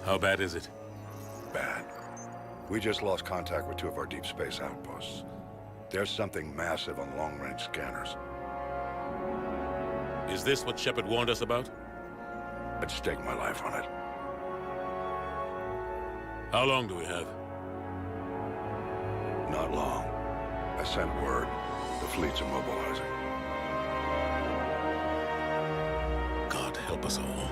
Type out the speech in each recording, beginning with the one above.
How bad is it? Bad. We just lost contact with two of our deep space outposts. There's something massive on long-range scanners. Is this what Shepard warned us about? I'd stake my life on it. How long do we have? Not long. I sent word. The fleets are mobilizing. God help us all.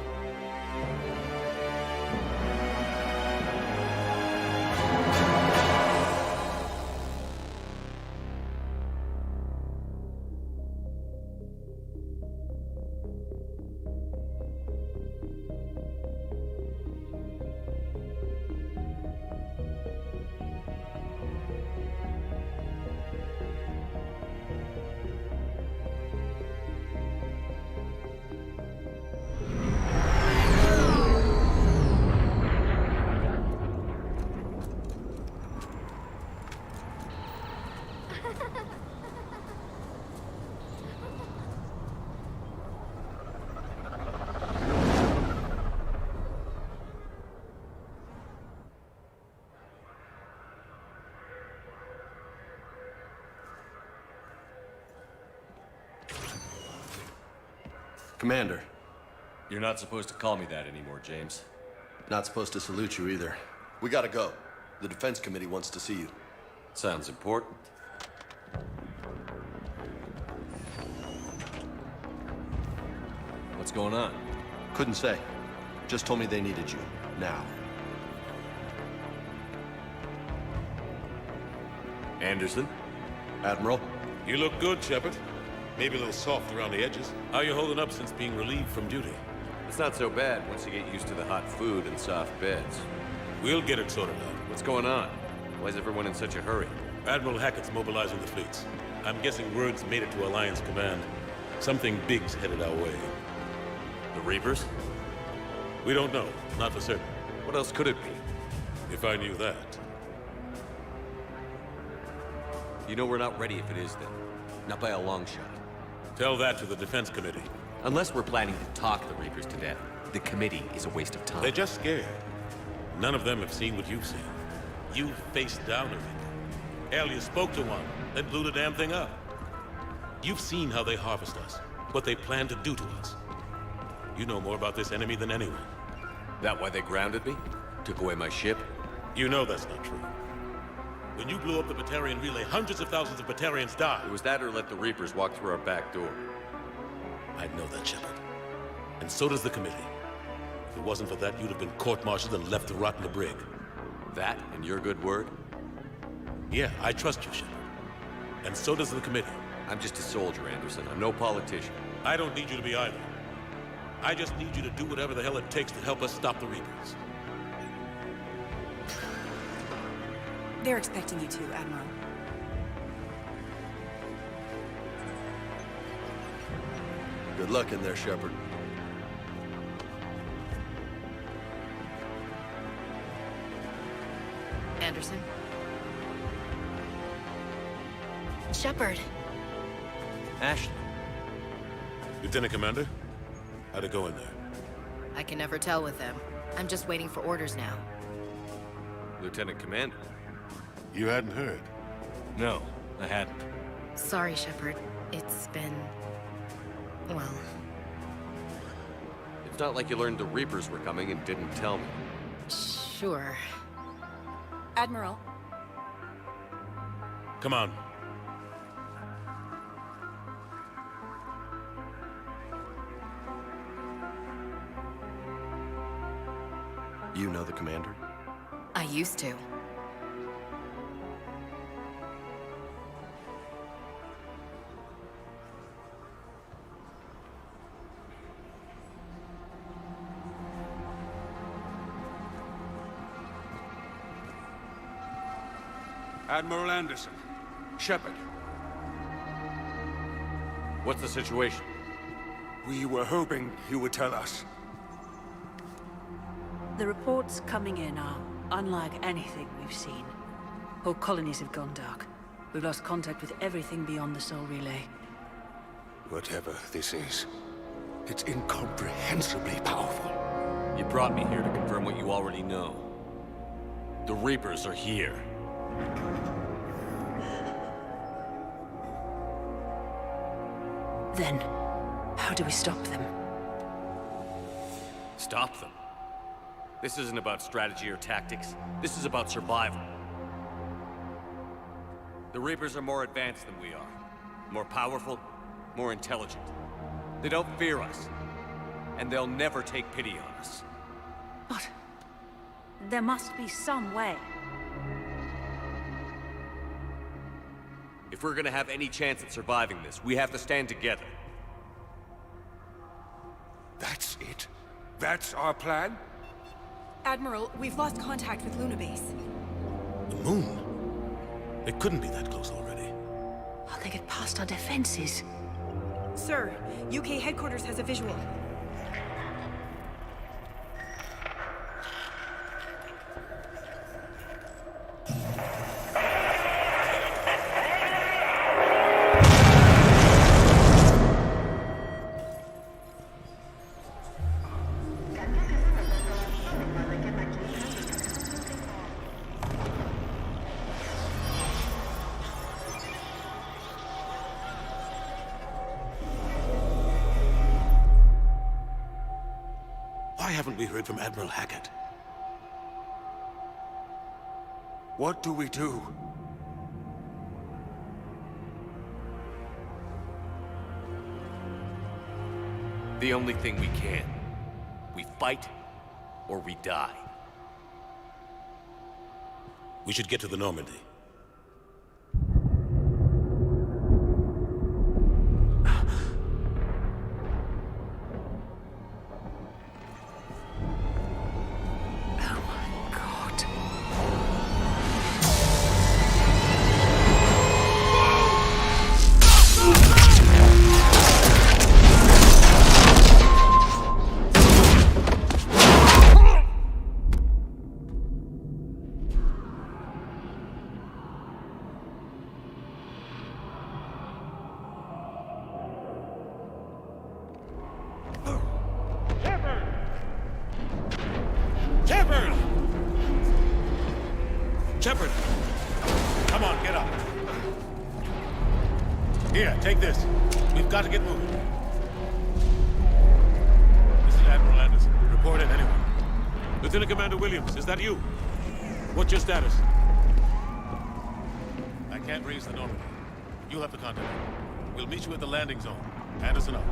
Commander. You're not supposed to call me that anymore, James. Not supposed to salute you either. We gotta go. The Defense Committee wants to see you. Sounds important. What's going on? Couldn't say. Just told me they needed you. Now. Anderson? Admiral? You look good, Shepard. Maybe a little soft around the edges. How you holding up since being relieved from duty? It's not so bad once you get used to the hot food and soft beds. We'll get it sorted out. What's going on? Why is everyone in such a hurry? Admiral Hackett's mobilizing the fleets. I'm guessing word's made it to Alliance Command. Something big's headed our way. The Reapers? We don't know. Not for certain. What else could it be? If I knew that. You know we're not ready if it is then. Not by a long shot. Tell that to the Defense Committee. Unless we're planning to talk the Reapers to death, the committee is a waste of time. They're just scared. None of them have seen what you've seen. You faced down a Reaper. Hell, you spoke to one, then blew the damn thing up. You've seen how they harvest us, what they plan to do to us. You know more about this enemy than anyone. That why they grounded me? Took away my ship? You know that's not true. When you blew up the Batarian relay, hundreds of thousands of Batarians died. It was that or let the Reapers walk through our back door. I'd know that, Shepard. And so does the committee. If it wasn't for that, you'd have been court-martialed and left to rot in the brig. That and your good word? Yeah, I trust you, Shepard. And so does the committee. I'm just a soldier, Anderson. I'm no politician. I don't need you to be either. I just need you to do whatever the hell it takes to help us stop the Reapers. They're expecting you to, Admiral. Good luck in there, Shepard. Anderson? Shepard. Ashley. Lieutenant Commander, how'd it go in there? I can never tell with them. I'm just waiting for orders now. Lieutenant Commander. You hadn't heard. No, I hadn't. Sorry, Shepard. It's been... well... It's not like you learned the Reapers were coming and didn't tell me. Sure. Admiral. Come on. You know the commander? I used to. Admiral Anderson. Shepard. What's the situation? We were hoping you would tell us. The reports coming in are unlike anything we've seen. Whole colonies have gone dark. We've lost contact with everything beyond the Sol Relay. Whatever this is, it's incomprehensibly powerful. You brought me here to confirm what you already know. The Reapers are here. Then, how do we stop them? Stop them. This isn't about strategy or tactics. This is about survival. The Reapers are more advanced than we are. More powerful, more intelligent. They don't fear us. And they'll never take pity on us. But there must be some way. If we're gonna have any chance at surviving this, we have to stand together. That's it? That's our plan? Admiral, we've lost contact with Luna Base. The moon? It couldn't be that close already. How'd they get past our defenses? Sir, UK headquarters has a visual. Why haven't we heard from Admiral Hackett? What do we do? The only thing we can. We fight, or we die. We should get to the Normandy. Oh my God. Shepard! Shepard! Come on, get up. Here, take this. We've got to get moving. This is Admiral Anderson. Report in, anyone. Lieutenant Commander Williams, is that you? What's your status? I can't raise the Normandy. You'll have to contact me. We'll meet you at the landing zone. Anderson up.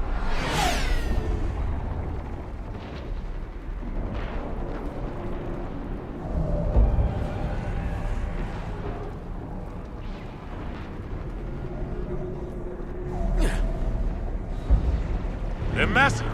They're massive.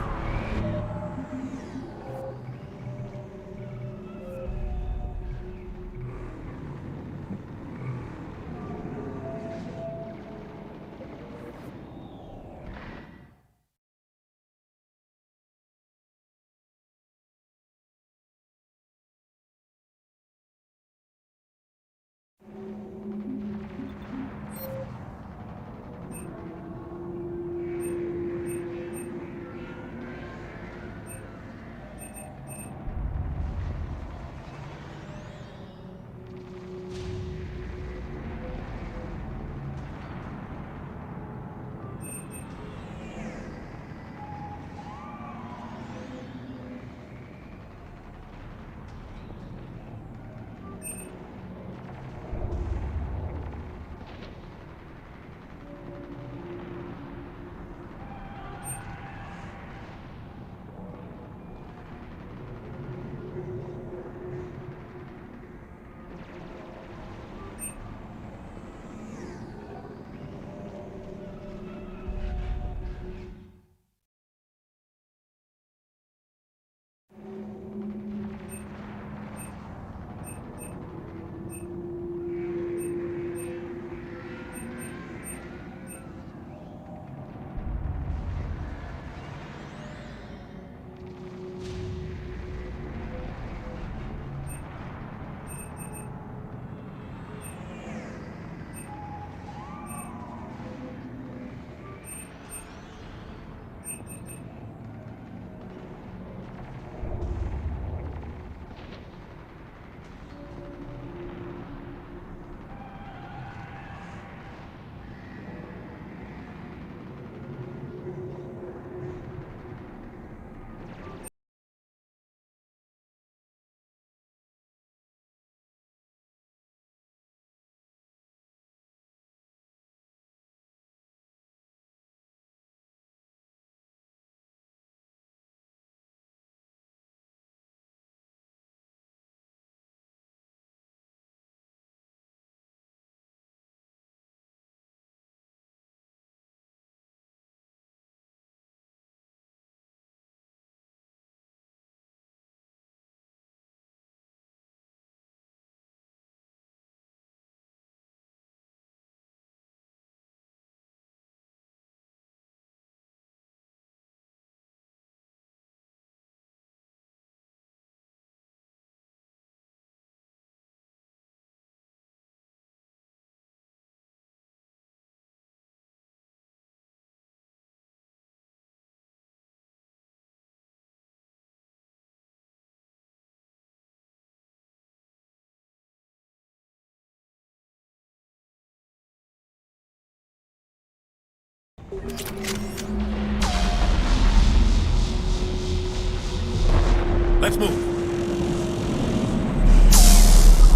Let's move.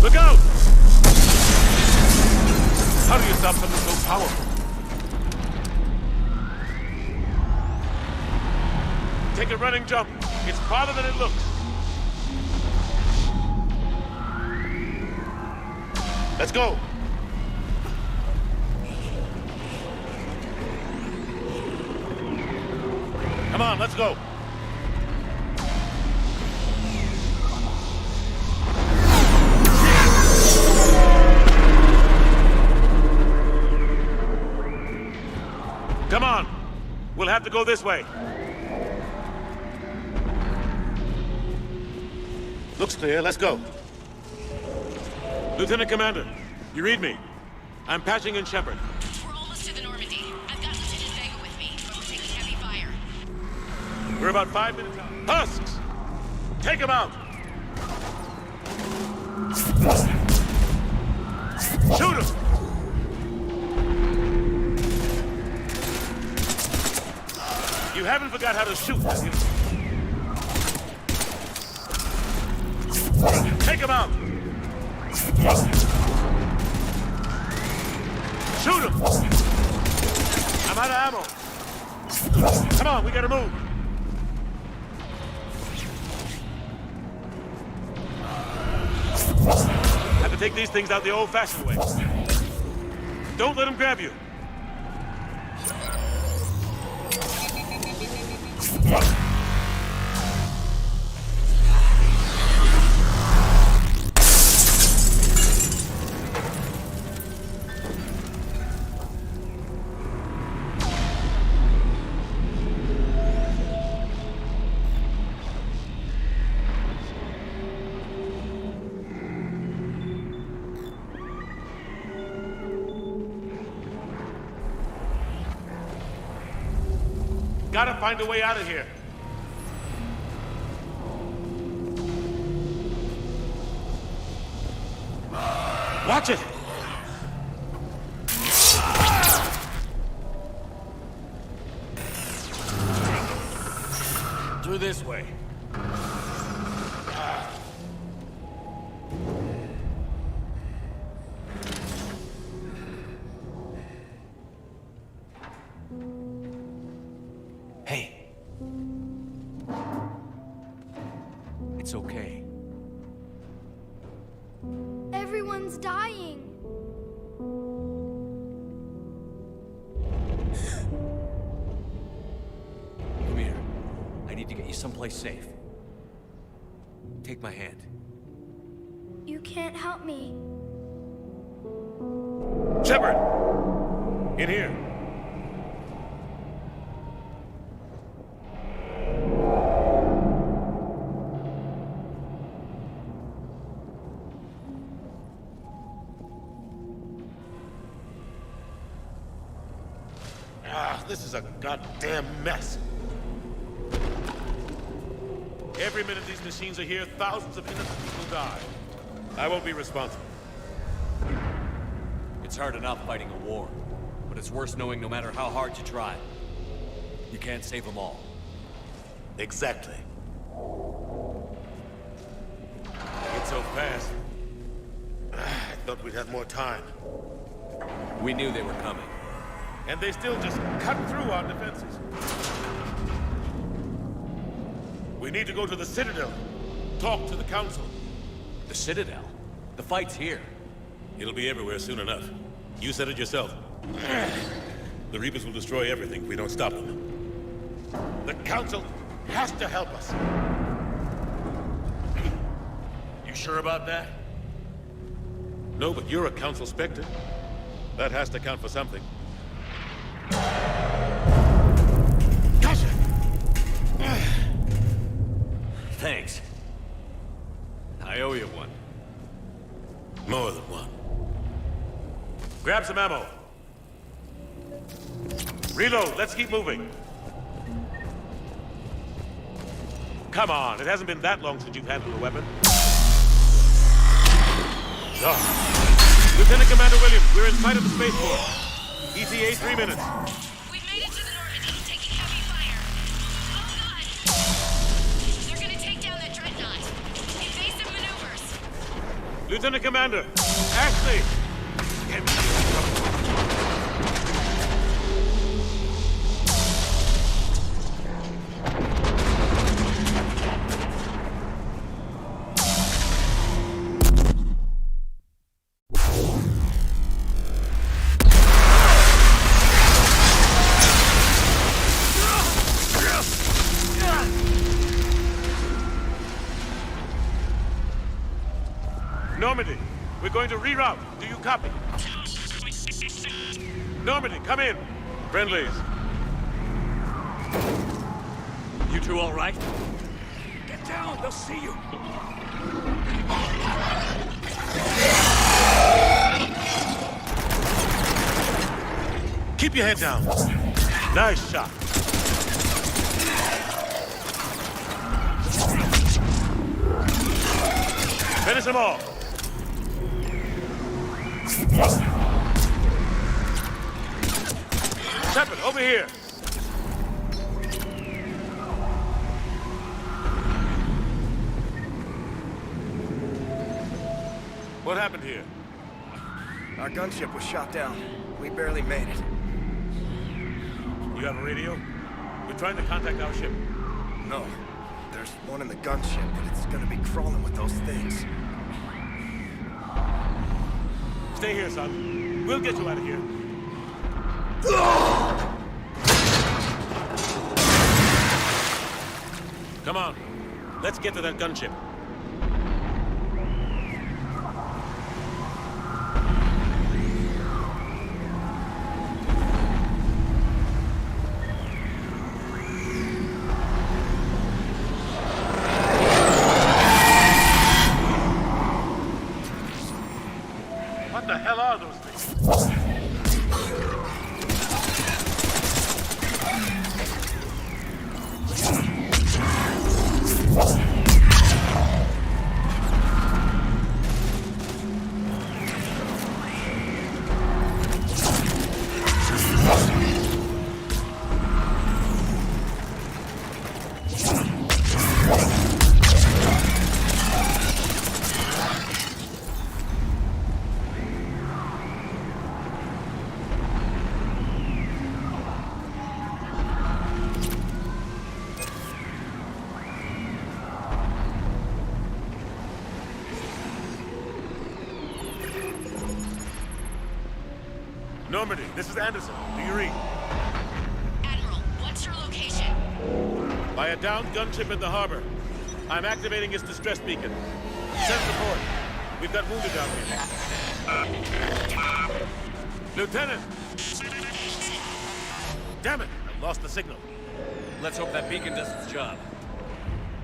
Look out! How do you stop something so powerful? Take a running jump. It's farther than it looks. Let's go. Come on, let's go. Come on. We'll have to go this way. Looks clear. Let's go. Lieutenant Commander, you read me? I'm patching in Shepard. We're almost to the Normandy. I've got Lieutenant Vega with me, but we're taking heavy fire. We're about 5 minutes out. Husks! Take him out! Shoot him! You haven't forgot how to shoot, have you? Take him out! Shoot him! I'm out of ammo. Come on, we gotta move. Have to take these things out the old-fashioned way. Don't let them grab you. Gotta find a way out of here. Watch it! Through this way. Hey. It's okay. Everyone's dying. Come here. I need to get you someplace safe. Take my hand. You can't help me. Shepard! In here. This is a goddamn mess. Every minute these machines are here, thousands of innocent people die. I won't be responsible. It's hard enough fighting a war, but it's worse knowing no matter how hard you try, you can't save them all. Exactly. It's so fast. I thought we'd have more time. We knew they were coming. And they still just cut through our defenses. We need to go to the Citadel. Talk to the Council. The Citadel? The fight's here. It'll be everywhere soon enough. You said it yourself. The Reapers will destroy everything if we don't stop them. The Council has to help us. You sure about that? No, but you're a Council Spectre. That has to count for something. Gotcha! Thanks. I owe you one. More than one. Grab some ammo. Reload, let's keep moving. Come on, it hasn't been that long since you've handled a weapon. Lieutenant Commander Williams, we're in sight of the spaceport. ETA 3 minutes. We've made it Lieutenant Commander! Ashley! Get me. Normandy, we're going to reroute. Do you copy? Normandy, come in. Friendlies. You two all right? Get down, they'll see you. Keep your head down. Nice shot. Finish them all. Shepard, over here. What happened here? Our gunship was shot down. We barely made it. You have a radio? We're trying to contact our ship. No. There's one in the gunship, but it's gonna be crawling with those things. Stay here, son. We'll get you out of here. Come on. Let's get to that gunship. What the hell are those things? Normandy, this is Anderson. Do you read? Admiral, what's your location? By a downed gunship in the harbor. I'm activating its distress beacon. Send support. We've got wounded down here. Lieutenant! Damn it! I lost the signal. Let's hope that beacon does its job.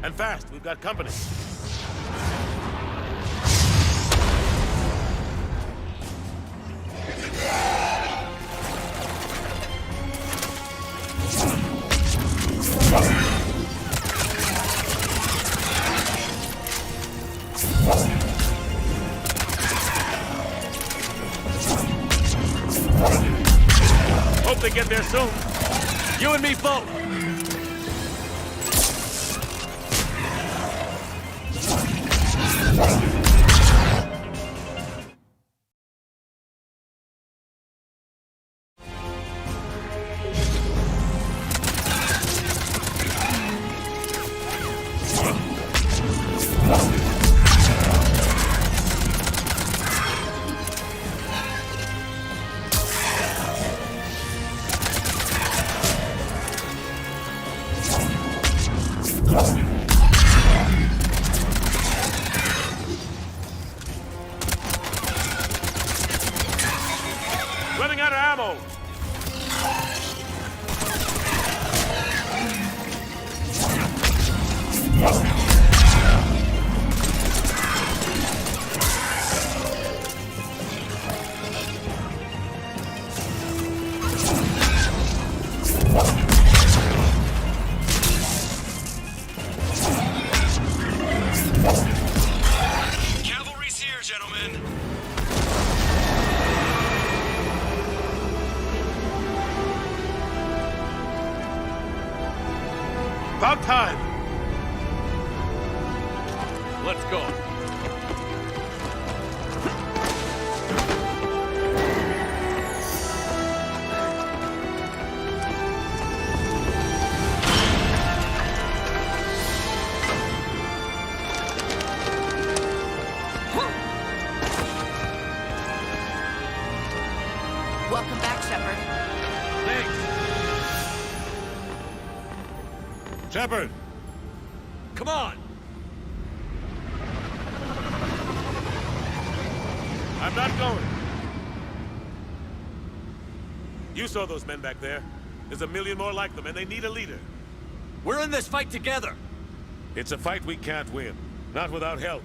And fast, we've got company. Hope they get there soon. You and me both! Running out of ammo! Cavalry's here, gentlemen. About time! Let's go. Shepard. Thanks! Shepard! Come on! I'm not going. You saw those men back there. There's a million more like them, and they need a leader. We're in this fight together! It's a fight we can't win. Not without help.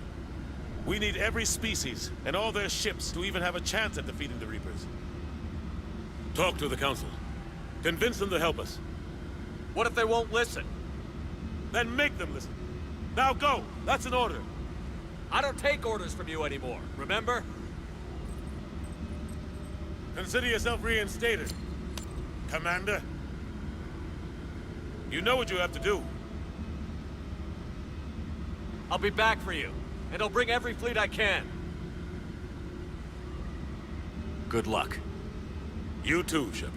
We need every species, and all their ships, to even have a chance at defeating the Reapers. Talk to the Council. Convince them to help us. What if they won't listen? Then make them listen. Now go! That's an order. I don't take orders from you anymore, remember? Consider yourself reinstated, Commander. You know what you have to do. I'll be back for you, and I'll bring every fleet I can. Good luck. You too, Shepard.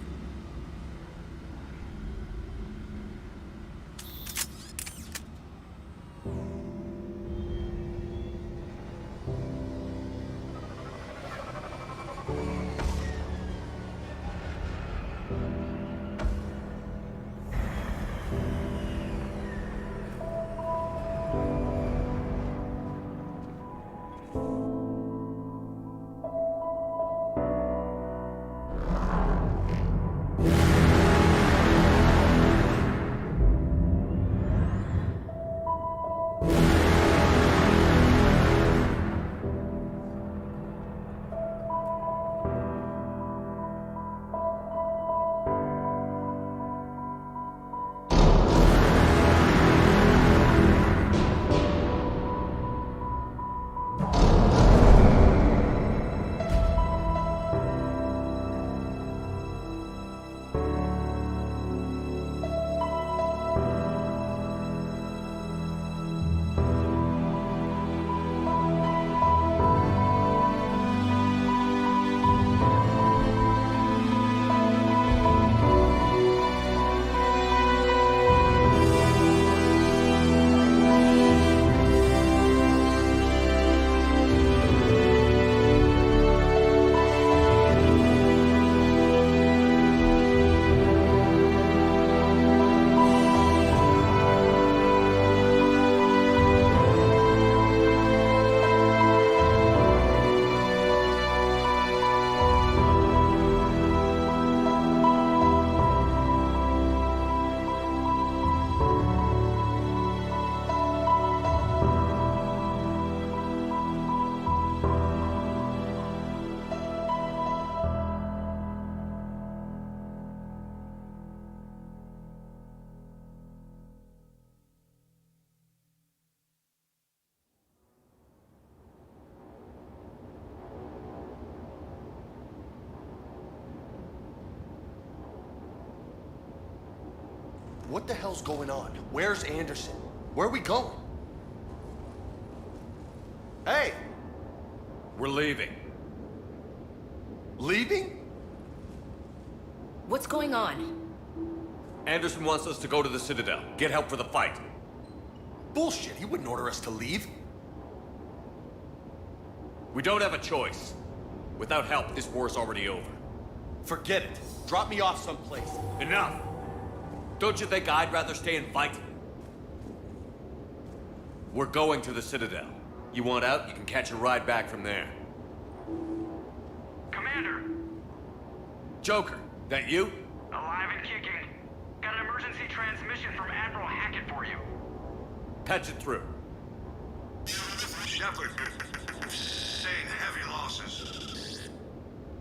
What the hell's going on? Where's Anderson? Where are we going? Hey! We're leaving. Leaving? What's going on? Anderson wants us to go to the Citadel, get help for the fight. Bullshit, he wouldn't order us to leave. We don't have a choice. Without help, this war's already over. Forget it. Drop me off someplace. Enough! Don't you think I'd rather stay and fight? We're going to the Citadel. You want out, you can catch a ride back from there. Commander! Joker, that you? Alive and kicking. Got an emergency transmission from Admiral Hackett for you. Patch it through. Shepard, sustained heavy losses.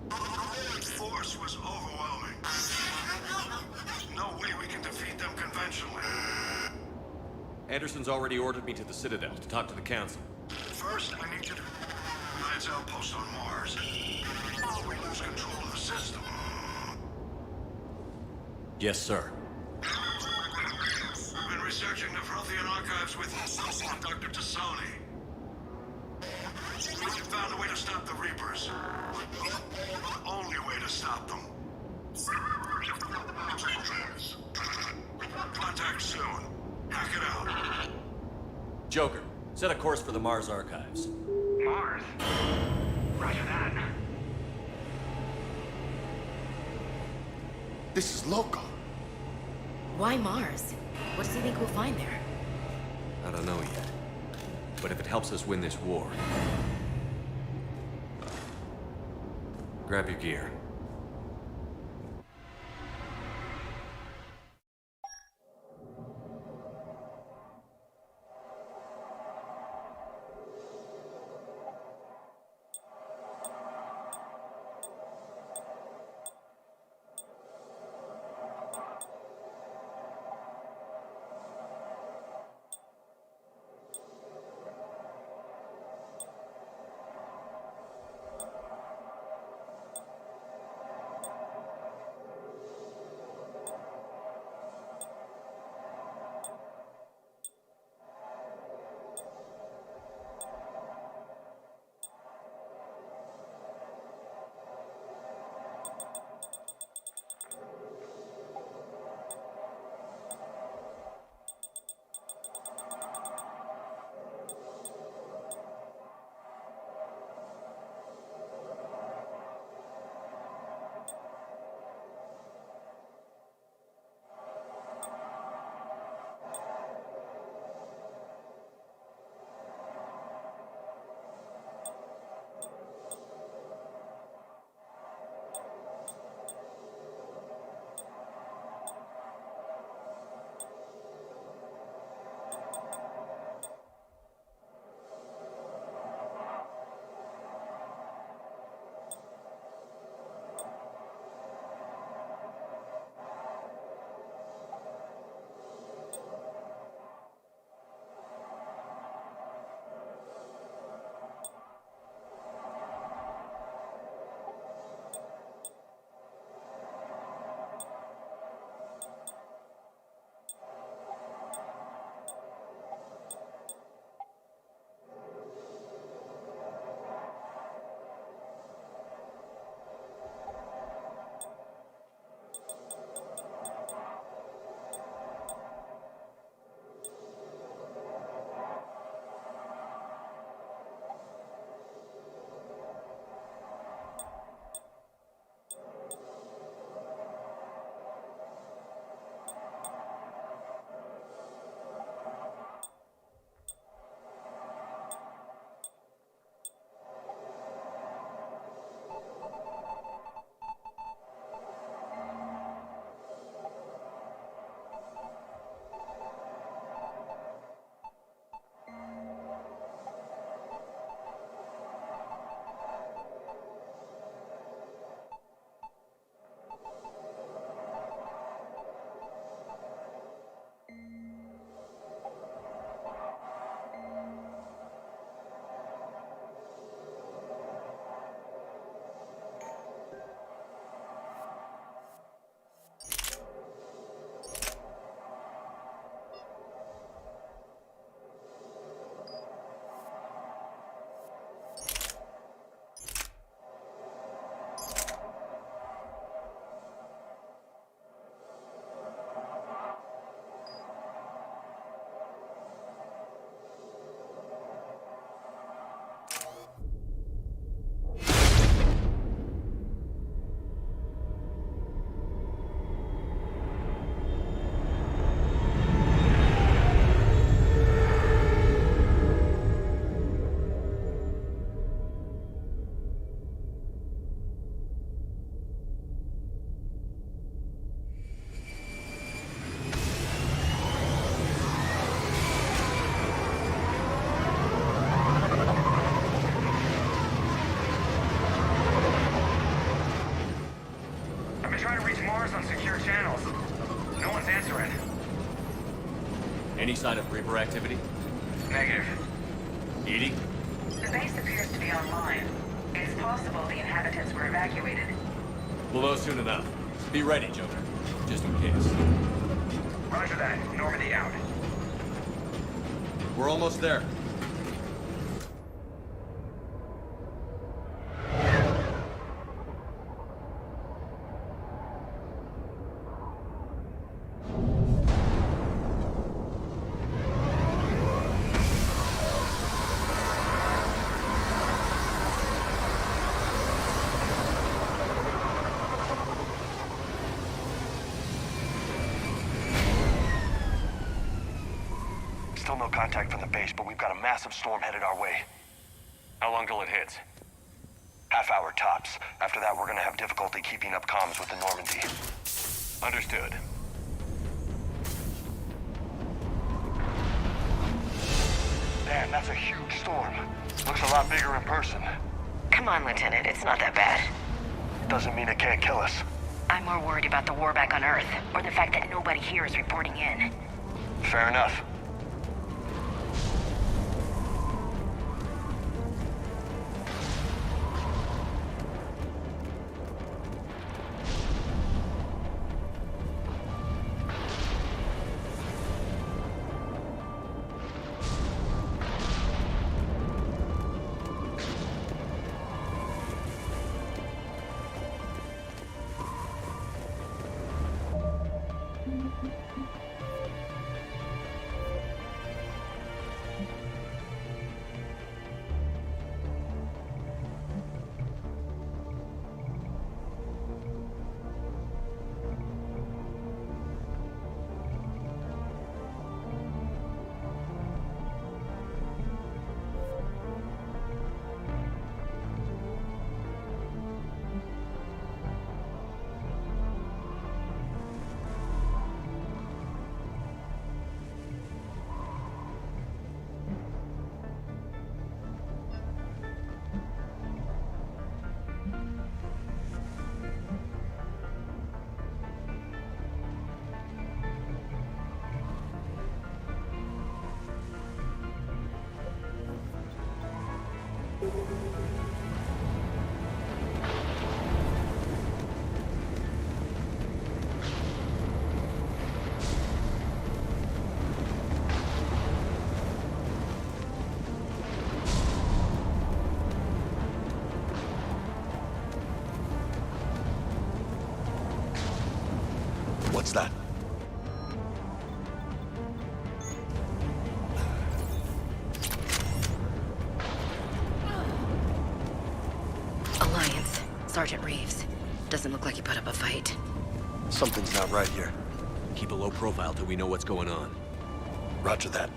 The force was overwhelming. There's no way we can defeat them conventionally. Anderson's already ordered me to the Citadel to talk to the Council. First, I need you to Alliance outpost on Mars. We lose control of the system. Yes, sir. We've been researching the Prothean archives with Dr. Tassoni. We found a way to stop the Reapers. The only way to stop them. Contact soon. Hack it out. Joker, set a course for the Mars archives. Mars? Roger that. This is loco. Why Mars? What does he think we'll find there? I don't know yet. But if it helps us win this war... Grab your gear. Any sign of Reaper activity? Negative. EDI? The base appears to be online. It's possible the inhabitants were evacuated. We'll know soon enough. Be ready, Joker. Just in case. Roger that. Normandy out. We're almost there. Still no contact from the base, but we've got a massive storm headed our way. How long till it hits? Half hour tops. After that, we're gonna have difficulty keeping up comms with the Normandy. Understood. Man, that's a huge storm. Looks a lot bigger in person. Come on, Lieutenant, it's not that bad. Doesn't mean it can't kill us. I'm more worried about the war back on Earth, or the fact that nobody here is reporting in. Fair enough. What's that? Alliance. Sergeant Reeves. Doesn't look like he put up a fight. Something's not right here. Keep a low profile till we know what's going on. Roger that.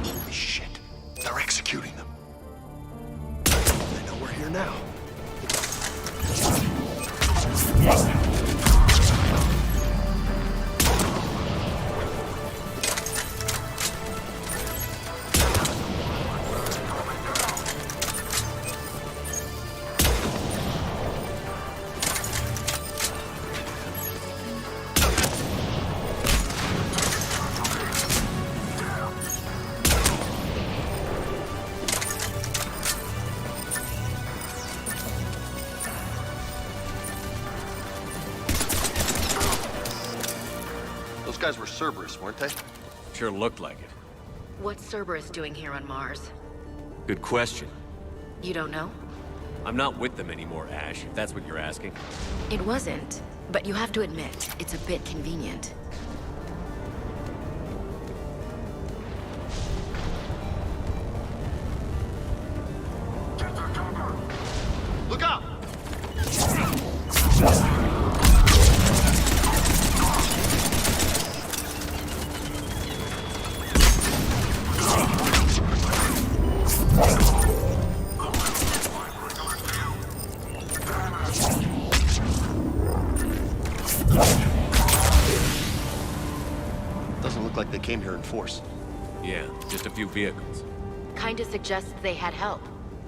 Holy shit. They're executing them. They know we're here now. Those guys were Cerberus, weren't they? Sure looked like it. What's Cerberus doing here on Mars? Good question. You don't know? I'm not with them anymore, Ash, if that's what you're asking. It wasn't, but you have to admit, it's a bit convenient. Look out! like they came here in force. Yeah, just a few vehicles. Kinda suggests they had help.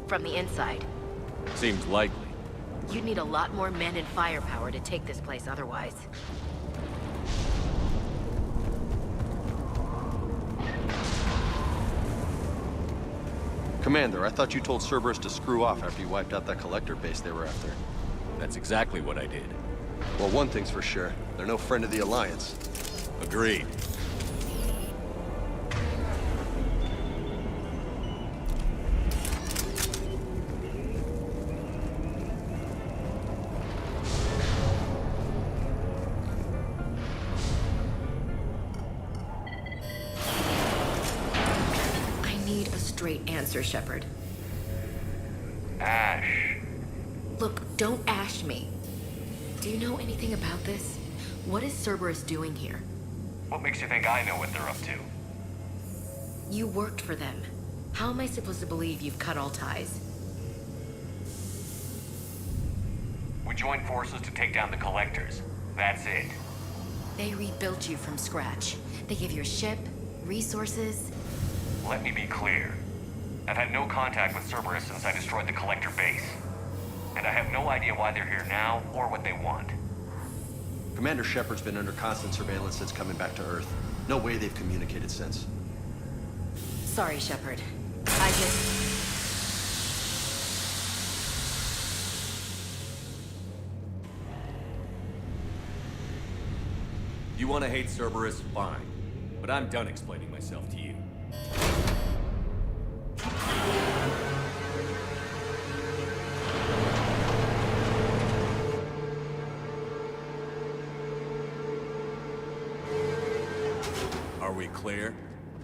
From the inside. Seems likely. You'd need a lot more men and firepower to take this place otherwise. Commander, I thought you told Cerberus to screw off after you wiped out that collector base they were after. That's exactly what I did. Well, one thing's for sure. They're no friend of the Alliance. Agreed. Straight answer, Shepard. Ash. Look, don't ash me. Do you know anything about this? What is Cerberus doing here? What makes you think I know what they're up to? You worked for them. How am I supposed to believe you've cut all ties? We joined forces to take down the Collectors. That's it. They rebuilt you from scratch. They gave you a ship, resources. Let me be clear. I've had no contact with Cerberus since I destroyed the Collector base. And I have no idea why they're here now, or what they want. Commander Shepard's been under constant surveillance since coming back to Earth. No way they've communicated since. Sorry, Shepard. I just... You want to hate Cerberus? Fine. But I'm done explaining myself to you. Are we clear?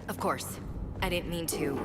Of course. I didn't mean to...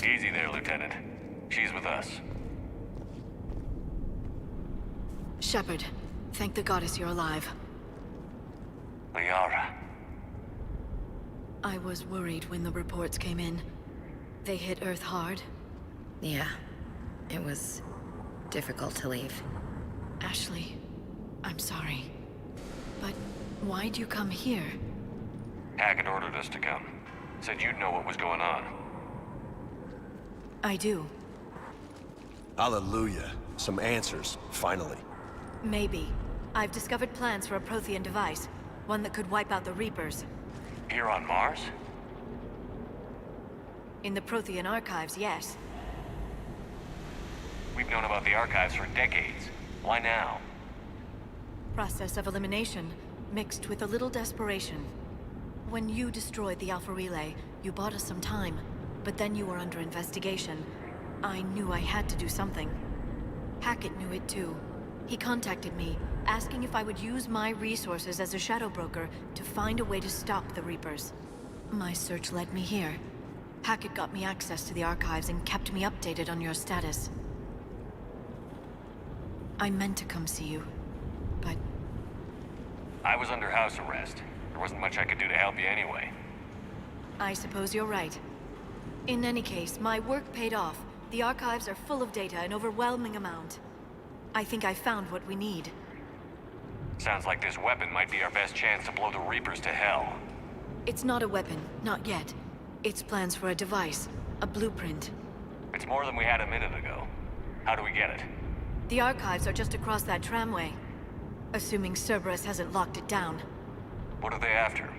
Easy there, Lieutenant. She's with us. Shepard, thank the goddess you're alive. Liara. I was worried when the reports came in. They hit Earth hard. Yeah. It was... difficult to leave. Ashley, I'm sorry. But why'd you come here? Hackett ordered us to come. Said you'd know what was going on. I do. Hallelujah. Some answers, finally. Maybe. I've discovered plans for a Prothean device. One that could wipe out the Reapers. Here on Mars? In the Prothean archives, yes. We've known about the archives for decades. Why now? Process of elimination, mixed with a little desperation. When you destroyed the Alpha Relay, you bought us some time. But then you were under investigation. I knew I had to do something. Hackett knew it too. He contacted me, asking if I would use my resources as a shadow broker to find a way to stop the Reapers. My search led me here. Hackett got me access to the archives and kept me updated on your status. I meant to come see you, but... I was under house arrest. There wasn't much I could do to help you anyway. I suppose you're right. In any case, my work paid off. The archives are full of data, an overwhelming amount. I think I found what we need. Sounds like this weapon might be our best chance to blow the Reapers to hell. It's not a weapon, not yet. It's plans for a device, a blueprint. It's more than we had a minute ago. How do we get it? The archives are just across that tramway. Assuming Cerberus hasn't locked it down. What are they after?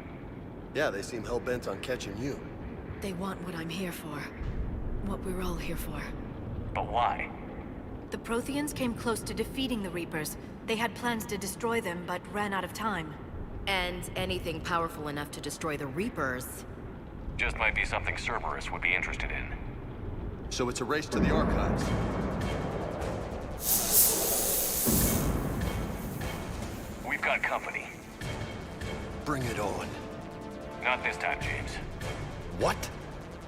Yeah, they seem hell-bent on catching you. They want what I'm here for. What we're all here for. But why? The Protheans came close to defeating the Reapers. They had plans to destroy them, but ran out of time. And anything powerful enough to destroy the Reapers. Just might be something Cerberus would be interested in. So it's a race to the archives. We've got company. Bring it on. Not this time, James. What?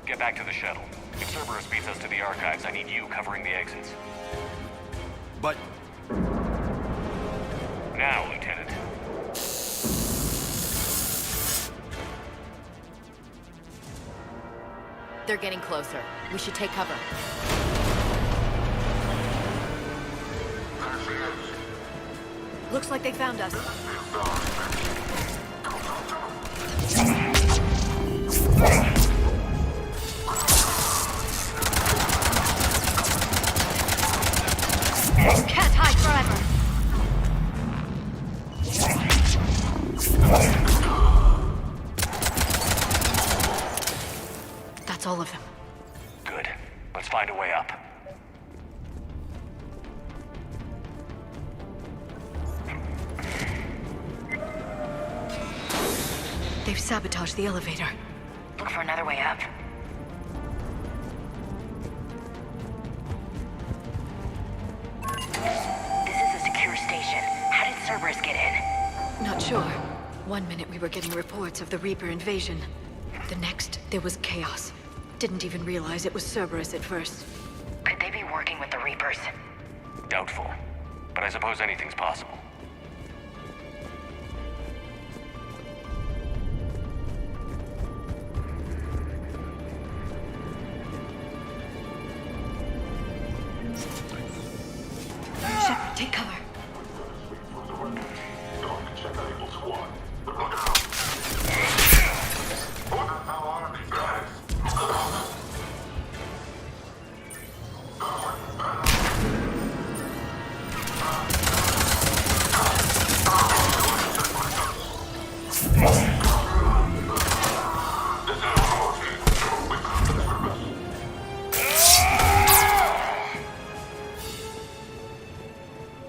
Get back to the shuttle. If Cerberus beats us to the archives, I need you covering the exits. But... Now, Lieutenant. They're getting closer. We should take cover. Looks like they found us. Can't hide forever. That's all of them. Good. Let's find a way up. They've sabotaged the elevator. Look for another way up. This is a secure station. How did Cerberus get in? Not sure. One minute we were getting reports of the Reaper invasion. The next, there was chaos. Didn't even realize it was Cerberus at first. Could they be working with the Reapers? Doubtful. But I suppose anything's possible. Shepard, take cover.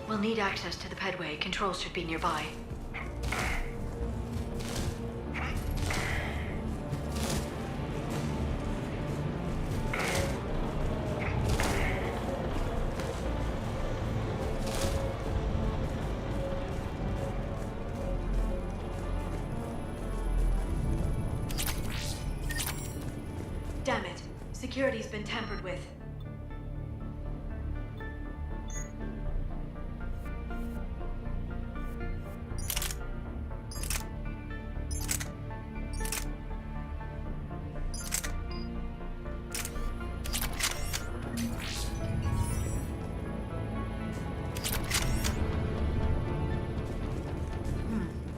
We'll need access to the pedway. Controls should be nearby. Damn it. Security's been tampered with.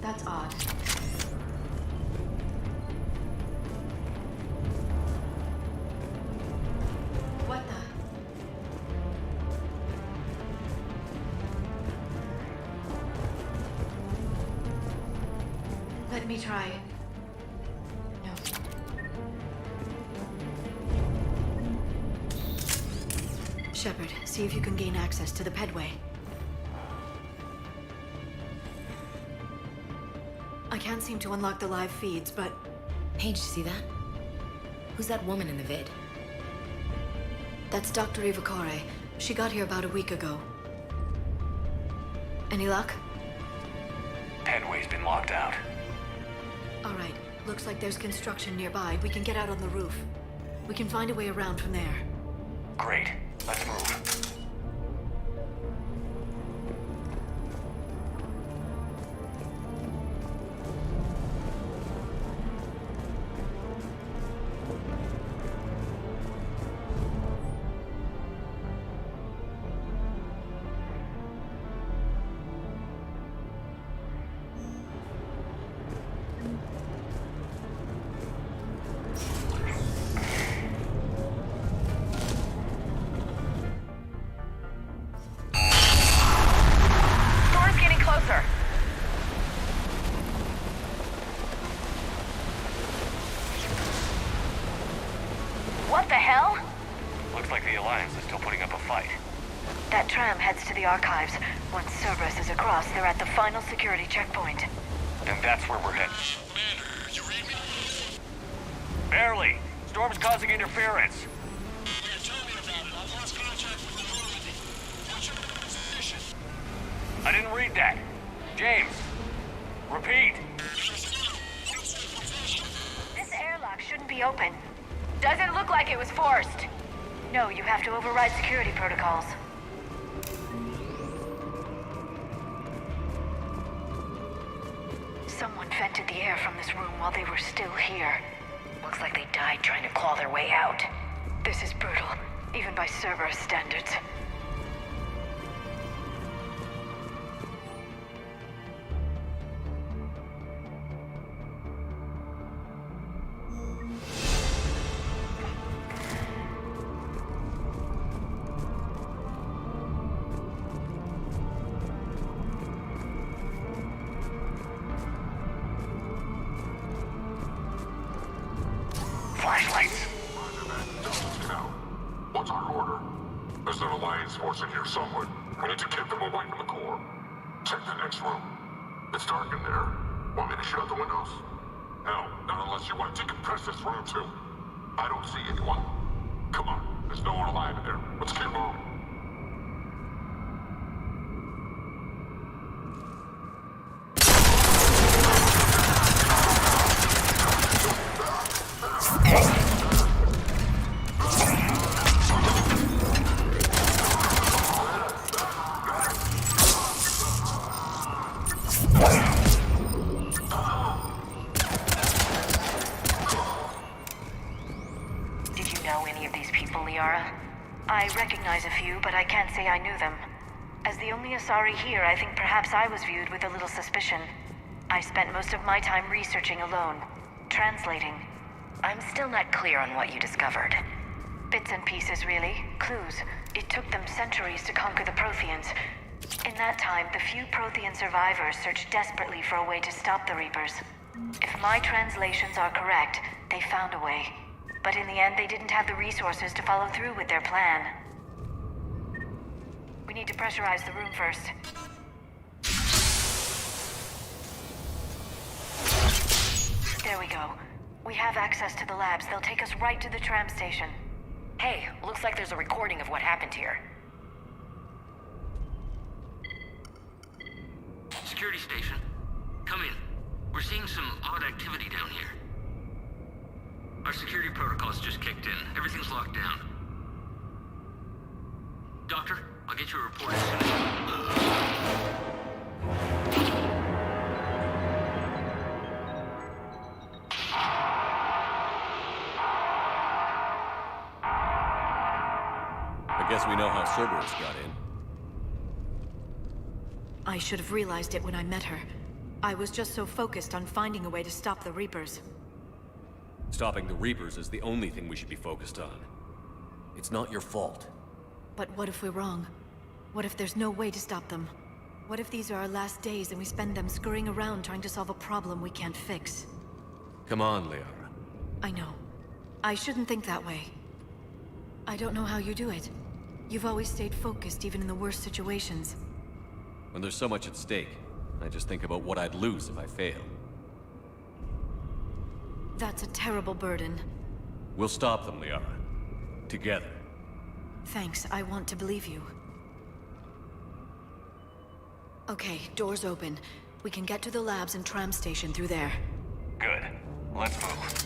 That's odd. What the? Let me try. No. Shepard, see if you can gain access to the pedway. I can't seem to unlock the live feeds, but... Paige, see that? Who's that woman in the vid? That's Dr. Ivakare. She got here about a week ago. Any luck? Headway's been locked out. All right. Looks like there's construction nearby. We can get out on the roof. We can find a way around from there. Great. Let's move. What the hell? Looks like the Alliance is still putting up a fight. That tram heads to the archives. Once Cerberus is across, they're at the final security checkpoint. Then that's where we're headed. Commander, you read me? Barely. Storm's causing interference. Yeah, tell me about it. I've lost contact with the Normandy. What's your position? I didn't read that. James, repeat. This airlock shouldn't be open. Doesn't look like it was forced. No, you have to override security protocols. Someone vented the air from this room while they were still here. Looks like they died trying to claw their way out. This is brutal, even by Cerberus standards. Flashlights. What's our order? There's an Alliance force in here somewhere. We need to keep them away from the core. Check the next room. It's dark in there. Want me to shut the windows? No, not unless you want to decompress this room too. I don't see anyone. Come on, there's no one alive in there. Let's keep moving. Did you know any of these people, Liara? I recognize a few, but I can't say I knew them. As the only Asari here, I think perhaps I was viewed with a little suspicion. I spent most of my time researching alone, translating. I'm still not clear on what you discovered. Bits and pieces, really. Clues. It took them centuries to conquer the Protheans. In that time, the few Prothean survivors searched desperately for a way to stop the Reapers. If my translations are correct, they found a way. But in the end, they didn't have the resources to follow through with their plan. We need to pressurize the room first. There we go. We have access to the labs. They'll take us right to the tram station. Hey, looks like there's a recording of what happened here. Security station. Come in. We're seeing some odd activity down here. Our security protocols just kicked in. Everything's locked down. Doctor, I'll get you a report as soon as... I guess we know how Cerberus got in. I should have realized it when I met her. I was just so focused on finding a way to stop the Reapers. Stopping the Reapers is the only thing we should be focused on. It's not your fault. But what if we're wrong? What if there's no way to stop them? What if these are our last days and we spend them scurrying around trying to solve a problem we can't fix? Come on, Liara. I know. I shouldn't think that way. I don't know how you do it. You've always stayed focused even in the worst situations. When there's so much at stake, I just think about what I'd lose if I fail. That's a terrible burden. We'll stop them, Liara. Together. Thanks, I want to believe you. Okay, doors open. We can get to the labs and tram station through there. Good. Let's move.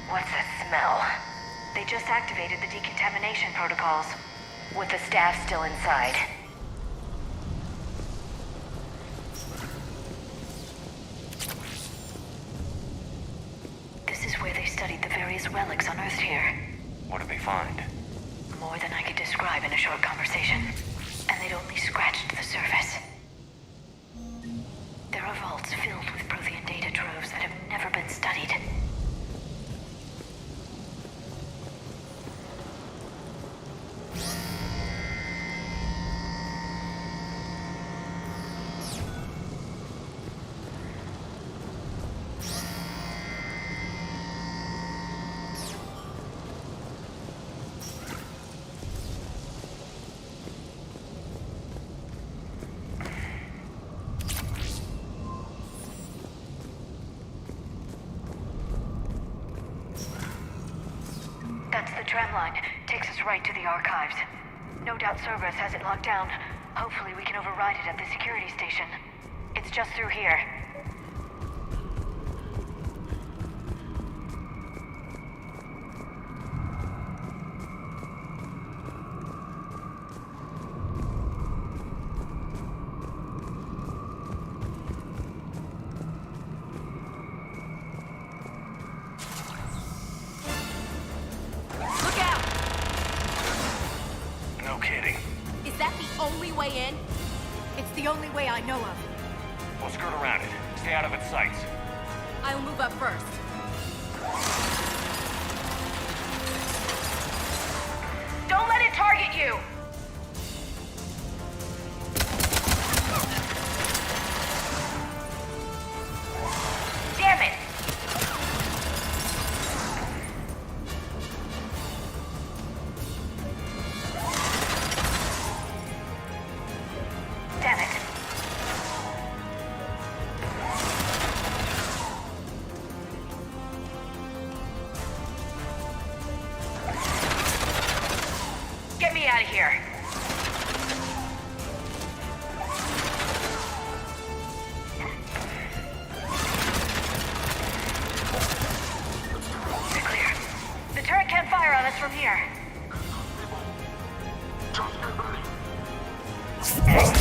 What's that smell? They just activated the decontamination protocols, with the staff still inside. This is where they studied the various relics unearthed here. What did they find? More than I could describe in a short conversation. And they'd only scratched the surface. There are vaults filled with Prothean data troves that have never been studied. That's the tram line. Takes us right to the archives. No doubt Cerberus has it locked down. Hopefully we can override it at the security station. It's just through here. No kidding. Is that the only way in? It's the only way I know of. We'll skirt around it. Stay out of its sights. I'll move up first. Don't let it target you! Damn it! Damn it. Get me out of here. We're clear. The turret can't fire on us from here. Just get ready.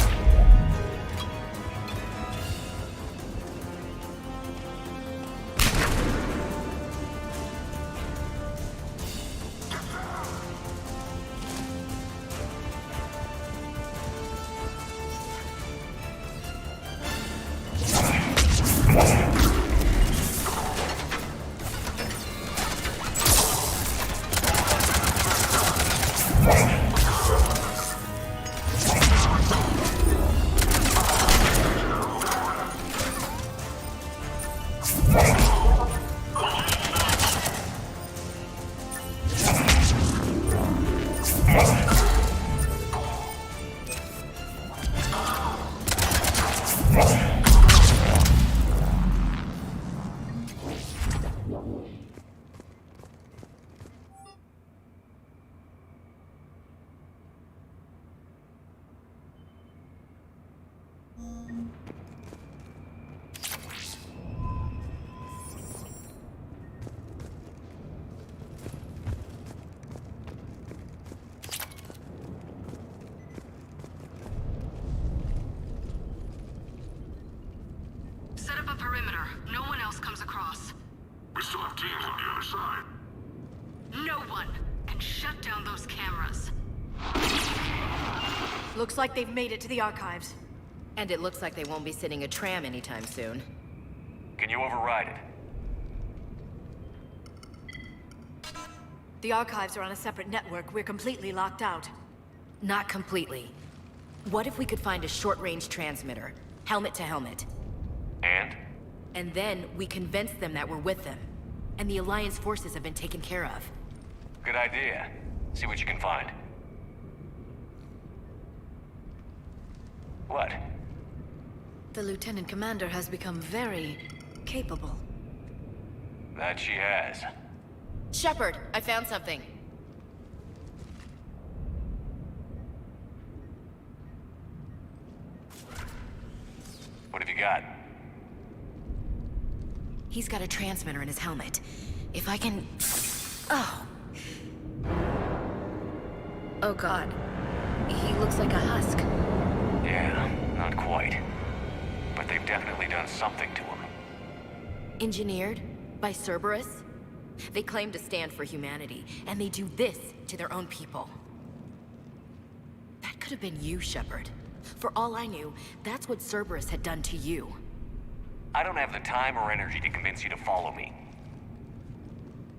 and shut down those cameras. Looks like they've made it to the archives. And it looks like they won't be sitting a tram anytime soon. Can you override it? The archives are on a separate network. We're completely locked out. Not completely. What if we could find a short-range transmitter? Helmet to helmet. And? And then we convince them that we're with them. And the Alliance forces have been taken care of. Good idea. See what you can find. What? The Lieutenant Commander has become very capable. That she has. Shepard, I found something. What have you got? He's got a transmitter in his helmet. If I can... Oh. Oh god. He looks like a husk. Yeah, not quite. But they've definitely done something to him. Engineered by Cerberus? They claim to stand for humanity, and they do this to their own people. That could have been you, Shepard. For all I knew, that's what Cerberus had done to you. I don't have the time or energy to convince you to follow me.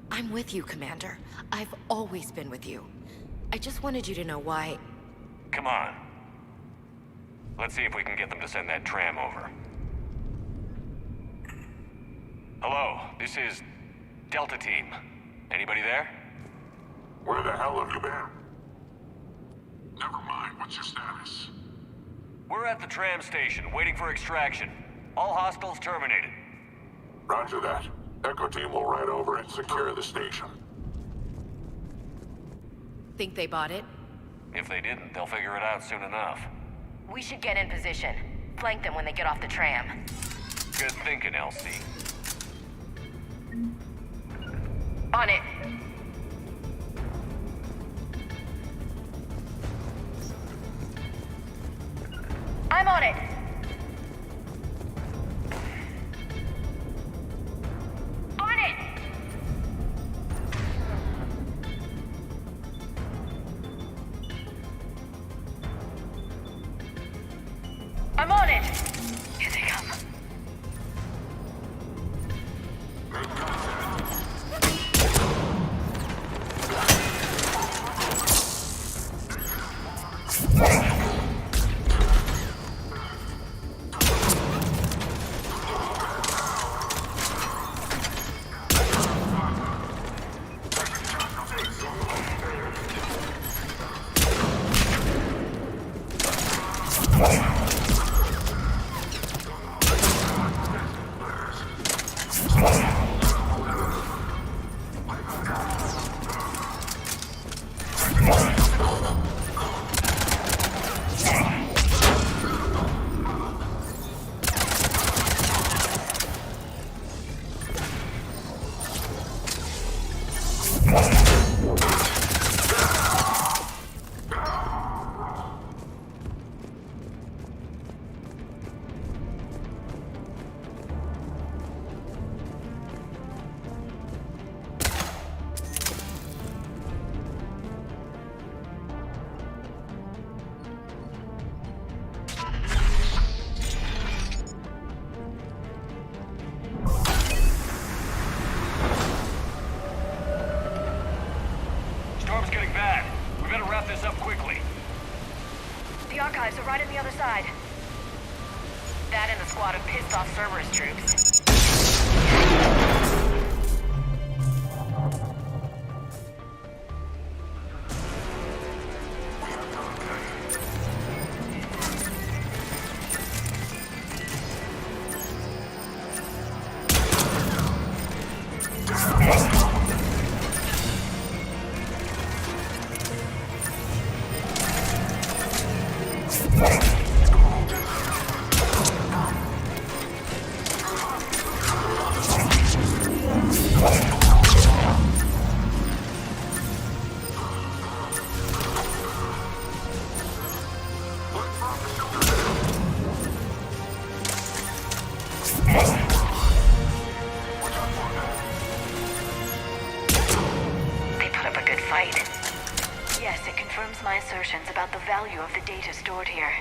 I'm with you, Commander. I've always been with you. I just wanted you to know why... Come on. Let's see if we can get them to send that tram over. Hello, this is Delta Team. Anybody there? Where the hell have you been? Never mind, what's your status? We're at the tram station, waiting for extraction. All hostiles terminated. Roger that. Echo Team will ride over and secure the station. Think they bought it? If they didn't, they'll figure it out soon enough. We should get in position. Flank them when they get off the tram. Good thinking, LC. On it. I'm on it. On it. I'm on it. Here they come. Storm's getting bad. We better wrap this up quickly. The archives are right on the other side. That and the squad of pissed off Cerberus troops. right. Yes, it confirms my assertions about the value of the data stored here.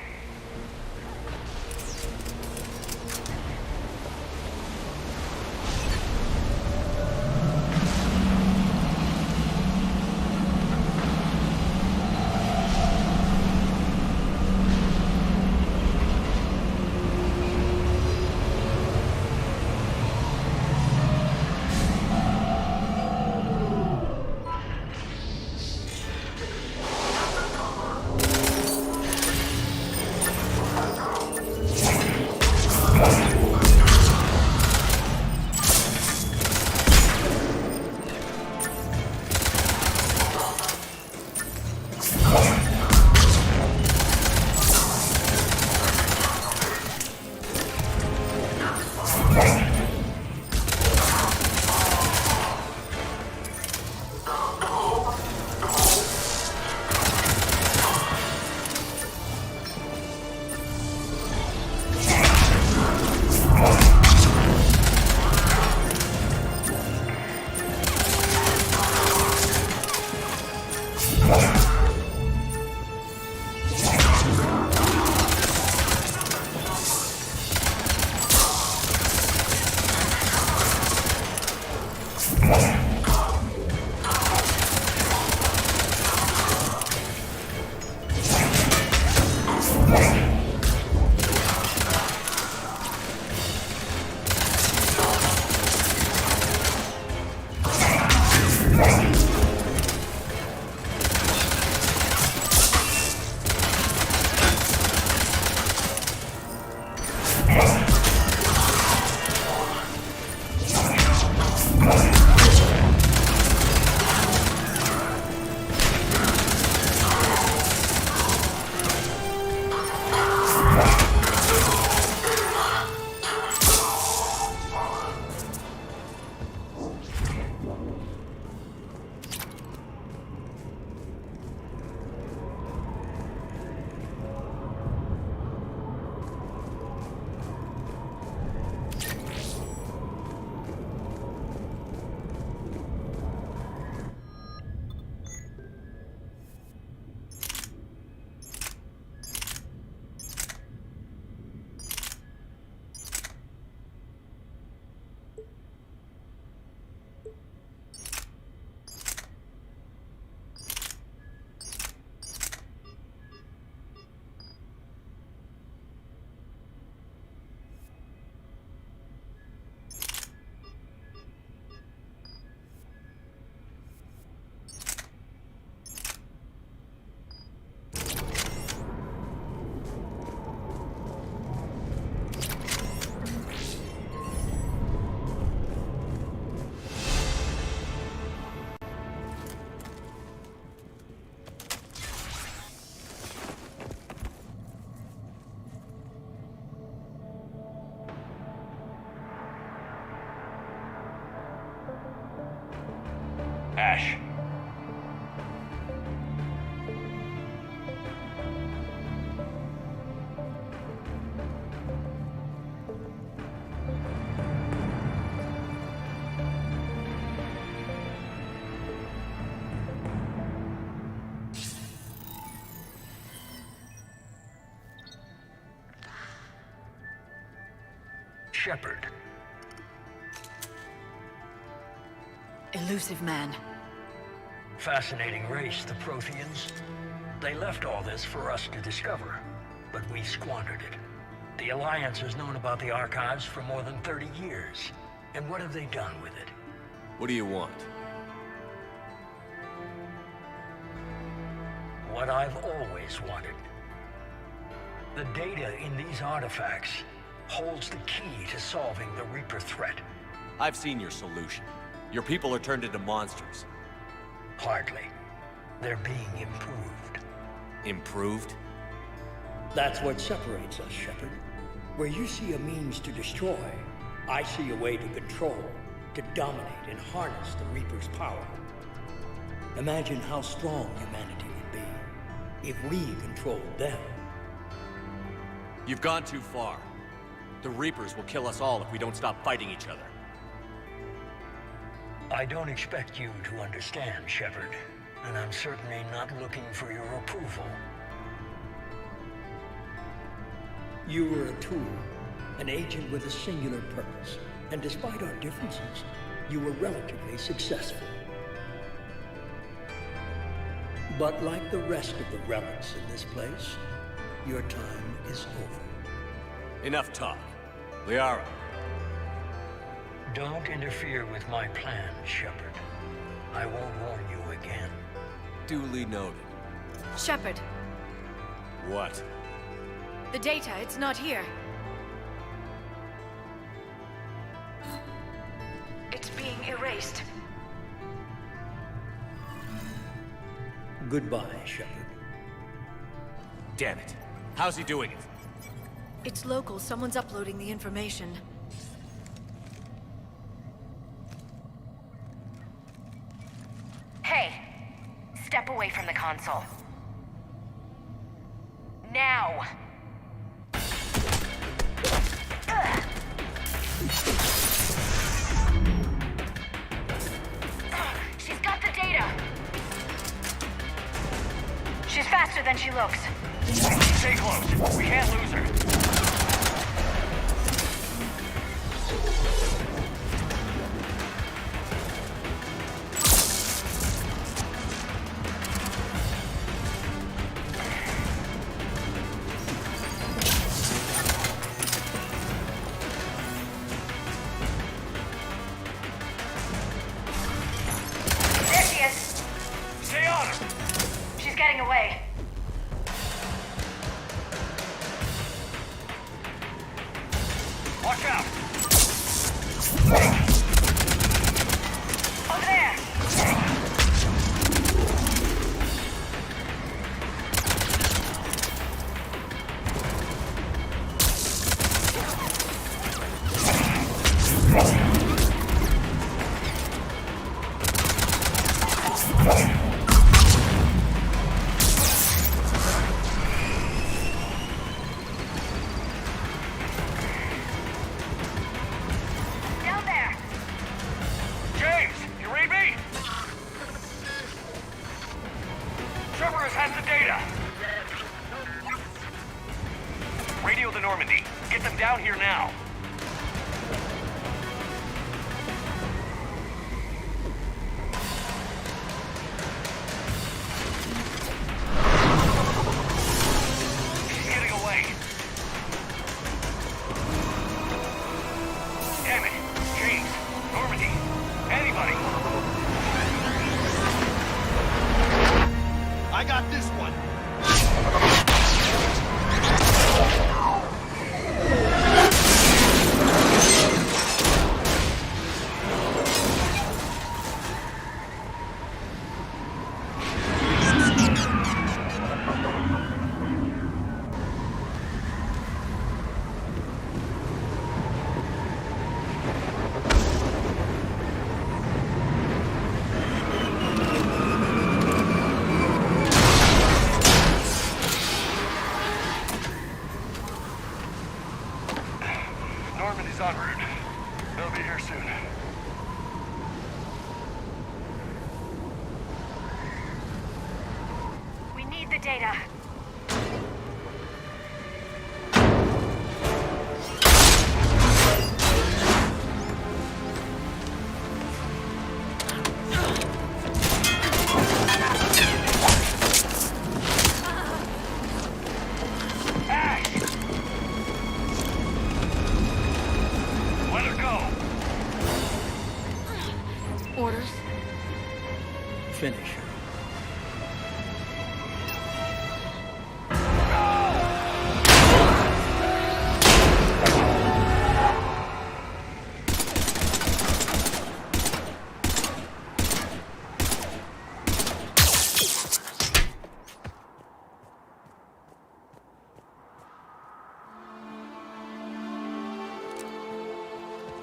Ash. Shepard. Elusive man. Fascinating race, the Protheans. They left all this for us to discover, but we squandered it. The Alliance has known about the archives for more than 30 years. And what have they done with it? What do you want? What I've always wanted. The data in these artifacts holds the key to solving the Reaper threat. I've seen your solution. Your people are turned into monsters. Hardly. They're being improved. Improved? That's what separates us, Shepard. Where you see a means to destroy, I see a way to control, to dominate and harness the Reaper's power. Imagine how strong humanity would be if we controlled them. You've gone too far. The Reapers will kill us all if we don't stop fighting each other. I don't expect you to understand, Shepard. and I'm certainly not looking for your approval. You were a tool, an agent with a singular purpose, and despite our differences, you were relatively successful. But like the rest of the relics in this place, your time is over. Enough talk. Liara. Don't interfere with my plan, Shepard. I won't warn you again. Duly noted. Shepard, What? the data, it's not here. It's being erased. Goodbye, Shepard. Damn it. How's he doing it? It's local. Someone's uploading the information. Hey, step away from the console. Now! She's got the data! She's faster than she looks. Stay close. We can't lose her. There she is. Stay on her! She's getting away. Watch out! Over there. Down there. James, you read me? Cerberus has the data. Radio the Normandy. Get them down here now. She's getting away. Damn it. James, Normandy, anybody. I got this one. Normandy's en route. They'll be here soon. We need the data. Let her go. Orders? Finish her.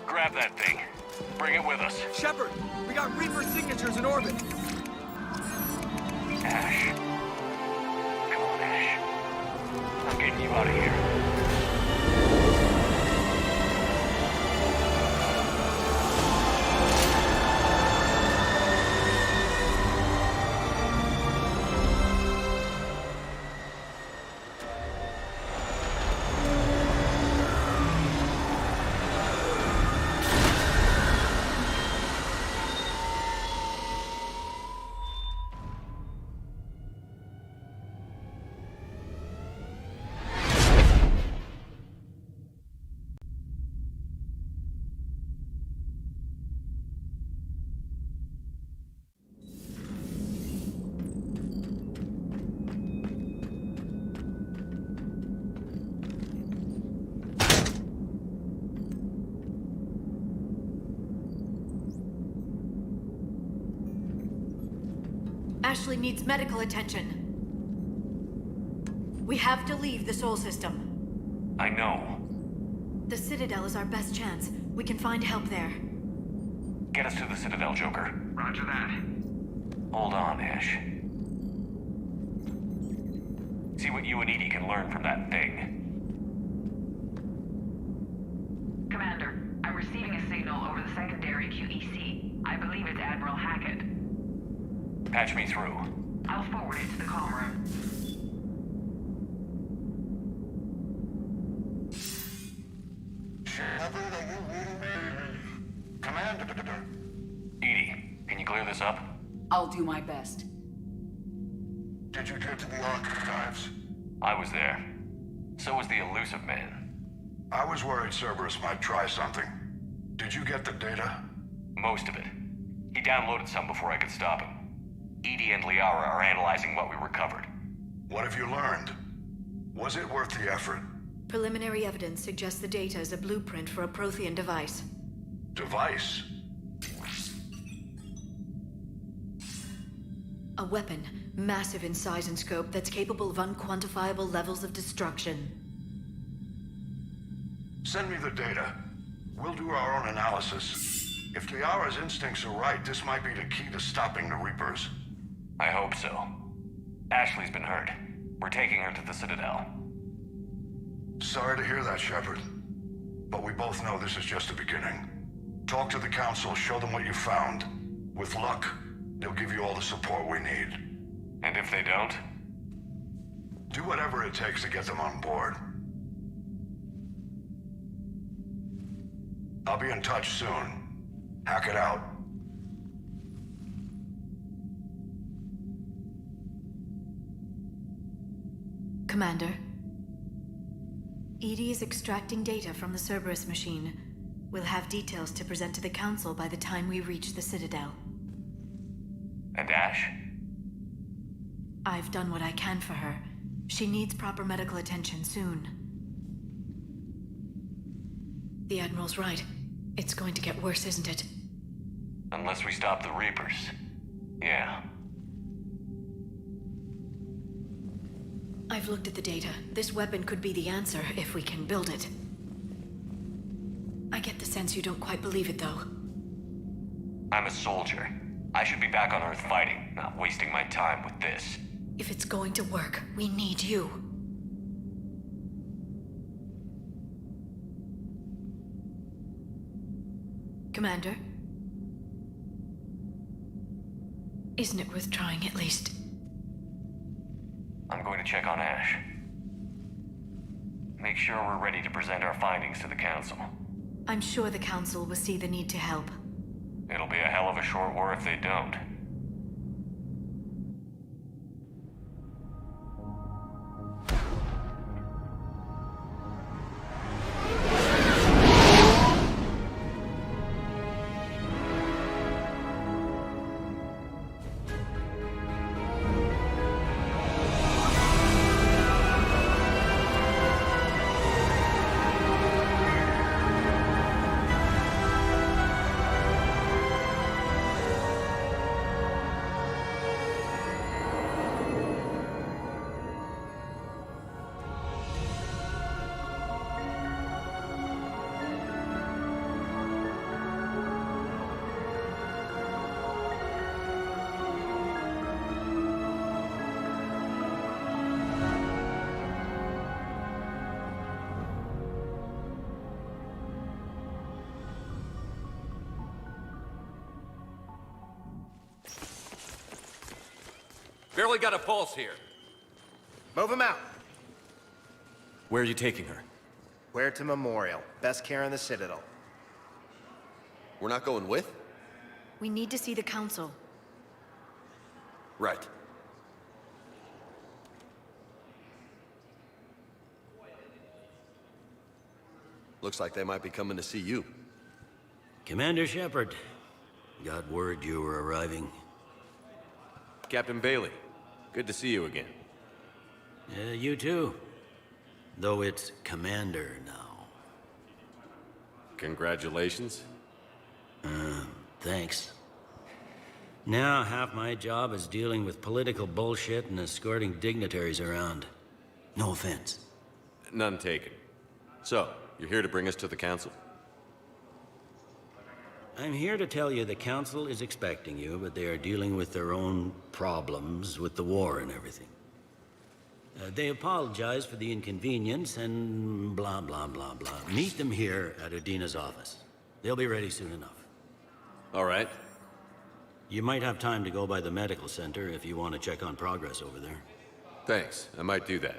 Grab that thing. Bring it with us. Shepard, we got Reaper signatures in orbit. Ash. Come on, Ash. I'm getting you out of here. Ashley needs medical attention. We have to leave the Sol system. I know. The Citadel is our best chance. We can find help there. Get us to the Citadel, Joker. Roger that. Hold on, Ash. See what you and Edie can learn from that thing. Commander, I'm receiving a signal over the secondary QEC. I believe it's Admiral Hackett. Patch me through. I'll forward it to the comm room. Shepard, are you reading me? Commander. Edie, can you clear this up? I'll do my best. Did you get to the archives? I was there. So was the elusive man. I was worried Cerberus might try something. Did you get the data? Most of it. He downloaded some before I could stop him. Edie and Liara are analyzing what we recovered. What have you learned? Was it worth the effort? Preliminary evidence suggests the data is a blueprint for a Prothean device. Device? A weapon, massive in size and scope, that's capable of unquantifiable levels of destruction. Send me the data. We'll do our own analysis. If Liara's instincts are right, this might be the key to stopping the Reapers. I hope so. Ashley's been hurt. We're taking her to the Citadel. Sorry to hear that, Shepard. But we both know this is just the beginning. Talk to the Council, show them what you found. With luck, they'll give you all the support we need. And if they don't? Do whatever it takes to get them on board. I'll be in touch soon. Hack it out. Commander, Edie is extracting data from the Cerberus machine. We'll have details to present to the Council by the time we reach the Citadel. And Ash? I've done what I can for her. She needs proper medical attention soon. The Admiral's right. It's going to get worse, isn't it? Unless we stop the Reapers. Yeah. I've looked at the data. This weapon could be the answer if we can build it. I get the sense you don't quite believe it, though. I'm a soldier. I should be back on Earth fighting, not wasting my time with this. If it's going to work, we need you. Commander? Isn't it worth trying at least? I'm going to check on Ash. Make sure we're ready to present our findings to the Council. I'm sure the Council will see the need to help. It'll be a hell of a short war if they don't. Barely got a pulse here. Move him out. Where are you taking her? Where to Memorial. Best care in the Citadel. We're not going with? We need to see the Council. Right. Looks like they might be coming to see you. Commander Shepard, got word you were arriving. Captain Bailey, good to see you again. Yeah, you too. Though it's Commander now. Congratulations. Thanks. Now, half my job is dealing with political bullshit and escorting dignitaries around. No offense. None taken. So, you're here to bring us to the council? I'm here to tell you the council is expecting you, but they are dealing with their own problems with the war and everything. They apologize for the inconvenience and blah, blah, blah, blah. Meet them here at Udina's office. They'll be ready soon enough. All right. You might have time to go by the medical center if you want to check on progress over there. Thanks. I might do that.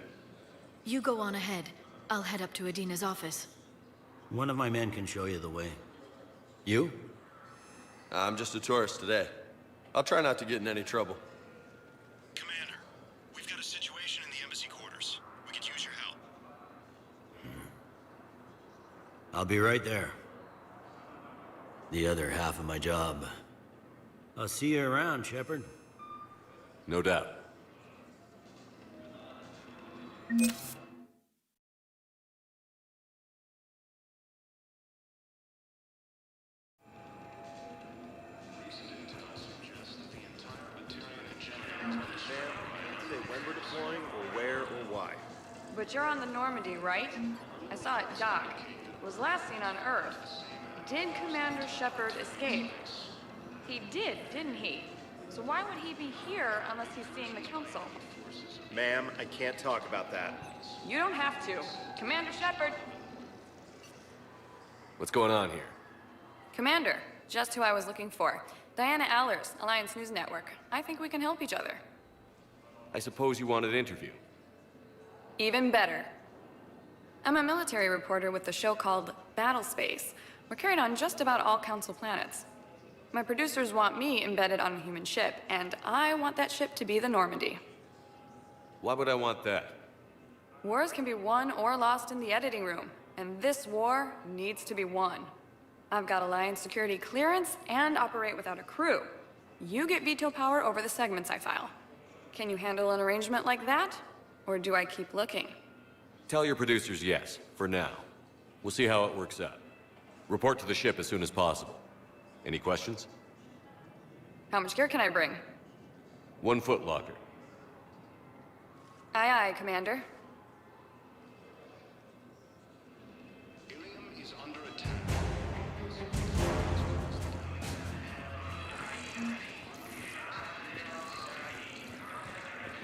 You go on ahead. I'll head up to Udina's office. One of my men can show you the way. You? I'm just a tourist today. I'll try not to get in any trouble. Commander, we've got a situation in the embassy quarters. We could use your help. I'll be right there. The other half of my job. I'll see you around, Shepard. No doubt. When we're deploying, or where, or why. But you're on the Normandy, right? I saw it dock. It was last seen on Earth. Did Commander Shepard escape? He did, didn't he? So why would he be here unless he's seeing the Council? Ma'am, I can't talk about that. You don't have to. Commander Shepard! What's going on here? Commander, just who I was looking for. Diana Allers, Alliance News Network. I think we can help each other. I suppose you wanted an interview. Even better. I'm a military reporter with the show called Battle Space. We're carried on just about all Council planets. My producers want me embedded on a human ship, and I want that ship to be the Normandy. Why would I want that? Wars can be won or lost in the editing room, and this war needs to be won. I've got Alliance security clearance and operate without a crew. You get veto power over the segments I file. Can you handle an arrangement like that? Or do I keep looking? Tell your producers yes, for now. We'll see how it works out. Report to the ship as soon as possible. Any questions? How much gear can I bring? 1 foot locker. Aye, aye, Commander.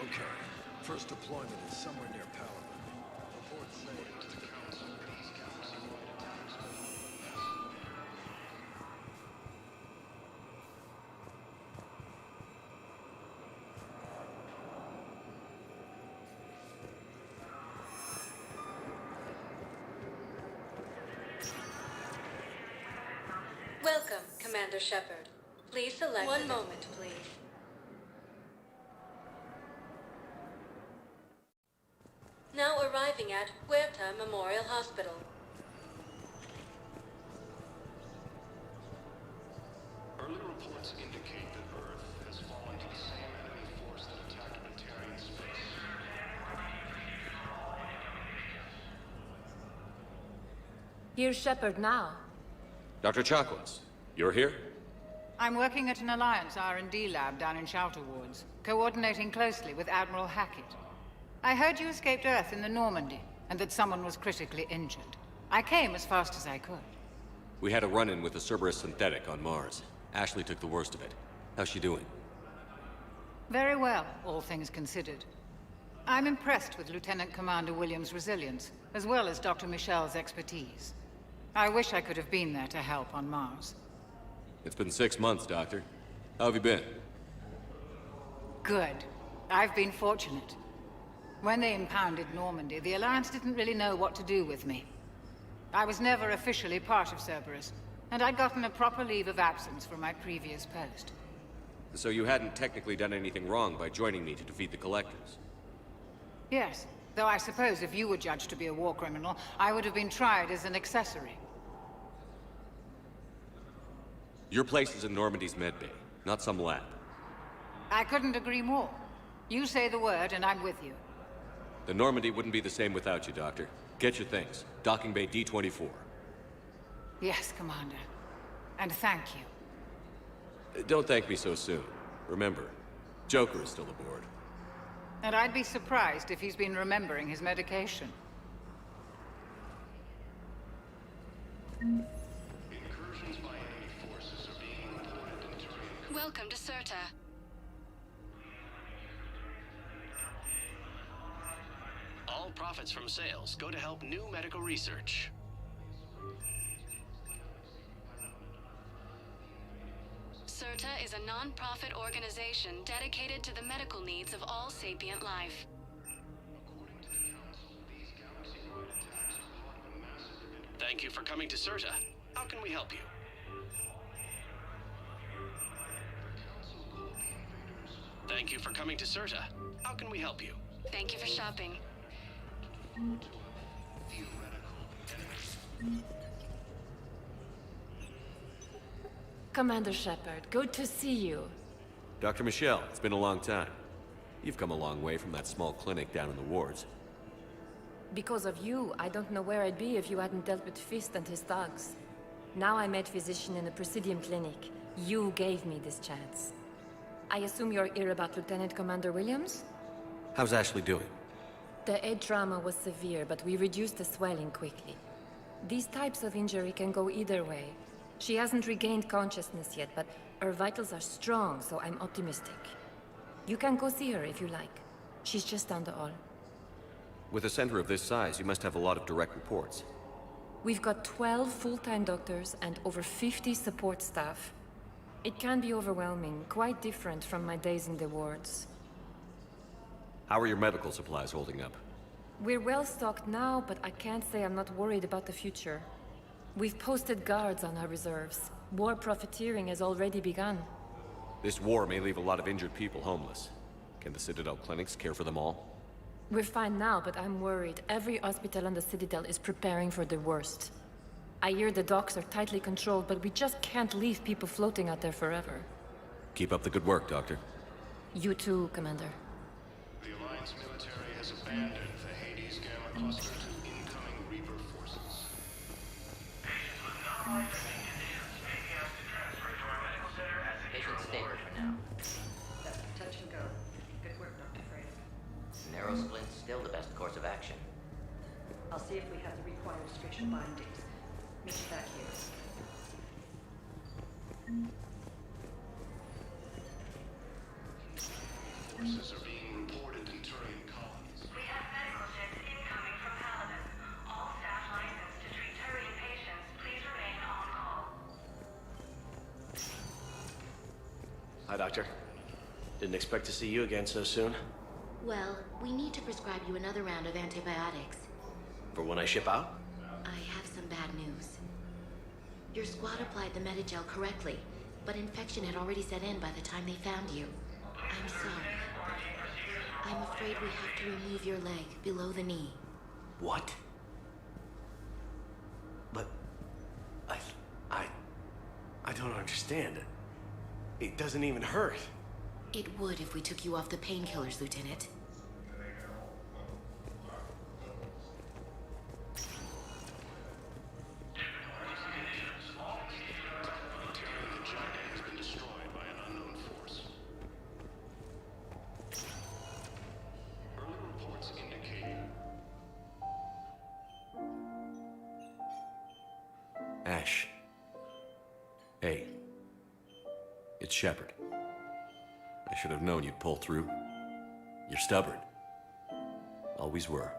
Okay. First deployment is somewhere near Paladin. Reports say to the Council, these Council-ordered attacks Welcome, Commander Shepard. Please select... One moment, please. Now arriving at Huerta Memorial Hospital. Early reports indicate that Earth has fallen to the same enemy force that attacked Batarian space. Here's Shepard now. Dr. Chakwas, you're here? I'm working at an Alliance R&D lab down in Shelter Wards, coordinating closely with Admiral Hackett. I heard you escaped Earth in the Normandy, and that someone was critically injured. I came as fast as I could. We had a run-in with a Cerberus synthetic on Mars. Ashley took the worst of it. How's she doing? Very well, all things considered. I'm impressed with Lieutenant Commander Williams' resilience, as well as Dr. Michel's expertise. I wish I could have been there to help on Mars. It's been 6 months, Doctor. How have you been? Good. I've been fortunate. When they impounded Normandy, the Alliance didn't really know what to do with me. I was never officially part of Cerberus, and I'd gotten a proper leave of absence from my previous post. So you hadn't technically done anything wrong by joining me to defeat the Collectors? Yes, though I suppose if you were judged to be a war criminal, I would have been tried as an accessory. Your place is in Normandy's medbay, not some lab. I couldn't agree more. You say the word, and I'm with you. The Normandy wouldn't be the same without you, Doctor. Get your things. Docking Bay D-24. Yes, Commander. And thank you. Don't thank me so soon. Remember, Joker is still aboard. And I'd be surprised if he's been remembering his medication. Incursions by enemy forces are being reported in Turian. Welcome to Serta. All profits from sales go to help new medical research. Serta is a non-profit organization dedicated to the medical needs of all sapient life. Thank you for coming to Serta. How can we help you? Thank you for coming to Serta. How can we help you? Thank you for shopping. Commander Shepard, good to see you. Dr. Michelle, it's been a long time. You've come a long way from that small clinic down in the wards. Because of you, I don't know where I'd be if you hadn't dealt with Fist and his thugs. Now I'm head physician in the Presidium Clinic. You gave me this chance. I assume you're here about Lieutenant Commander Williams? How's Ashley doing? The head trauma was severe, but we reduced the swelling quickly. These types of injury can go either way. She hasn't regained consciousness yet, but her vitals are strong, so I'm optimistic. You can go see her if you like. She's just down the hall. With a center of this size, you must have a lot of direct reports. We've got 12 full-time doctors and over 50 support staff. It can be overwhelming, quite different from my days in the wards. How are your medical supplies holding up? We're well stocked now, but I can't say I'm not worried about the future. We've posted guards on our reserves. War profiteering has already begun. This war may leave a lot of injured people homeless. Can the Citadel clinics care for them all? We're fine now, but I'm worried. Every hospital on the Citadel is preparing for the worst. I hear the docks are tightly controlled, but we just can't leave people floating out there forever. Keep up the good work, Doctor. You too, Commander. The Alliance military has abandoned the Hades Gamma cluster to incoming Reaper forces. Patient's stable for now. Touch and go. Good work, Dr. Frey. Narrow splint's still the best course of action. I'll see if we have the required spatial bindings. Meet you back here. Forces are being reported in Turian colonies. We have medical ships incoming from Paladin. All staff licensed to treat Turian patients, please remain on call. Hi, Doctor. Didn't expect to see you again so soon. Well, we need to prescribe you another round of antibiotics. For when I ship out? I have some bad news. Your squad applied the Medigel correctly, but infection had already set in by the time they found you. I'm sorry. I'm afraid we have to remove your leg below the knee. What? But... I don't understand. It doesn't even hurt. It would if we took you off the painkillers, Lieutenant. Ash. Hey. It's Shepard. I should have known you'd pull through. You're stubborn. Always were.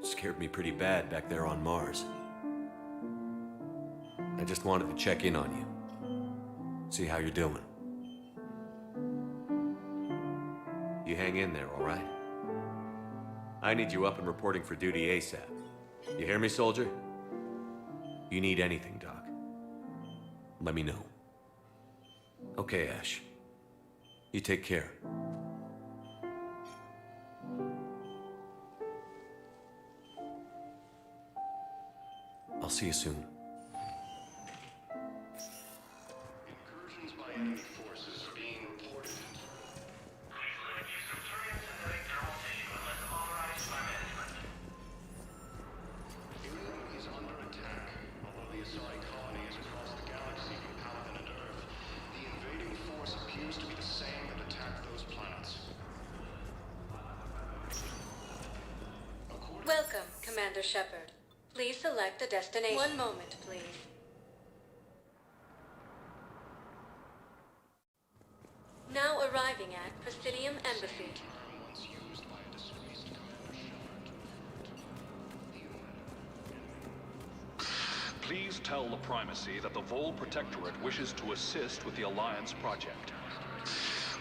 Scared me pretty bad back there on Mars. I just wanted to check in on you. See how you're doing. You hang in there, all right? I need you up and reporting for duty ASAP. You hear me, soldier? You need anything, Doc. Let me know. Okay, Ash. You take care. I'll see you soon. Incursions by enemy forces are being reported in Ilium is under attack, although the Asari colony is across the galaxy from Commander Shepard. Please select a destination. One moment, please. Now arriving at Presidium Embassy. Please tell the Primacy that the Vol Protectorate wishes to assist with the Alliance project.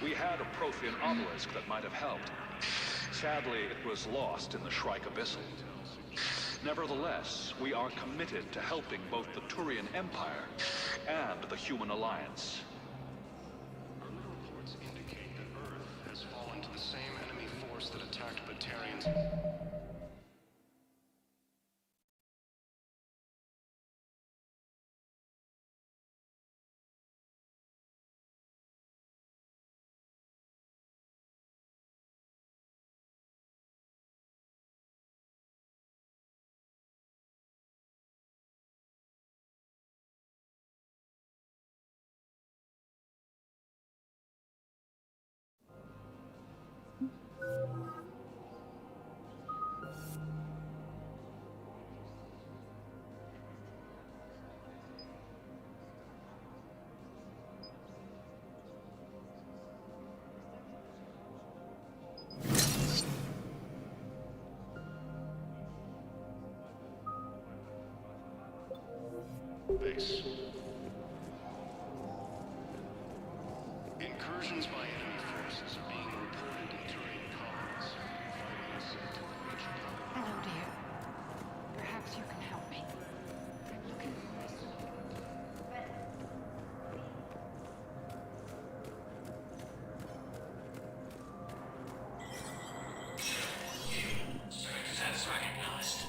We had a Prothean obelisk that might have helped. Sadly, it was lost in the Shrike Abyssal. Nevertheless, we are committed to helping both the Turian Empire and the Human Alliance. Early reports indicate that Earth has fallen to the same enemy force that attacked Batarians. Base. Incursions by enemy forces are being reported in Turian colonies. Finding us to reach them. Hello, dear. Perhaps you can help me. I'm looking for my son. Status recognized.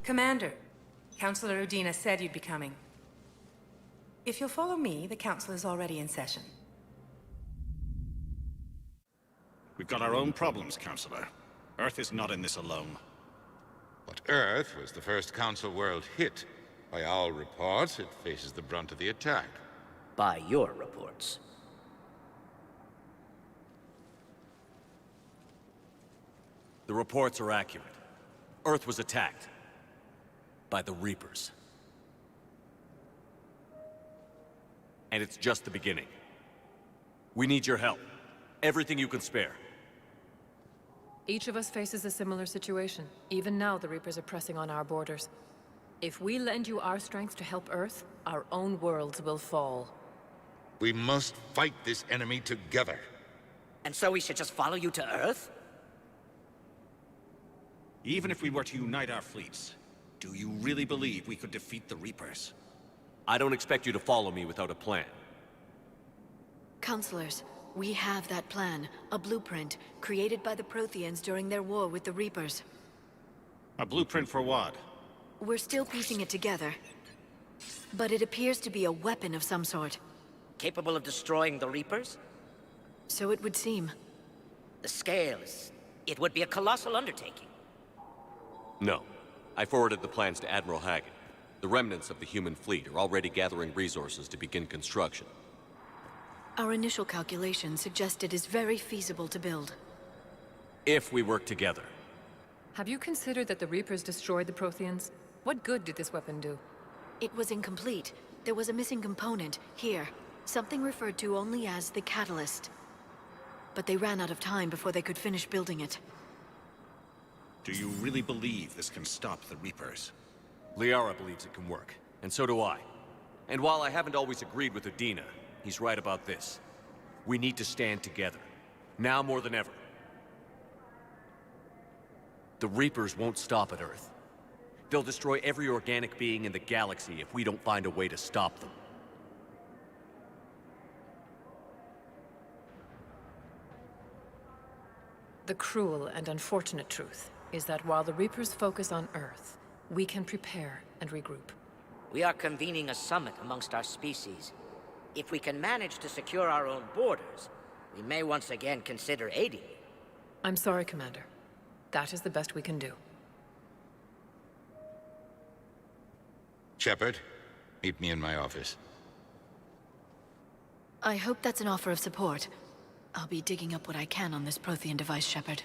Commander, Councillor Udina said you'd be coming. If you'll follow me, the council is already in session. We've got our own problems, Councillor. Earth is not in this alone. But Earth was the first Council world hit. By all reports, it faces the brunt of the attack. By your reports. The reports are accurate. Earth was attacked. By the Reapers. And it's just the beginning. We need your help. Everything you can spare. Each of us faces a similar situation. Even now, the Reapers are pressing on our borders. If we lend you our strength to help Earth, our own worlds will fall. We must fight this enemy together. And so we should just follow you to Earth? Even if we were to unite our fleets, do you really believe we could defeat the Reapers? I don't expect you to follow me without a plan. Counselors, we have that plan. A blueprint, created by the Protheans during their war with the Reapers. A blueprint for what? We're still piecing it together. But it appears to be a weapon of some sort. Capable of destroying the Reapers? So it would seem. The scale is... it would be a colossal undertaking. No. I forwarded the plans to Admiral Hagen. The remnants of the human fleet are already gathering resources to begin construction. Our initial calculations suggest it is very feasible to build. If we work together. Have you considered that the Reapers destroyed the Protheans? What good did this weapon do? It was incomplete. There was a missing component, here. Something referred to only as the Catalyst. But they ran out of time before they could finish building it. Do you really believe this can stop the Reapers? Liara believes it can work, and so do I. And while I haven't always agreed with Udina, he's right about this. We need to stand together. Now more than ever. The Reapers won't stop at Earth. They'll destroy every organic being in the galaxy if we don't find a way to stop them. The cruel and unfortunate truth is that while the Reapers focus on Earth, we can prepare and regroup. We are convening a summit amongst our species. If we can manage to secure our own borders, we may once again consider aiding you. I'm sorry, Commander. That is the best we can do. Shepard, meet me in my office. I hope that's an offer of support. I'll be digging up what I can on this Prothean device, Shepard.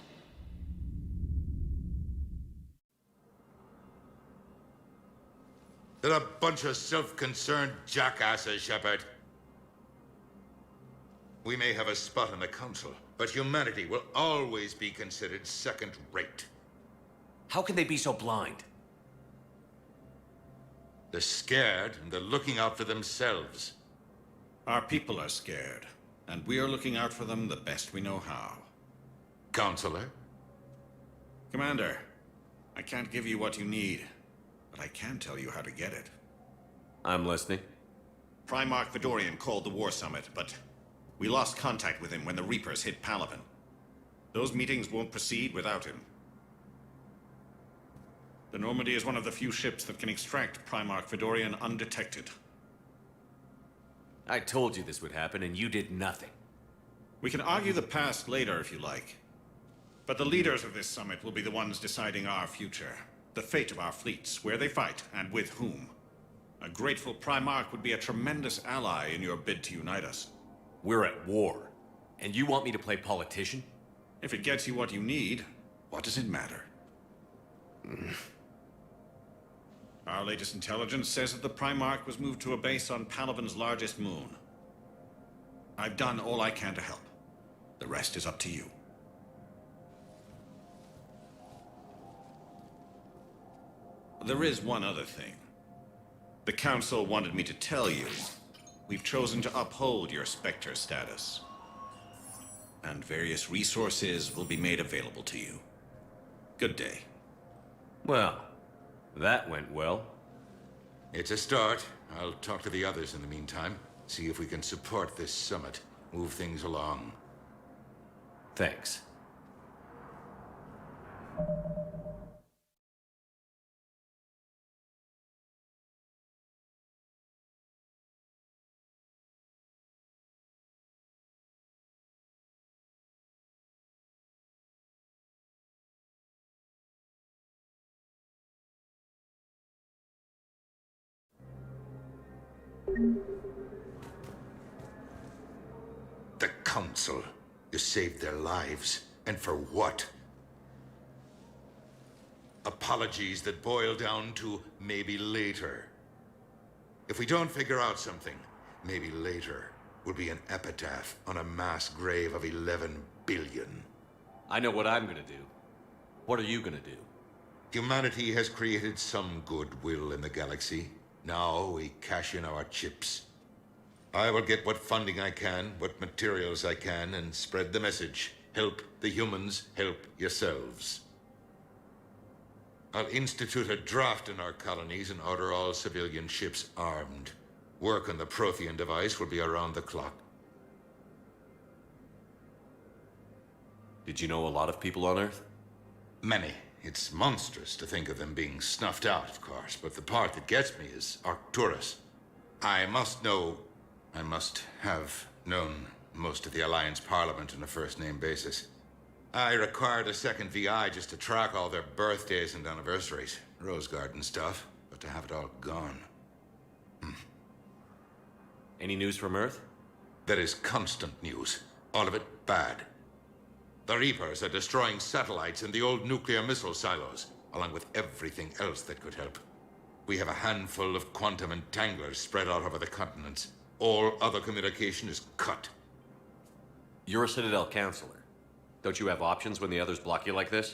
They're a bunch of self-concerned jackasses, Shepard. We may have a spot in the Council, but humanity will always be considered second-rate. How can they be so blind? They're scared, and they're looking out for themselves. Our people are scared, and we are looking out for them the best we know how. Counselor? Commander, I can't give you what you need, but I can tell you how to get it. I'm listening. Primarch Fedorian called the War Summit, but we lost contact with him when the Reapers hit Palaven. Those meetings won't proceed without him. The Normandy is one of the few ships that can extract Primarch Fedorian undetected. I told you this would happen, and you did nothing. We can argue the past later if you like. But the leaders of this summit will be the ones deciding our future. The fate of our fleets, where they fight, and with whom. A grateful Primarch would be a tremendous ally in your bid to unite us. We're at war, and you want me to play politician? If it gets you what you need, what does it matter? Our latest intelligence says that the Primarch was moved to a base on Palaven's largest moon. I've done all I can to help. The rest is up to you. There is one other thing. The Council wanted me to tell you, we've chosen to uphold your Spectre status. And various resources will be made available to you. Good day. Well, that went well. It's a start. I'll talk to the others in the meantime. See if we can support this summit. Move things along. Thanks. The Council. You saved their lives. And for what? Apologies that boil down to maybe later. If we don't figure out something, maybe later will be an epitaph on a mass grave of 11 billion. I know what I'm gonna do. What are you gonna do? Humanity has created some goodwill in the galaxy. Now we cash in our chips. I will get what funding I can, what materials I can, and spread the message. Help the humans, help yourselves. I'll institute a draft in our colonies and order all civilian ships armed. Work on the Prothean device will be around the clock. Did you know a lot of people on Earth? Many. It's monstrous to think of them being snuffed out, of course, but the part that gets me is Arcturus. I must have known most of the Alliance Parliament on a first-name basis. I required a second VI just to track all their birthdays and anniversaries. Rose Garden stuff, but to have it all gone. Any news from Earth? There is constant news, all of it bad. The Reapers are destroying satellites in the old nuclear missile silos, along with everything else that could help. We have a handful of quantum entanglers spread out over the continents. All other communication is cut. You're a Citadel counselor. Don't you have options when the others block you like this?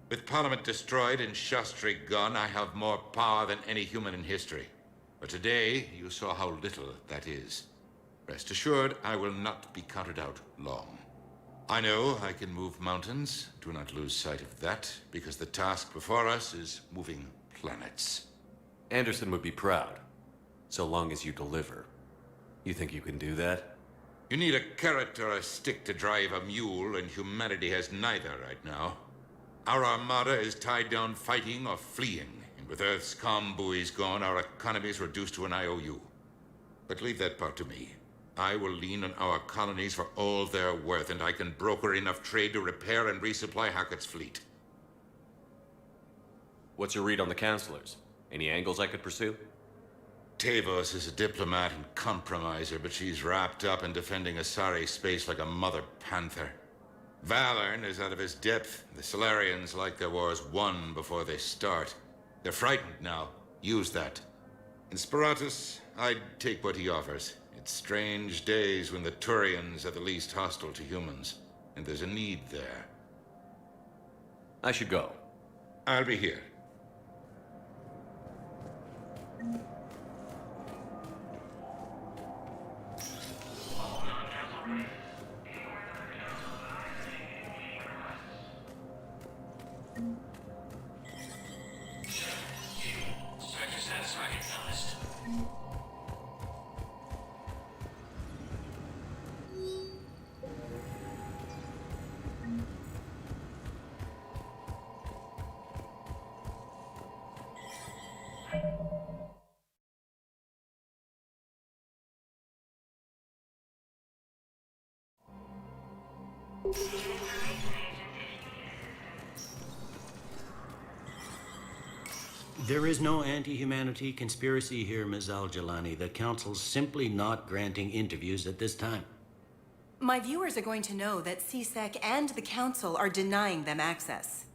With Parliament destroyed and Shastri gone, I have more power than any human in history. But today, you saw how little that is. Rest assured, I will not be counted out long. I know I can move mountains. Do not lose sight of that, because the task before us is moving planets. Anderson would be proud, so long as you deliver. You think you can do that? You need a carrot or a stick to drive a mule, and humanity has neither right now. Our armada is tied down fighting or fleeing, and with Earth's comm buoys gone, our economy is reduced to an IOU. But leave that part to me. I will lean on our colonies for all they're worth, and I can broker enough trade to repair and resupply Hackett's fleet. What's your read on the counselors? Any angles I could pursue? Tavos is a diplomat and compromiser, but she's wrapped up in defending Asari space like a mother panther. Valern is out of his depth. The Solarians like their wars won before they start. They're frightened now. Use that. In Sparatus, I'd take what he offers. It's strange days when the Turians are the least hostile to humans, and there's a need there. I should go. I'll be here. There is no anti-humanity conspiracy here, Ms. Al-Jalani. The Council's simply not granting interviews at this time. My viewers are going to know that CSEC and the Council are denying them access.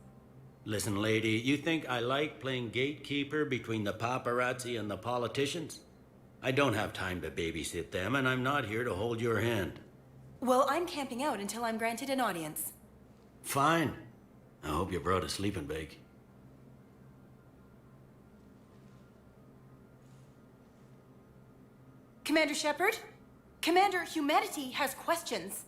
Listen, lady, you think I like playing gatekeeper between the paparazzi and the politicians? I don't have time to babysit them, and I'm not here to hold your hand. Well, I'm camping out until I'm granted an audience. Fine. I hope you brought a sleeping bag. Commander Shepard? Commander, humanity has questions.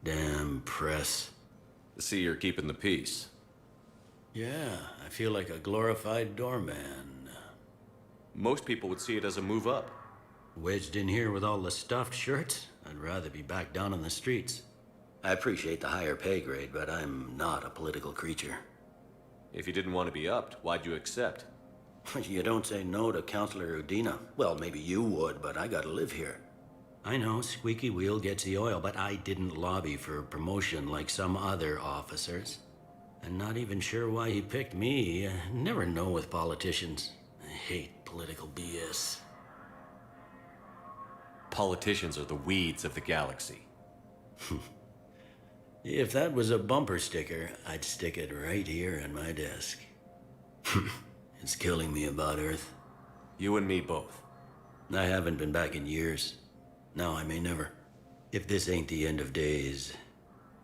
Damn press. I see you're keeping the peace. Yeah, I feel like a glorified doorman. Most people would see it as a move up. Wedged in here with all the stuffed shirts? I'd rather be back down on the streets. I appreciate the higher pay grade, but I'm not a political creature. If you didn't want to be upped, why'd you accept? You don't say no to Counselor Udina. Well, maybe you would, but I gotta live here. I know, squeaky wheel gets the oil, but I didn't lobby for promotion like some other officers. I'm not even sure why he picked me. I never know with politicians. I hate political BS. Politicians are the weeds of the galaxy. If that was a bumper sticker, I'd stick it right here in my desk. It's killing me about Earth. You and me both. I haven't been back in years. Now I may never. If this ain't the end of days,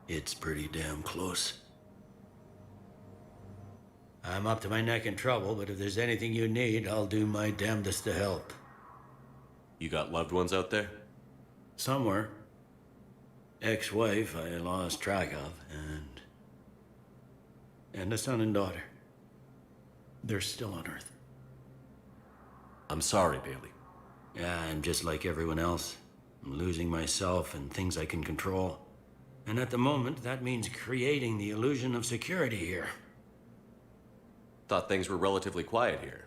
it's pretty damn close. I'm up to my neck in trouble, but if there's anything you need, I'll do my damnedest to help. You got loved ones out there? Somewhere. Ex-wife I lost track of, and a son and daughter. They're still on Earth. I'm sorry, Bailey. Yeah, I'm just like everyone else. I'm losing myself and things I can control. And at the moment, that means creating the illusion of security here. Thought things were relatively quiet here.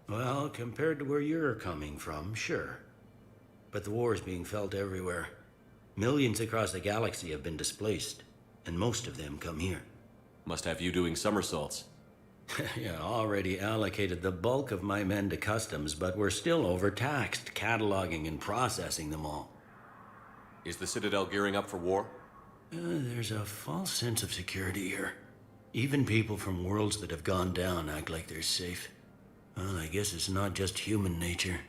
Well, compared to where you're coming from, sure. But the war's being felt everywhere. Millions across the galaxy have been displaced, and most of them come here. Must have you doing somersaults. Yeah, already allocated the bulk of my men to customs, but we're still overtaxed, cataloging and processing them all. Is the Citadel gearing up for war? There's a false sense of security here. Even people from worlds that have gone down act like they're safe. Well, I guess it's not just human nature.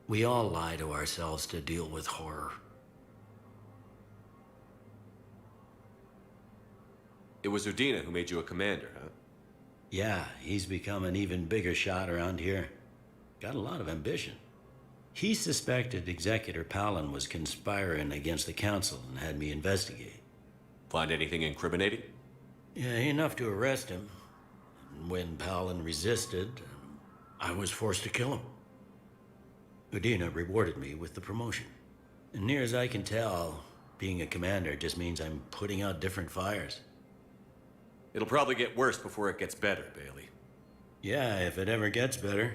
We all lie to ourselves to deal with horror. It was Udina who made you a commander, huh? Yeah, he's become an even bigger shot around here. Got a lot of ambition. He suspected Executor Palin was conspiring against the Council and had me investigate. Find anything incriminating? Yeah, enough to arrest him. And when Palin resisted, I was forced to kill him. Udina rewarded me with the promotion. And near as I can tell, being a commander just means I'm putting out different fires. It'll probably get worse before it gets better, Bailey. Yeah, if it ever gets better.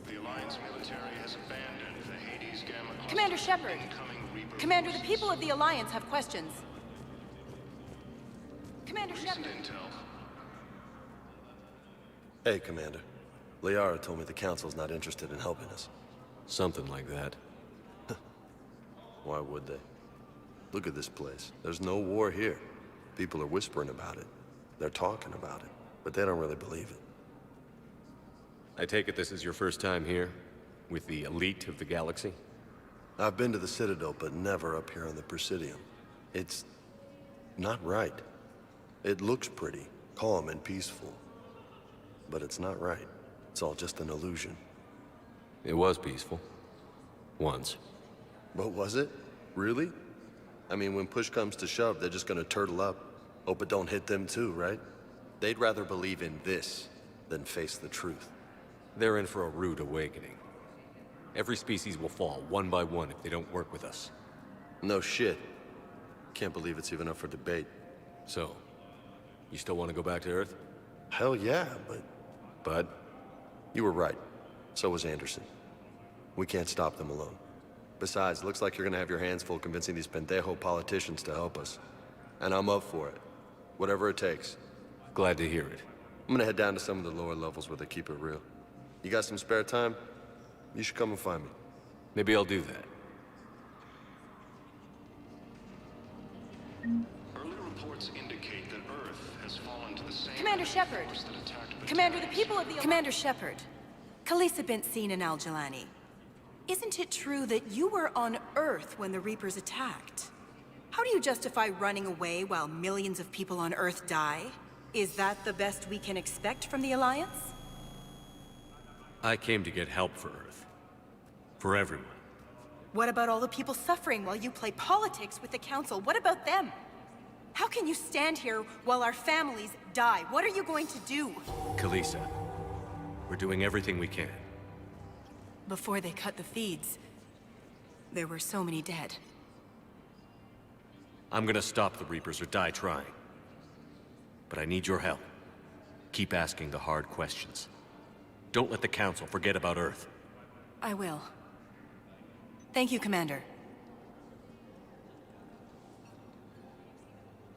The Alliance military has abandoned the Hades Gamma cluster. Commander Shepard! Incoming Reaper Commander, the forces. people of the Alliance have questions. Commander Recent Shepard! intel. Hey, Commander. Liara told me the Council's not interested in helping us. Something like that. Why would they? Look at this place. There's no war here. People are whispering about it. They're talking about it, but they don't really believe it. I take it this is your first time here? With the elite of the galaxy? I've been to the Citadel, but never up here on the Presidium. It's not right. It looks pretty, calm and peaceful. But it's not right. It's all just an illusion. It was peaceful. Once. But was it? Really? I mean, when push comes to shove, they're just gonna turtle up. Hope it don't hit them too, right? They'd rather believe in this than face the truth. They're in for a rude awakening. Every species will fall, one by one, if they don't work with us. No shit. Can't believe it's even up for debate. So, you still want to go back to Earth? Hell yeah, but... But? You were right. So was Anderson. We can't stop them alone. Besides, looks like you're gonna have your hands full convincing these pendejo politicians to help us. And I'm up for it. Whatever it takes. Glad to hear it. I'm gonna head down to some of the lower levels where they keep it real. You got some spare time? You should come and find me. Maybe I'll do that. Early reports indicate that Earth has fallen to the same Commander Shepard! force that attacked Commander, the people of the... Commander Shepard. Khalisah bint Seen and Al-Jalani. Isn't it true that you were on Earth when the Reapers attacked? How do you justify running away while millions of people on Earth die? Is that the best we can expect from the Alliance? I came to get help for Earth. For everyone. What about all the people suffering while you play politics with the Council? What about them? How can you stand here while our families die? What are you going to do? Khalisah, we're doing everything we can. Before they cut the feeds, there were so many dead. I'm gonna stop the Reapers or die trying. But I need your help. Keep asking the hard questions. Don't let the Council forget about Earth. I will. Thank you, Commander.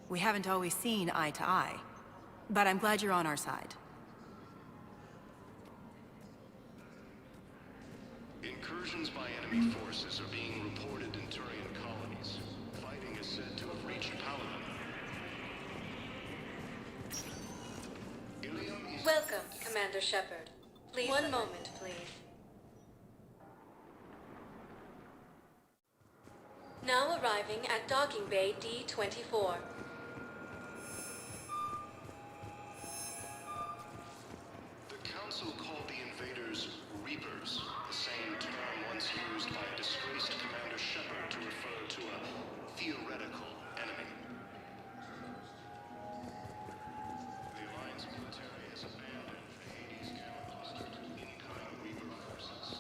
We haven't always seen eye to eye, but I'm glad you're on our side. Incursions by enemy forces are being reported in Turian colonies. Fighting is said to have reached Paladin. Welcome, Commander Shepard. Please. One moment, please. Now arriving at Docking Bay D-24. The Council called the invaders Reapers, the same term once used by a disgraced Commander Shepard to refer to a theoretical enemy. The Alliance military has abandoned the Hades Gamma cluster to incoming Reaper forces.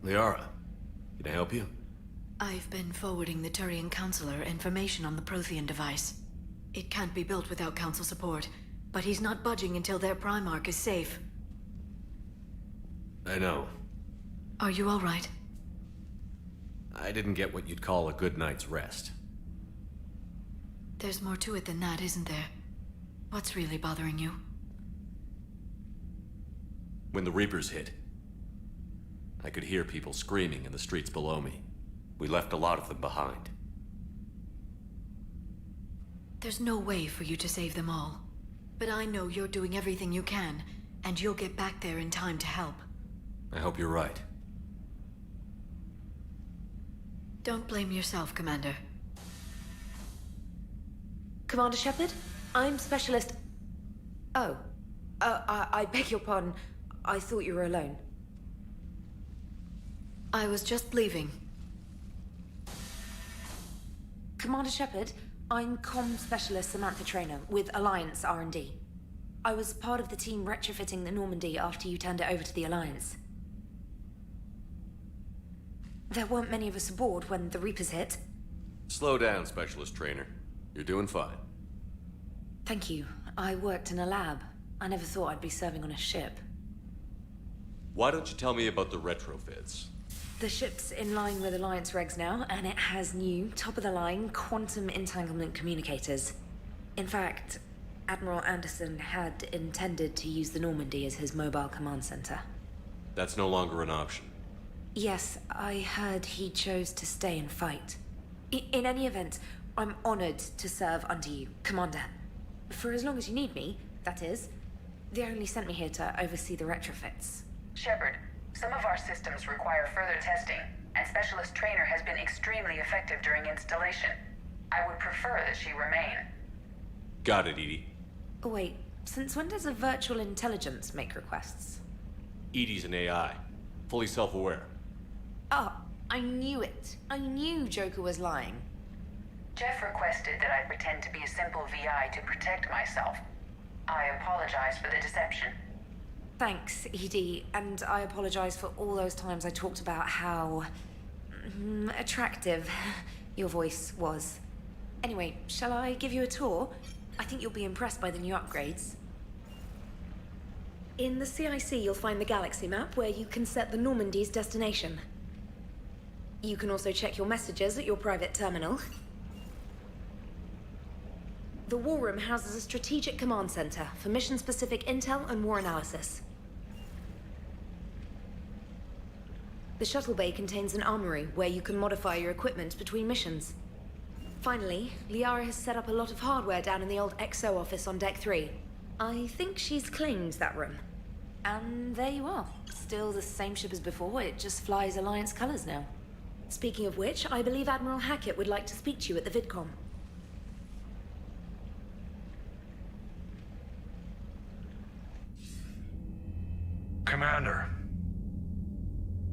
Liara, can I help you? I've been forwarding the Turian Counselor information on the Prothean device. It can't be built without Council support, but he's not budging until their Primarch is safe. I know. Are you all right? I didn't get what you'd call a good night's rest. There's more to it than that, isn't there? What's really bothering you? When the Reapers hit, I could hear people screaming in the streets below me. We left a lot of them behind. There's no way for you to save them all. But I know you're doing everything you can, and you'll get back there in time to help. I hope you're right. Don't blame yourself, Commander. Commander Shepard, I'm Specialist... Oh. I beg your pardon. I thought you were alone. I was just leaving. Commander Shepard, I'm Comm Specialist Samantha Traynor with Alliance R&D. I was part of the team retrofitting the Normandy after you turned it over to the Alliance. There weren't many of us aboard when the Reapers hit. Slow down, Specialist Traynor. You're doing fine. Thank you. I worked in a lab. I never thought I'd be serving on a ship. Why don't you tell me about the retrofits? The ship's in line with Alliance regs now, and it has new, top-of-the-line, quantum entanglement communicators. In fact, Admiral Anderson had intended to use the Normandy as his mobile command center. That's no longer an option. Yes, I heard he chose to stay and fight. In any event, I'm honored to serve under you, Commander. For as long as you need me, that is. They only sent me here to oversee the retrofits. Shepard, some of our systems require further testing, and Specialist Traynor has been extremely effective during installation. I would prefer that she remain. Got it, EDI. Oh, wait, since when does a virtual intelligence make requests? EDI's an AI, fully self-aware. Oh, I knew it. I knew Joker was lying. Jeff requested that I pretend to be a simple VI to protect myself. I apologize for the deception. Thanks, EDI, and I apologize for all those times I talked about how... attractive your voice was. Anyway, shall I give you a tour? I think you'll be impressed by the new upgrades. In the CIC, you'll find the galaxy map where you can set the Normandy's destination. You can also check your messages at your private terminal. The War Room houses a strategic command center for mission-specific intel and war analysis. The shuttle bay contains an armory where you can modify your equipment between missions. Finally, Liara has set up a lot of hardware down in the old XO office on Deck 3. I think she's claimed that room. And there you are. Still the same ship as before, it just flies Alliance colors now. Speaking of which, I believe Admiral Hackett would like to speak to you at the VidCom. Commander,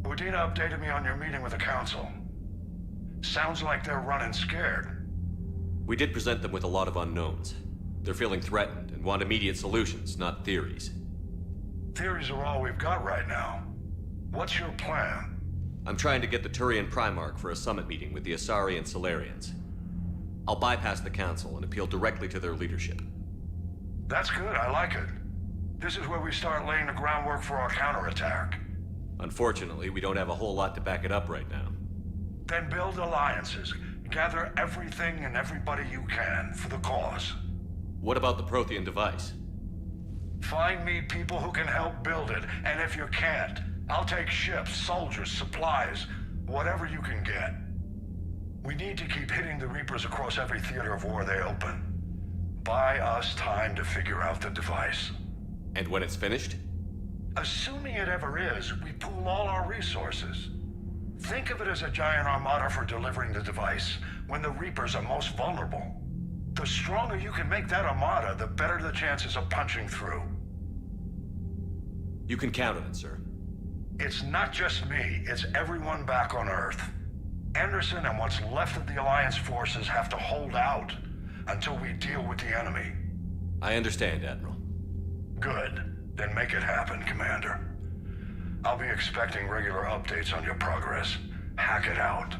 Udina updated me on your meeting with the Council. Sounds like they're running scared. We did present them with a lot of unknowns. They're feeling threatened and want immediate solutions, not theories. Theories are all we've got right now. What's your plan? I'm trying to get the Turian Primarch for a summit meeting with the Asari and Solarians. I'll bypass the Council and appeal directly to their leadership. That's good, I like it. This is where we start laying the groundwork for our counterattack. Unfortunately, we don't have a whole lot to back it up right now. Then build alliances. Gather everything and everybody you can for the cause. What about the Prothean device? Find me people who can help build it, and if you can't, I'll take ships, soldiers, supplies, whatever you can get. We need to keep hitting the Reapers across every theater of war they open. Buy us time to figure out the device. And when it's finished? Assuming it ever is, we pool all our resources. Think of it as a giant armada for delivering the device when the Reapers are most vulnerable. The stronger you can make that armada, the better the chances of punching through. You can count on it, sir. It's not just me, it's everyone back on Earth. Anderson and what's left of the Alliance forces have to hold out until we deal with the enemy. I understand, Admiral. Good. Then make it happen, Commander. I'll be expecting regular updates on your progress. Hack it out.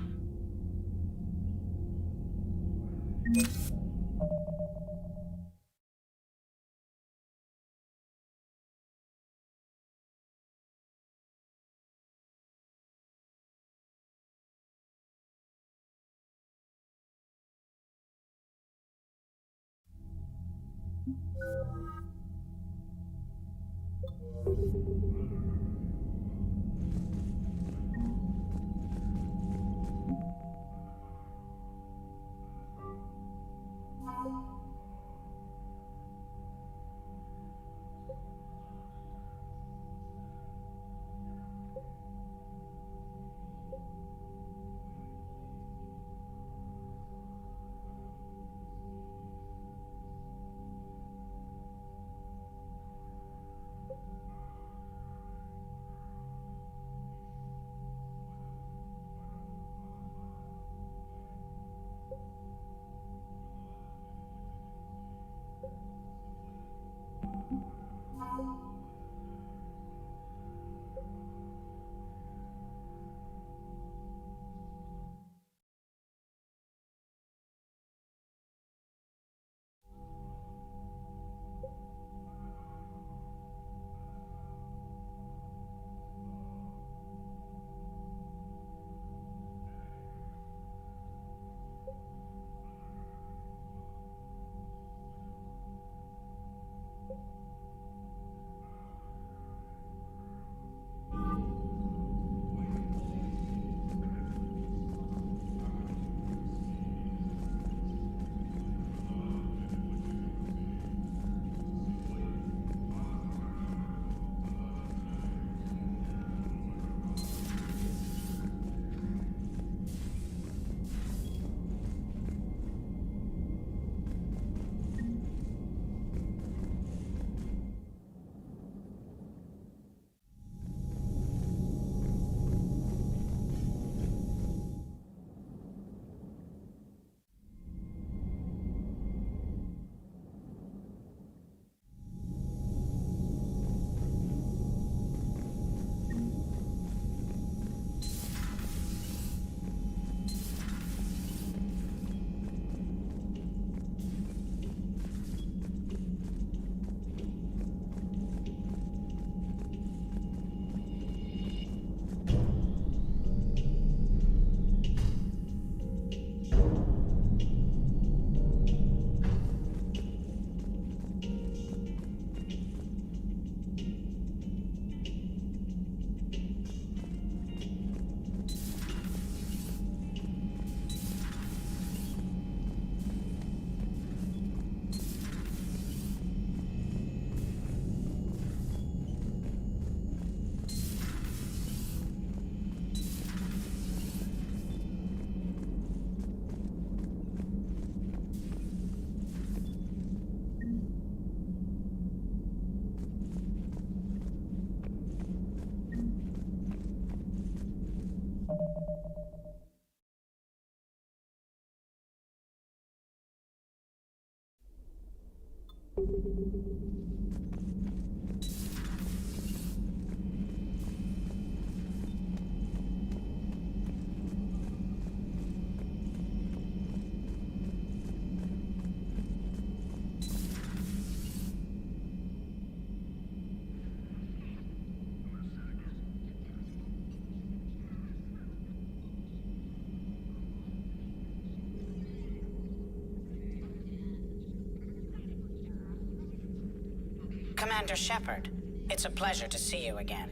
Commander Shepard, it's a pleasure to see you again.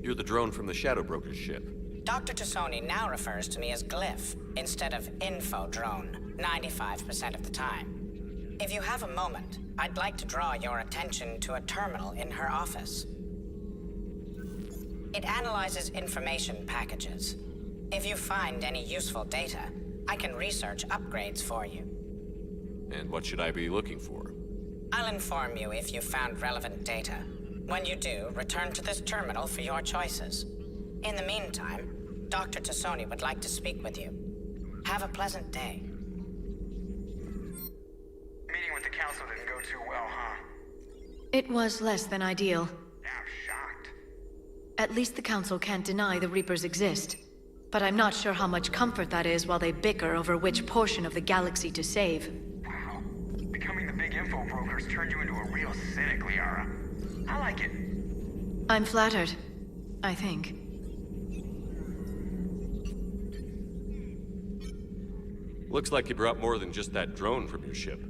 You're the drone from the Shadow Broker's ship. Dr. Tassoni now refers to me as Glyph instead of Info Drone, 95% of the time. If you have a moment, I'd like to draw your attention to a terminal in her office. It analyzes information packages. If you find any useful data, I can research upgrades for you. And what should I be looking for? I'll inform you if you've found relevant data. When you do, return to this terminal for your choices. In the meantime, Dr. Tassoni would like to speak with you. Have a pleasant day. Meeting with the council didn't go too well, huh? It was less than ideal. I'm shocked. At least the council can't deny the Reapers exist. But I'm not sure how much comfort that is while they bicker over which portion of the galaxy to save. Wow. Becoming the big info broker's turned you into a real cynic, Liara. I like it. I'm flattered. I think. Looks like you brought more than just that drone from your ship.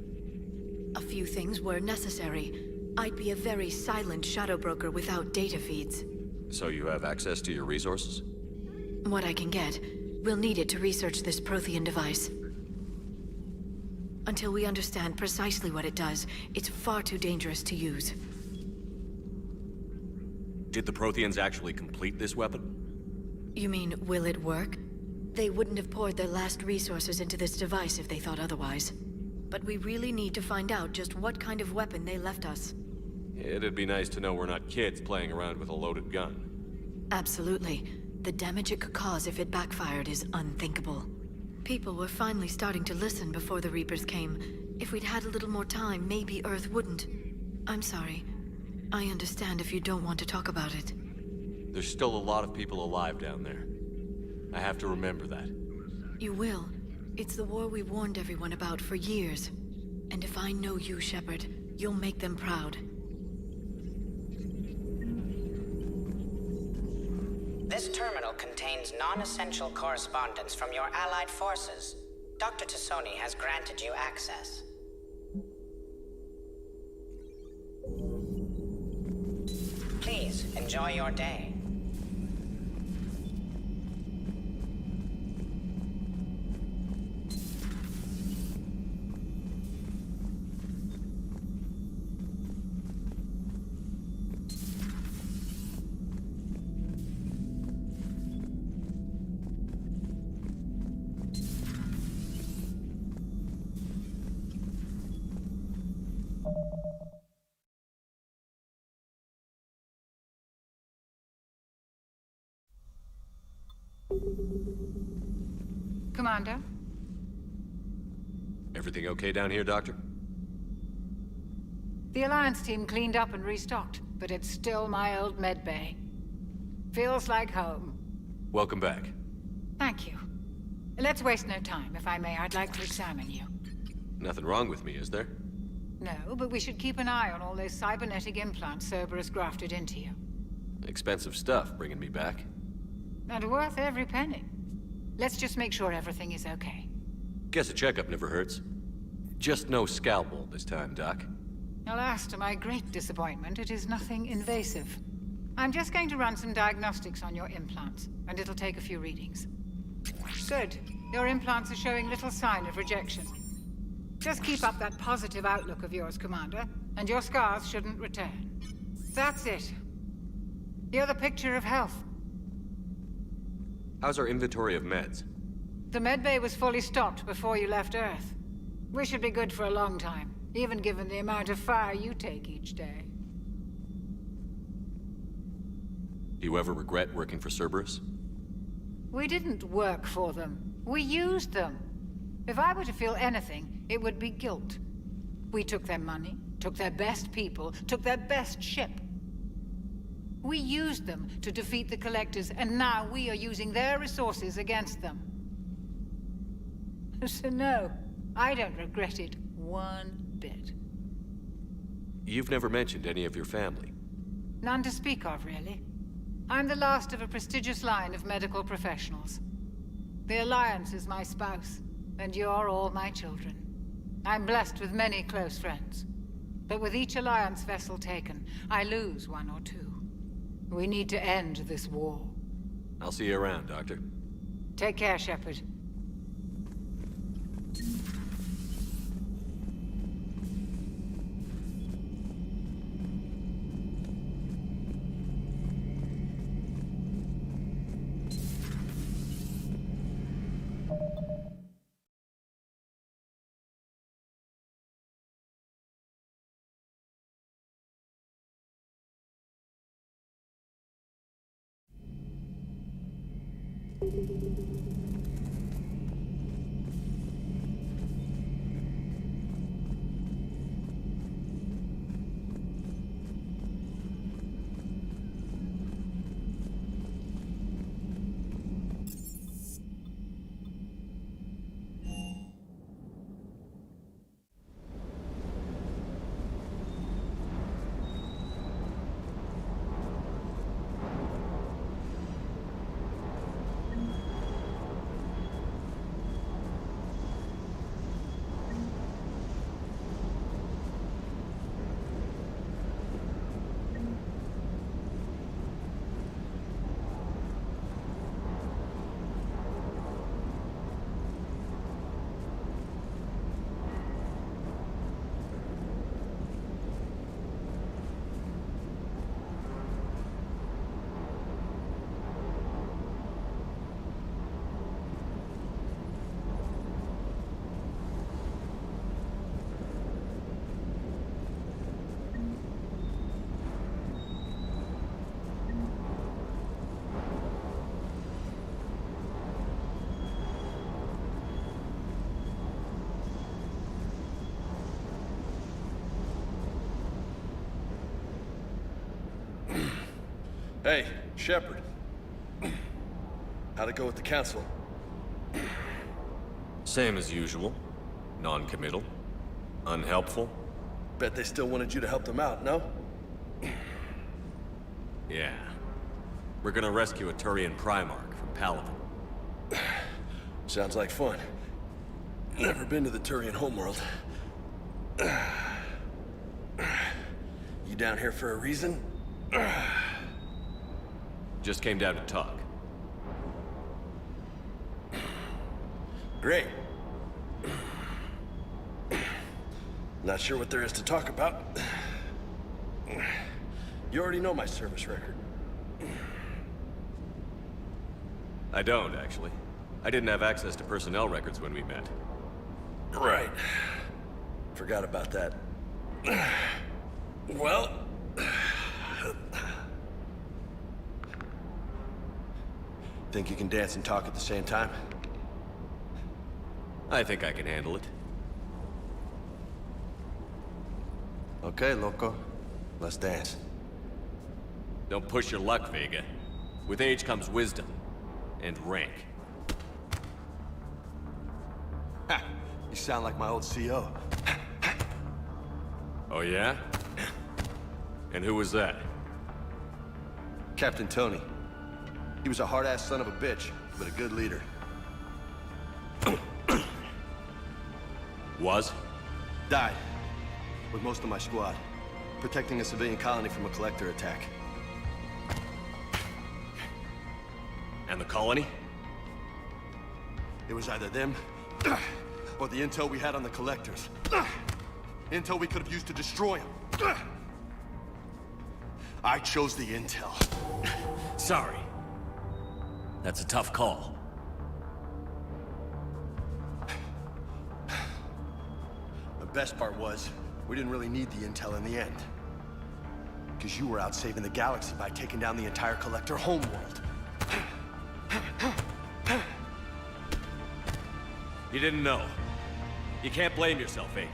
A few things were necessary. I'd be a very silent shadow broker without data feeds. So you have access to your resources? What I can get. We'll need it to research this Prothean device. Until we understand precisely what it does, it's far too dangerous to use. Did the Protheans actually complete this weapon? You mean, will it work? They wouldn't have poured their last resources into this device if they thought otherwise. But we really need to find out just what kind of weapon they left us. It'd be nice to know we're not kids playing around with a loaded gun. Absolutely. The damage it could cause if it backfired is unthinkable. People were finally starting to listen before the Reapers came. If we'd had a little more time, maybe Earth wouldn't. I'm sorry. I understand if you don't want to talk about it. There's still a lot of people alive down there. I have to remember that. You will. It's the war we warned everyone about for years. And if I know you, Shepard, you'll make them proud. This terminal contains non-essential correspondence from your allied forces. Dr. Tassoni has granted you access. Please, enjoy your day. Commander? Everything okay down here, Doctor? The Alliance team cleaned up and restocked, but it's still my old medbay. Feels like home. Welcome back. Thank you. Let's waste no time. If I may, I'd like to examine you. Nothing wrong with me, is there? No, but we should keep an eye on all those cybernetic implants Cerberus grafted into you. Expensive stuff bringing me back. And worth every penny. Let's just make sure everything is okay. Guess a checkup never hurts. Just no scalpel this time, Doc. Alas, to my great disappointment, it is nothing invasive. I'm just going to run some diagnostics on your implants, and it'll take a few readings. Good. Your implants are showing little sign of rejection. Just keep up that positive outlook of yours, Commander, and your scars shouldn't return. That's it. You're the picture of health. How's our inventory of meds? The medbay was fully stocked before you left Earth. We should be good for a long time, even given the amount of fire you take each day. Do you ever regret working for Cerberus? We didn't work for them. We used them. If I were to feel anything, it would be guilt. We took their money, took their best people, took their best ship. We used them to defeat the Collectors, and now we are using their resources against them. So no, I don't regret it one bit. You've never mentioned any of your family. None to speak of, really. I'm the last of a prestigious line of medical professionals. The Alliance is my spouse, and you're all my children. I'm blessed with many close friends. But with each Alliance vessel taken, I lose one or two. We need to end this war. I'll see you around, Doctor. Take care, Shepard. Hey, Shepard. How'd it go with the Council? Same as usual. Non-committal. Unhelpful. Bet they still wanted you to help them out, no? Yeah. We're gonna rescue a Turian Primarch from Palaven. Sounds like fun. Never been to the Turian homeworld. You down here for a reason? Just came down to talk. Great. Not sure what there is to talk about. You already know my service record. I don't, actually. I didn't have access to personnel records when we met. Right. Forgot about that. Well... Think you can dance and talk at the same time? I think I can handle it. Okay, loco. Let's dance. Don't push your luck, Vega. With age comes wisdom. And rank. Ha! You sound like my old CO. Oh yeah? And who was that? Captain Tony. He was a hard-ass son of a bitch, but a good leader. Was? Died. With most of my squad. Protecting a civilian colony from a Collector attack. And the colony? It was either them, or the intel we had on the Collectors. Intel we could have used to destroy them. I chose the intel. Sorry. That's a tough call. The best part was, we didn't really need the intel in the end. Because you were out saving the galaxy by taking down the entire Collector homeworld. You didn't know. You can't blame yourself, Vega.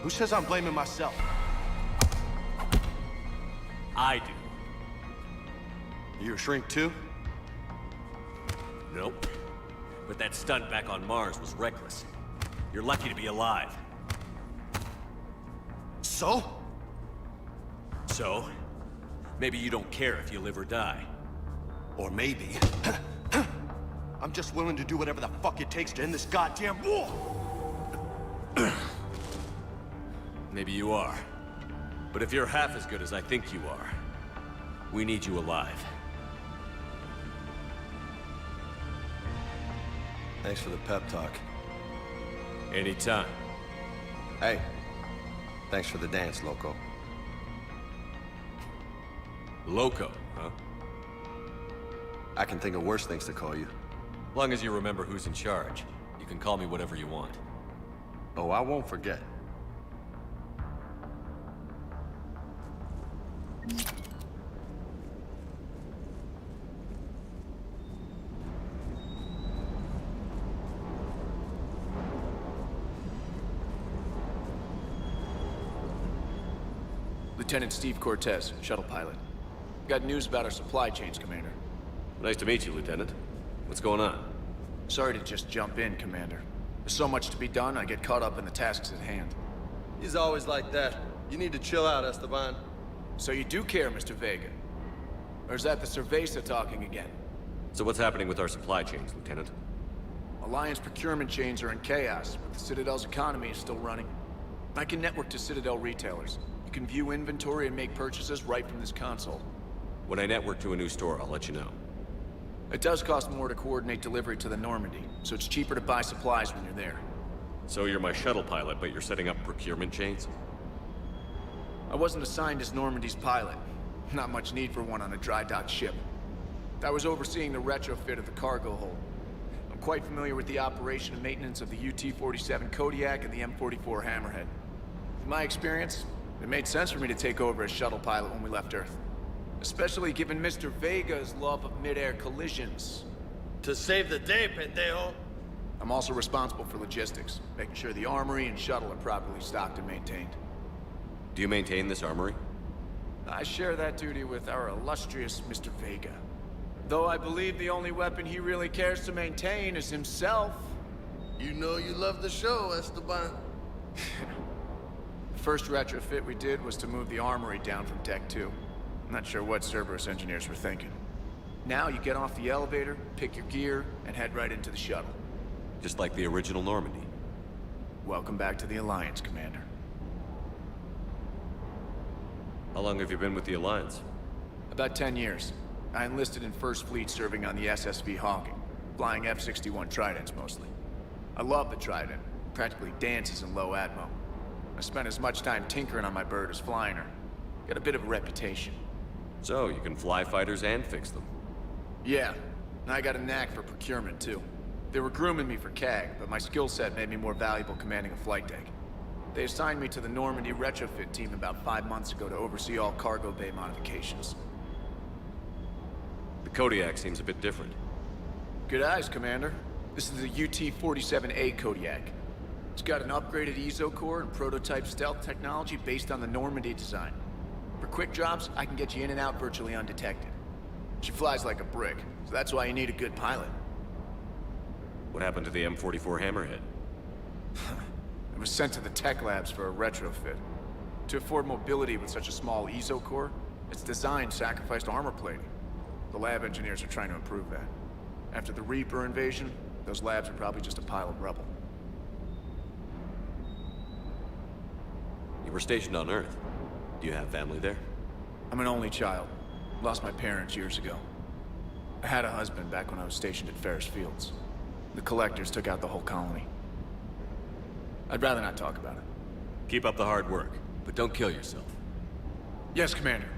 Who says I'm blaming myself? I do. You a shrink too? Nope. But that stunt back on Mars was reckless. You're lucky to be alive. So? So? Maybe you don't care if you live or die. Or maybe... I'm just willing to do whatever the fuck it takes to end this goddamn war! Maybe you are. But if you're half as good as I think you are, we need you alive. Thanks for the pep talk. Anytime. Hey, thanks for the dance, Loco. Loco, huh? I can think of worse things to call you. Long as you remember who's in charge, you can call me whatever you want. Oh, I won't forget. Lieutenant Steve Cortez, shuttle pilot. Got news about our supply chains, Commander. Nice to meet you, Lieutenant. What's going on? Sorry to just jump in, Commander. There's so much to be done, I get caught up in the tasks at hand. He's always like that. You need to chill out, Esteban. So you do care, Mr. Vega? Or is that the Cerveza talking again? So what's happening with our supply chains, Lieutenant? Alliance procurement chains are in chaos, but the Citadel's economy is still running. I can network to Citadel retailers. You can view inventory and make purchases right from this console. When I network to a new store, I'll let you know. It does cost more to coordinate delivery to the Normandy, so it's cheaper to buy supplies when you're there. So you're my shuttle pilot, but you're setting up procurement chains? I wasn't assigned as Normandy's pilot. Not much need for one on a dry dock ship. I was overseeing the retrofit of the cargo hold. I'm quite familiar with the operation and maintenance of the UT-47 Kodiak and the M44 Hammerhead. In my experience, it made sense for me to take over as shuttle pilot when we left Earth. Especially given Mr. Vega's love of mid-air collisions. To save the day, pendejo. I'm also responsible for logistics, making sure the armory and shuttle are properly stocked and maintained. Do you maintain this armory? I share that duty with our illustrious Mr. Vega. Though I believe the only weapon he really cares to maintain is himself. You know you love the show, Esteban. The first retrofit we did was to move the armory down from Deck 2. I'm not sure what Cerberus engineers were thinking. Now you get off the elevator, pick your gear, and head right into the shuttle. Just like the original Normandy. Welcome back to the Alliance, Commander. How long have you been with the Alliance? About 10 years. I enlisted in First Fleet serving on the SSV Hawking, flying F-61 Tridents mostly. I love the Trident, practically dances in low atmo. I spent as much time tinkering on my bird as flying her. Got a bit of a reputation. So, you can fly fighters and fix them. Yeah, and I got a knack for procurement too. They were grooming me for CAG, but my skill set made me more valuable commanding a flight deck. They assigned me to the Normandy retrofit team about 5 months ago to oversee all cargo bay modifications. The Kodiak seems a bit different. Good eyes, Commander. This is the UT-47A Kodiak. It's got an upgraded EZO core and prototype stealth technology based on the Normandy design. For quick drops, I can get you in and out virtually undetected. She flies like a brick, so that's why you need a good pilot. What happened to the M44 Hammerhead? It was sent to the tech labs for a retrofit. To afford mobility with such a small EZO core, its design sacrificed armor plating. The lab engineers are trying to improve that. After the Reaper invasion, those labs are probably just a pile of rubble. You were stationed on Earth. Do you have family there? I'm an only child. Lost my parents years ago. I had a husband back when I was stationed at Ferris Fields. The Collectors took out the whole colony. I'd rather not talk about it. Keep up the hard work, but don't kill yourself. Yes, Commander.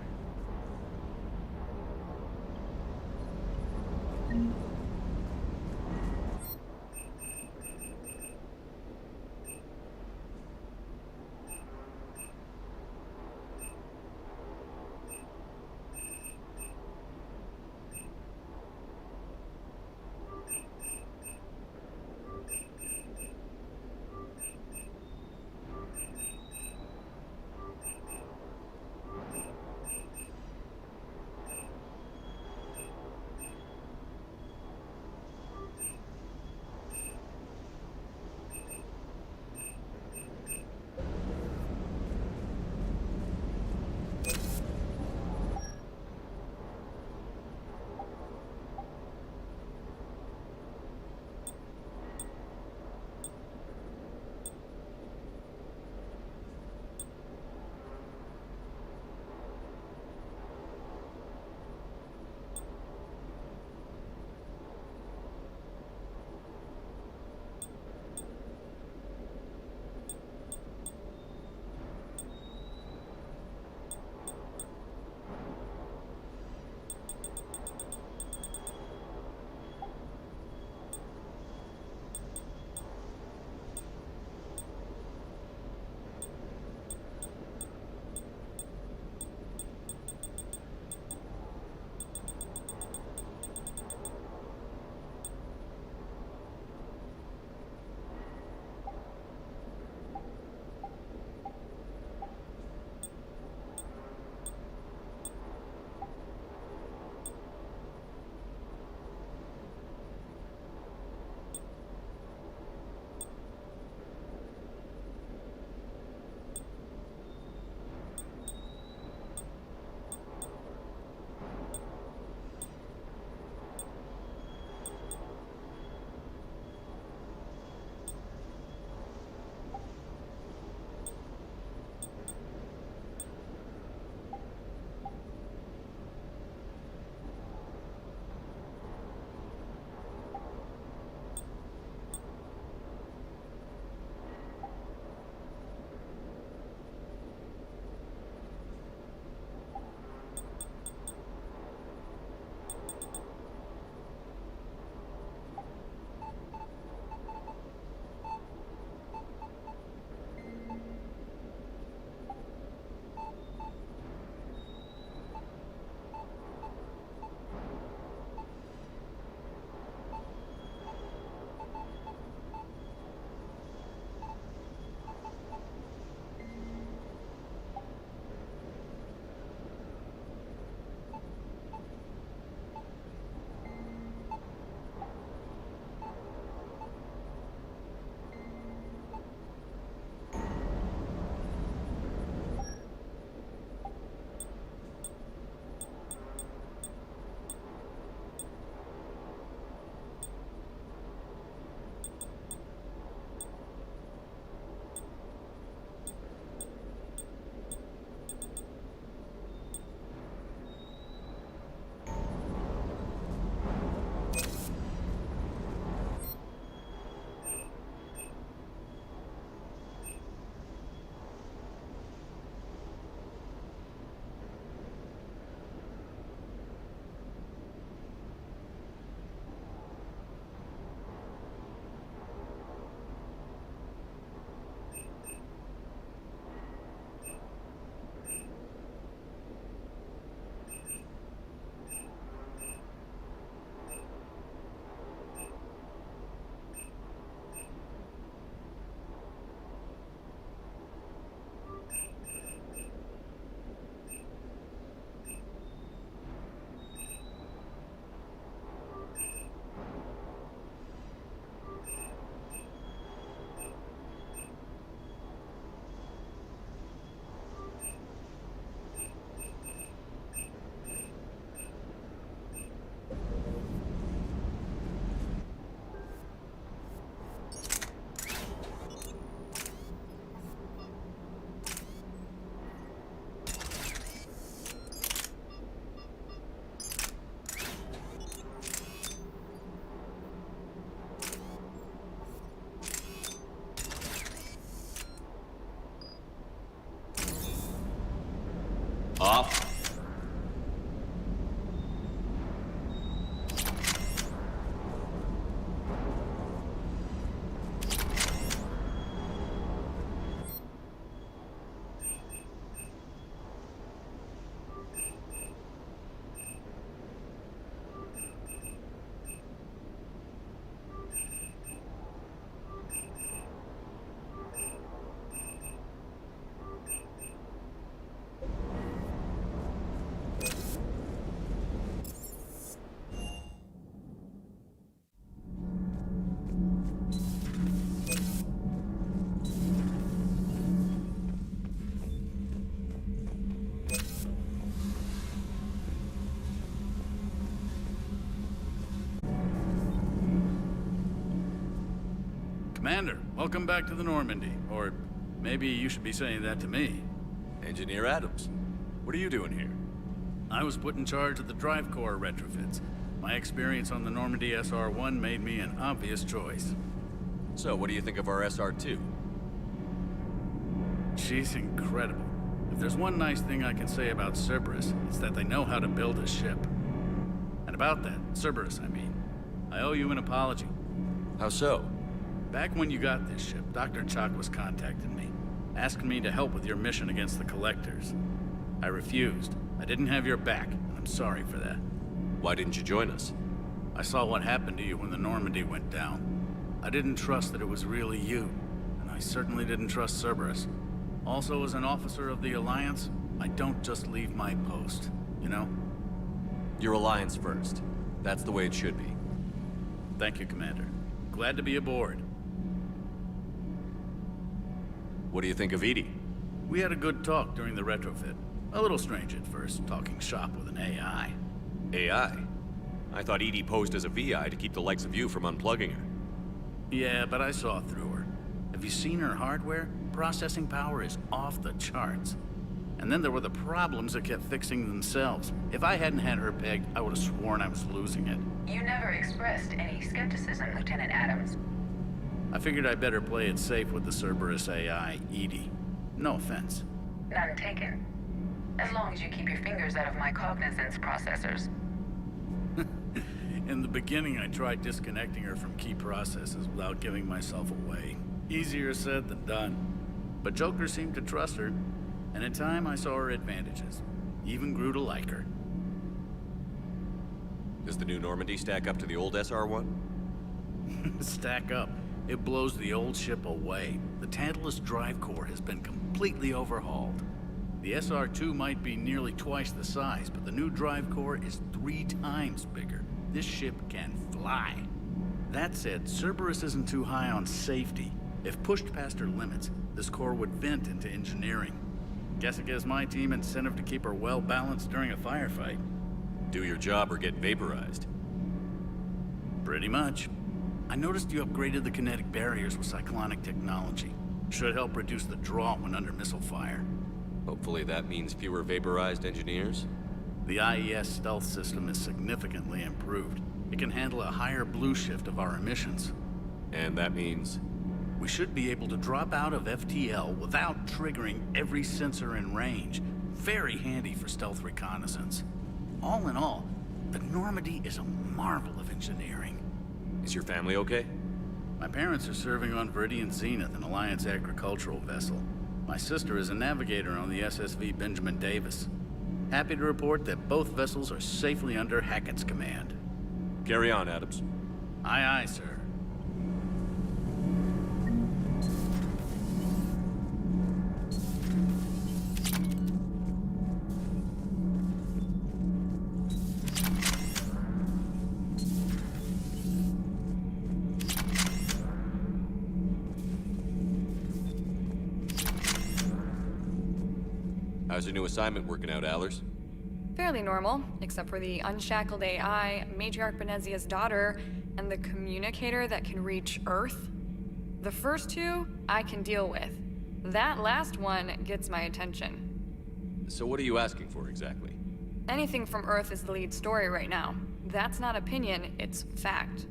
Commander, welcome back to the Normandy. Or maybe you should be saying that to me. Engineer Adams, what are you doing here? I was put in charge of the drive core retrofits. My experience on the Normandy SR-1 made me an obvious choice. So, what do you think of our SR-2? She's incredible. If there's one nice thing I can say about Cerberus, it's that they know how to build a ship. And about that, Cerberus, I mean, I owe you an apology. How so? Back when you got this ship, Dr. Chalk was contacting me, asking me to help with your mission against the Collectors. I refused. I didn't have your back, and I'm sorry for that. Why didn't you join us? I saw what happened to you when the Normandy went down. I didn't trust that it was really you, and I certainly didn't trust Cerberus. Also, as an officer of the Alliance, I don't just leave my post, you know? Your Alliance first. That's the way it should be. Thank you, Commander. Glad to be aboard. What do you think of Edie? We had a good talk during the retrofit. A little strange at first, talking shop with an AI. AI? I thought Edie posed as a VI to keep the likes of you from unplugging her. Yeah, but I saw through her. Have you seen her hardware? Processing power is off the charts. And then there were the problems that kept fixing themselves. If I hadn't had her pegged, I would have sworn I was losing it. You never expressed any skepticism, Lieutenant Adams. I figured I'd better play it safe with the Cerberus AI, Edie. No offense. None taken. As long as you keep your fingers out of my cognizance processors. In the beginning, I tried disconnecting her from key processes without giving myself away. Easier said than done. But Joker seemed to trust her, and in time I saw her advantages. Even grew to like her. Does the new Normandy stack up to the old SR-1? Stack up. It blows the old ship away. The Tantalus drive core has been completely overhauled. The SR-2 might be nearly twice the size, but the new drive core is 3 times bigger. This ship can fly. That said, Cerberus isn't too high on safety. If pushed past her limits, this core would vent into engineering. Guess it gives my team incentive to keep her well-balanced during a firefight. Do your job or get vaporized. Pretty much. I noticed you upgraded the kinetic barriers with cyclonic technology. Should help reduce the draw when under missile fire. Hopefully that means fewer vaporized engineers? The IES stealth system is significantly improved. It can handle a higher blue shift of our emissions. And that means? We should be able to drop out of FTL without triggering every sensor in range. Very handy for stealth reconnaissance. All in all, the Normandy is a marvel of engineering. Is your family okay? My parents are serving on Viridian Zenith, an Alliance agricultural vessel. My sister is a navigator on the SSV Benjamin Davis. Happy to report that both vessels are safely under Hackett's command. Carry on, Adams. Aye, aye, sir. How's your new assignment working out, Allers? Fairly normal, except for the unshackled AI, Matriarch Benezia's daughter, and the communicator that can reach Earth. The first two, I can deal with. That last one gets my attention. So what are you asking for, exactly? Anything from Earth is the lead story right now. That's not opinion, it's fact.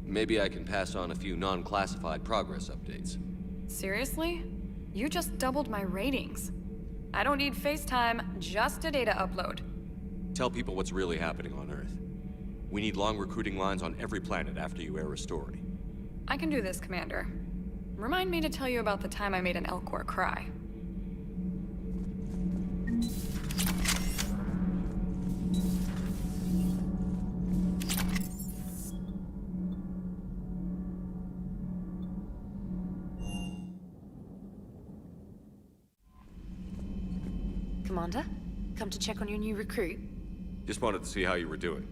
Maybe I can pass on a few non-classified progress updates. Seriously? You just doubled my ratings. I don't need FaceTime, just a data upload. Tell people what's really happening on Earth. We need long recruiting lines on every planet after you air a story. I can do this, Commander. Remind me to tell you about the time I made an Elcor cry. Commander, come to check on your new recruit. Just wanted to see how you were doing.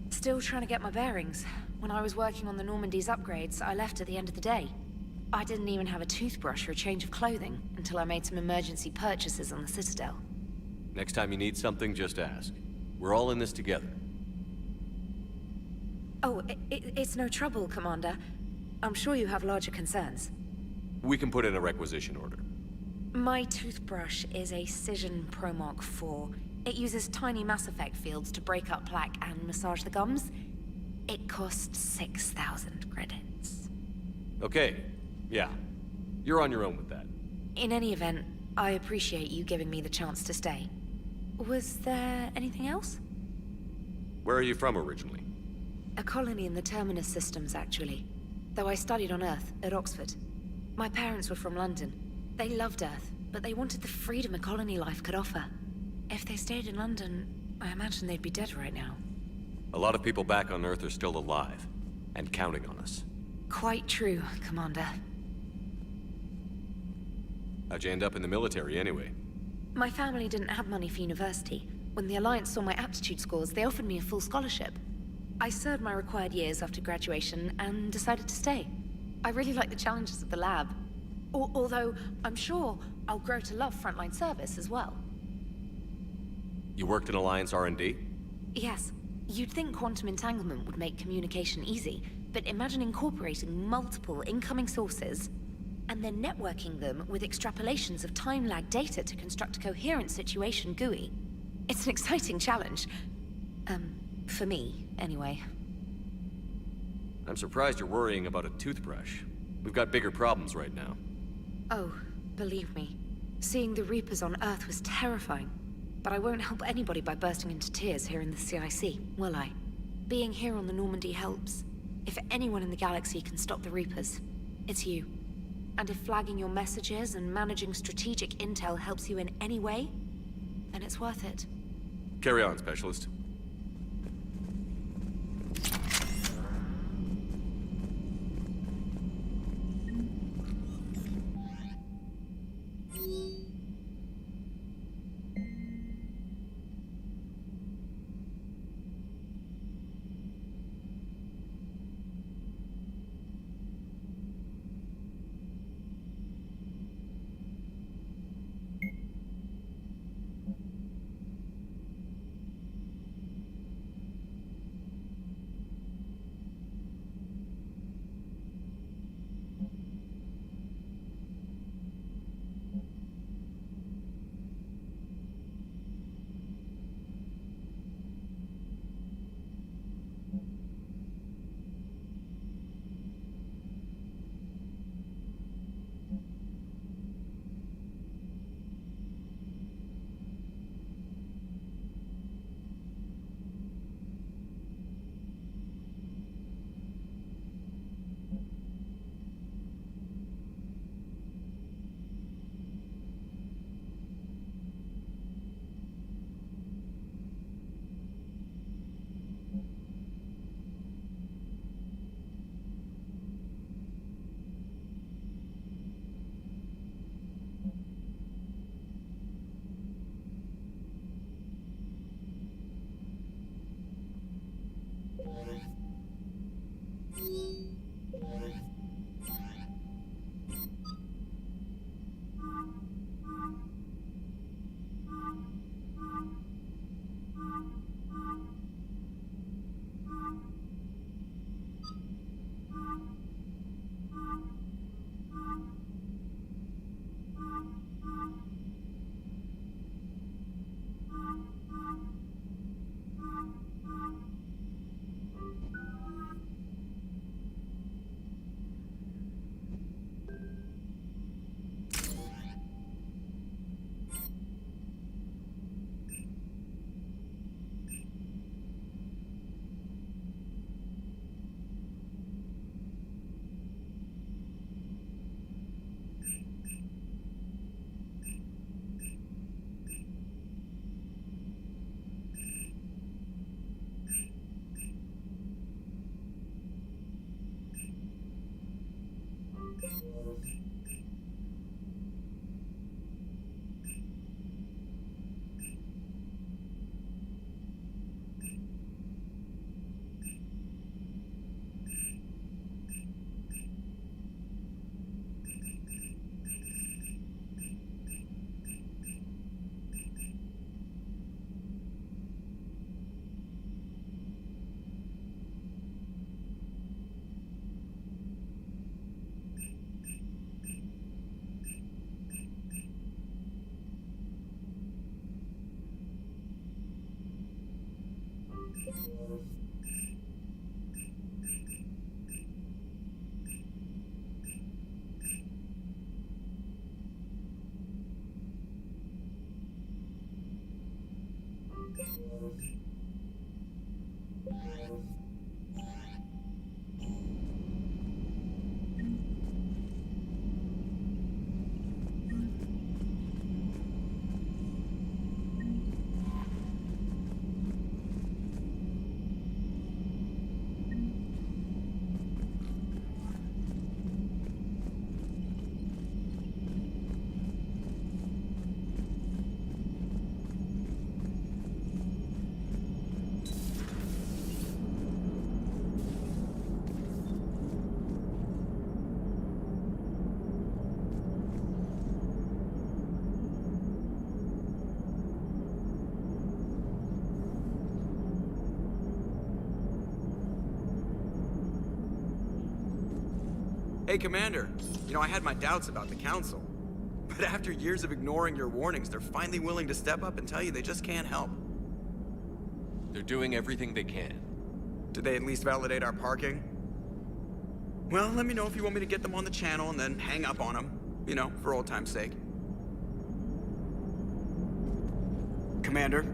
Still trying to get my bearings. When I was working on the Normandy's upgrades, I left at the end of the day. I didn't even have a toothbrush or a change of clothing until I made some emergency purchases on the Citadel. Next time you need something, just ask. We're all in this together. Oh, it's no trouble, Commander. I'm sure you have larger concerns. We can put in a requisition order. My toothbrush is a Cision Pro Mark IV. It uses tiny Mass Effect fields to break up plaque and massage the gums. It costs 6,000 credits. Okay, yeah. You're on your own with that. In any event, I appreciate you giving me the chance to stay. Was there anything else? Where are you from originally? A colony in the Terminus systems, actually. Though I studied on Earth, at Oxford. My parents were from London. They loved Earth, but they wanted the freedom a colony life could offer. If they stayed in London, I imagine they'd be dead right now. A lot of people back on Earth are still alive, and counting on us. Quite true, Commander. How'd you end up in the military, anyway? My family didn't have money for university. When the Alliance saw my aptitude scores, they offered me a full scholarship. I served my required years after graduation and decided to stay. I really like the challenges of the lab. Although, I'm sure I'll grow to love frontline service as well. You worked in Alliance R&D? Yes. You'd think quantum entanglement would make communication easy, but imagine incorporating multiple incoming sources and then networking them with extrapolations of time-lag data to construct a coherent situation GUI. It's an exciting challenge. For me, anyway. I'm surprised you're worrying about a toothbrush. We've got bigger problems right now. Oh, believe me. Seeing the Reapers on Earth was terrifying. But I won't help anybody by bursting into tears here in the CIC, will I? Being here on the Normandy helps. If anyone in the galaxy can stop the Reapers, it's you. And if flagging your messages and managing strategic intel helps you in any way, then it's worth it. Carry on, Specialist. Hey, Commander. You know, I had my doubts about the Council. But after years of ignoring your warnings, they're finally willing to step up and tell you they just can't help. They're doing everything they can. Did they at least validate our parking? Well, let me know if you want me to get them on the channel and then hang up on them. You know, for old time's sake. Commander?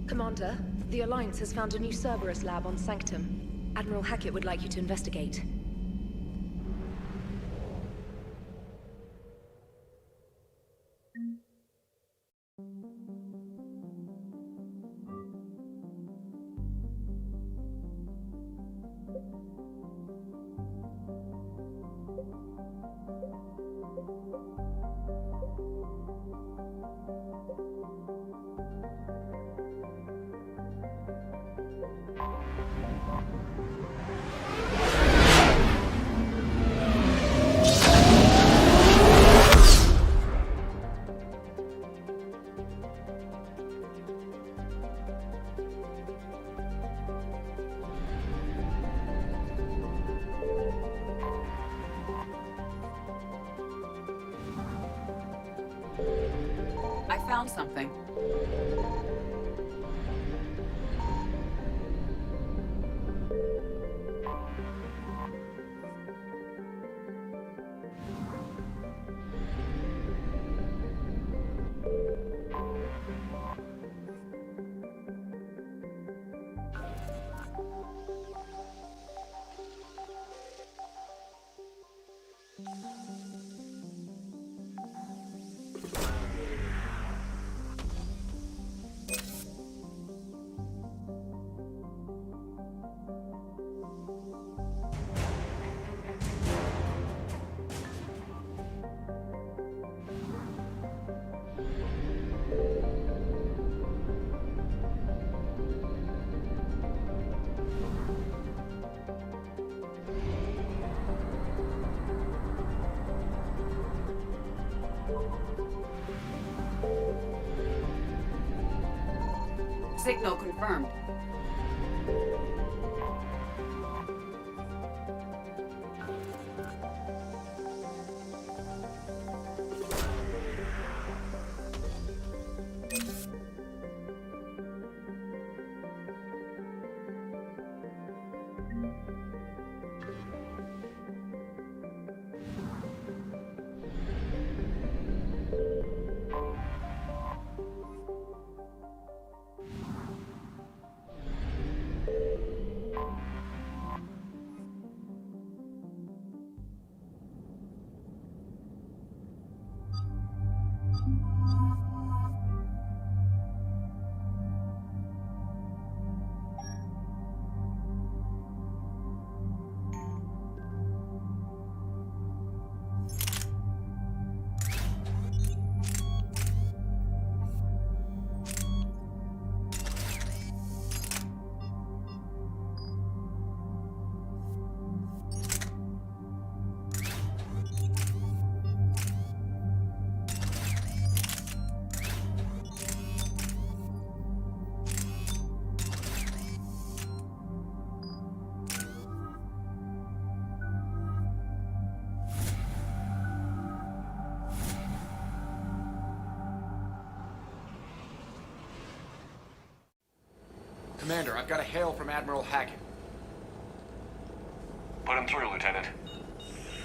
Commander, the Alliance has found a new Cerberus lab on Sanctum. Admiral Hackett would like you to investigate. I found something. Signal confirmed. Commander, I've got a hail from Admiral Hackett. Put him through, Lieutenant.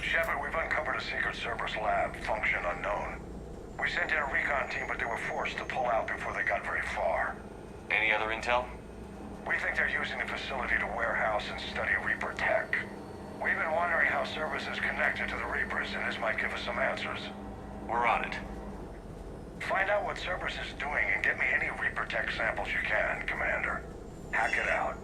Shepard, we've uncovered a secret Cerberus lab, function unknown. We sent in a recon team, but they were forced to pull out before they got very far. Any other intel? We think they're using the facility to warehouse and study Reaper tech. We've been wondering how Cerberus is connected to the Reapers, and this might give us some answers. We're on it. Find out what Cerberus is doing and get me any Reaper tech samples you can, Commander. Hack it out.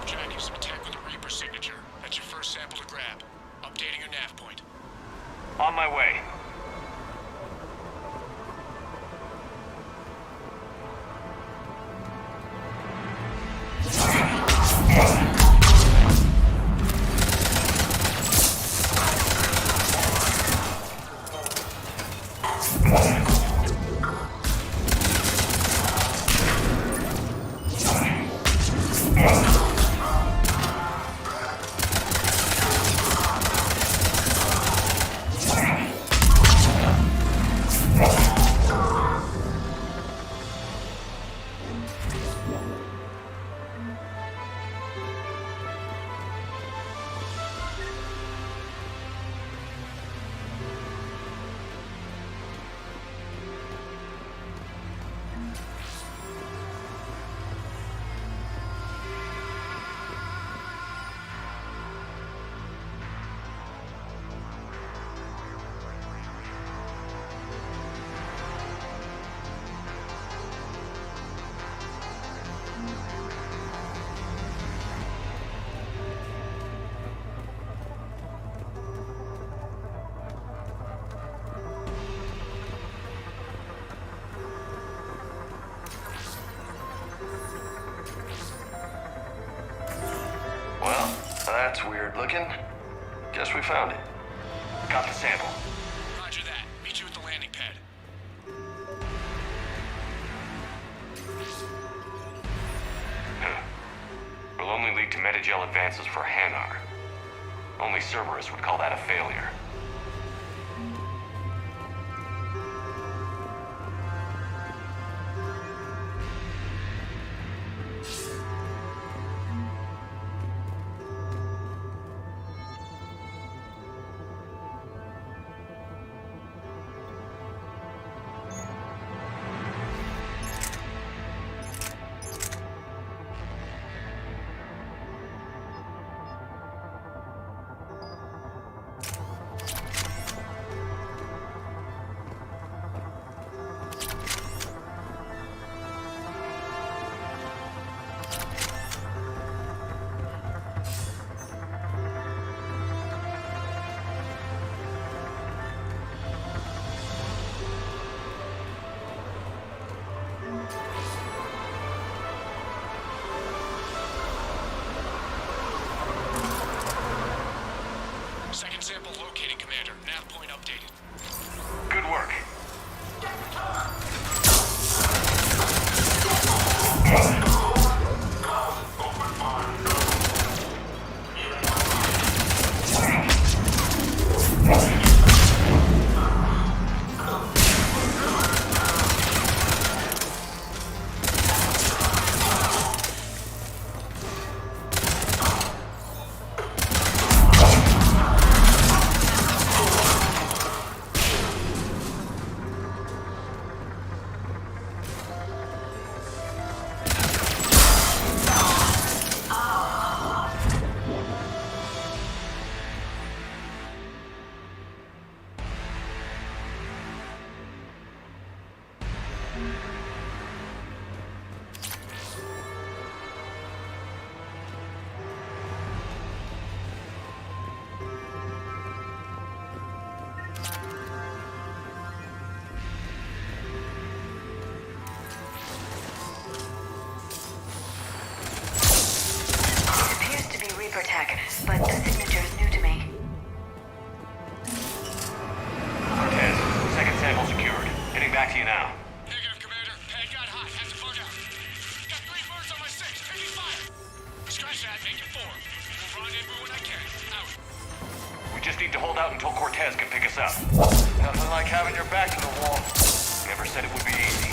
tracking some tech with a Reaper signature. That's your first sample to grab. Updating your nav point. On my way. That's weird looking. Guess we found it. Got the sample. Roger that. Meet you at the landing pad. Will only lead to Metagel advances for Hanar. Only Cerberus would call that a failure. Second sample located, Commander. Nav point updated. Good work. but the signature is new to me. Cortez, second sample secured. Getting back to you now. Negative, Commander. Pad got hot. Had to bug out. Got 3 birds on my 6. Taking fire. Scratch that. Make it 4. We'll rendezvous when I can. Out. We just need to hold out until Cortez can pick us up. Nothing like having your back to the wall. Never said it would be easy.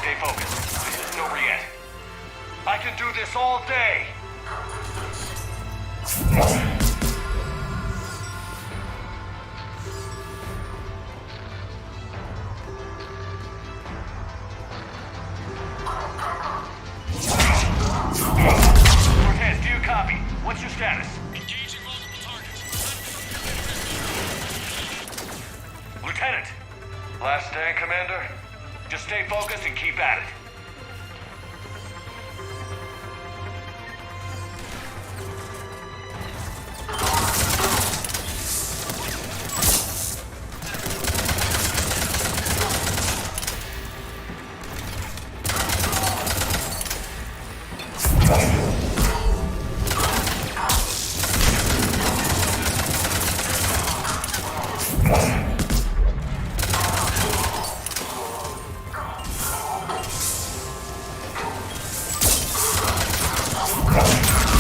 Stay focused. This isn't over yet. I can do this all day. Lieutenant! Last stand, Commander? Just stay focused and keep at it.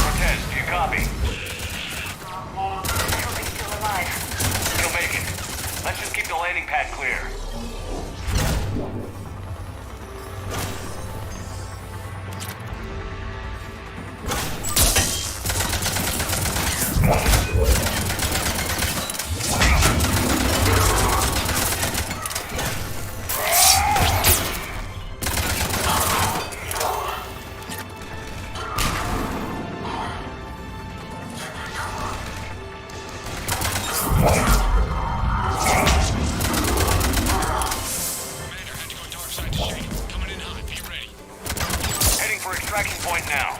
Cortez, do you copy? He's still alive. He'll make it. Let's just keep the landing pad clear. Heading for extraction point now.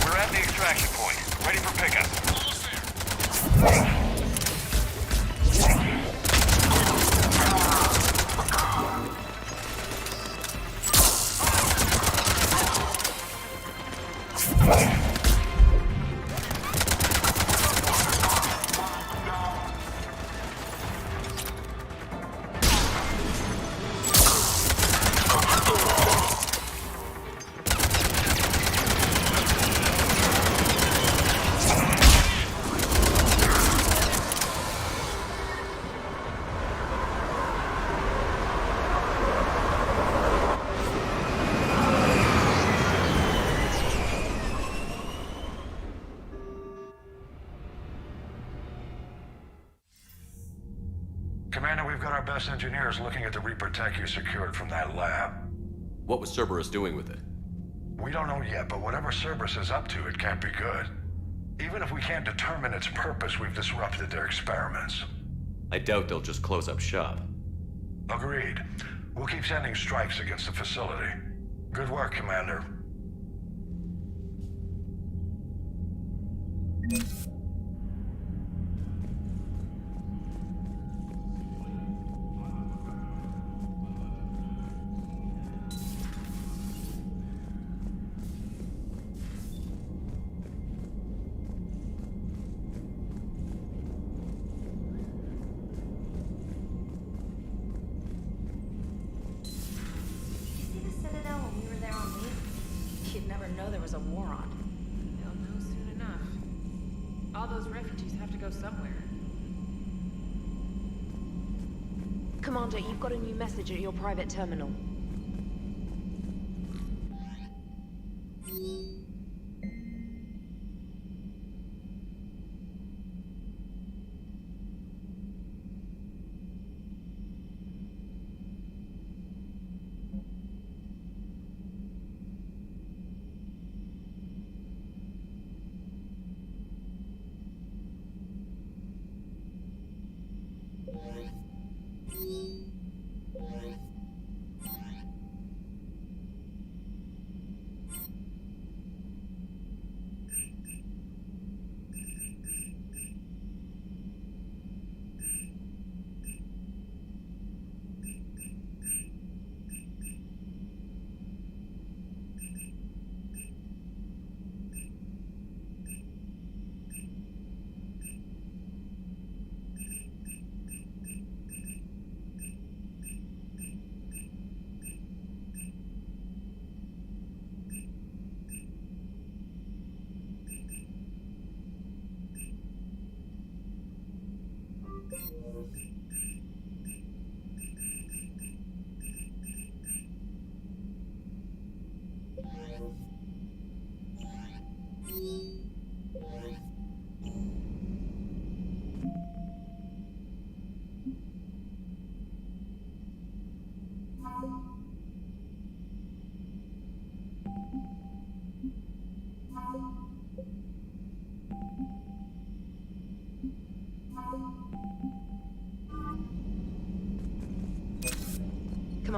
We're at the extraction point. Ready for pickup. Commander, we've got our best engineers looking at the Reaper tech you secured from that lab. What was Cerberus doing with it? We don't know yet, but whatever Cerberus is up to, it can't be good. Even if we can't determine its purpose, we've disrupted their experiments. I doubt they'll just close up shop. Agreed. We'll keep sending strikes against the facility. Good work, Commander. You'd never know there was a war on. They'll know soon enough. All those refugees have to go somewhere. Commander, you've got a new message at your private terminal.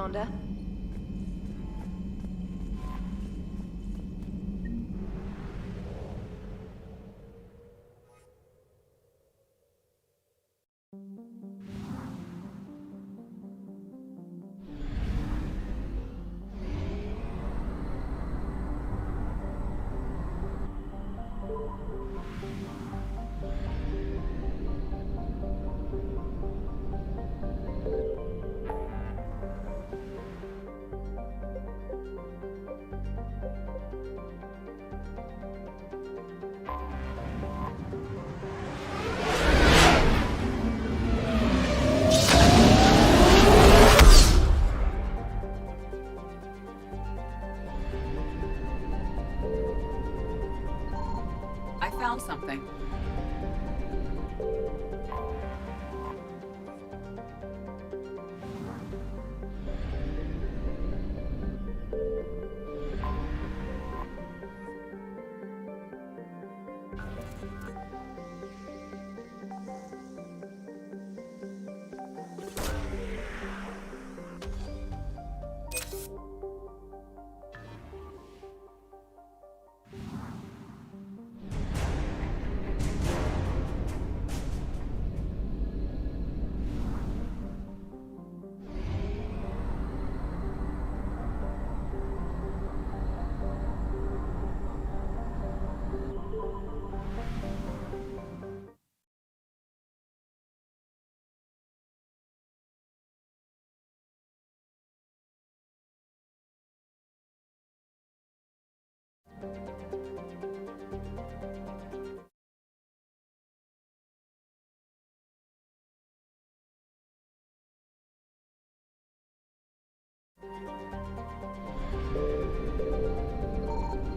Commander. I found something.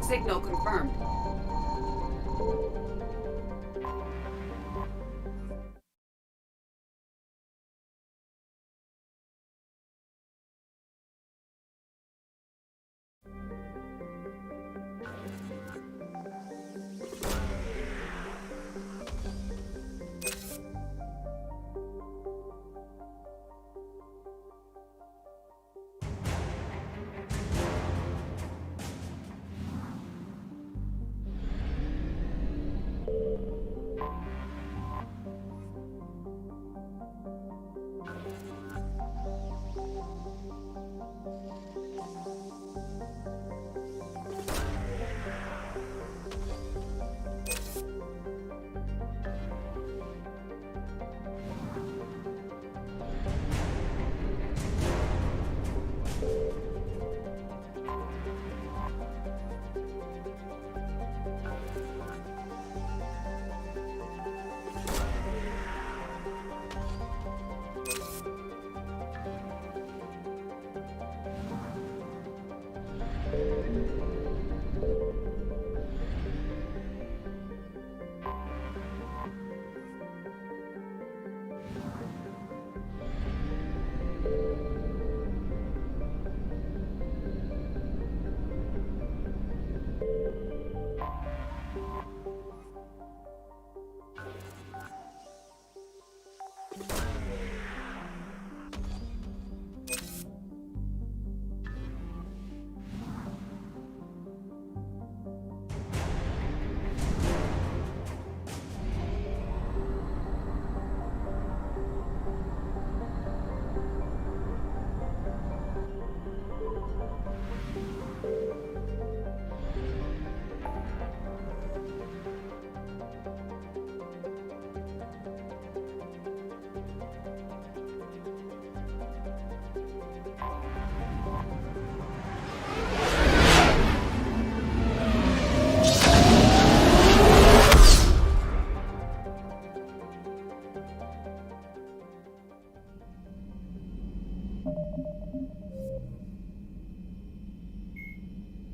Signal confirmed.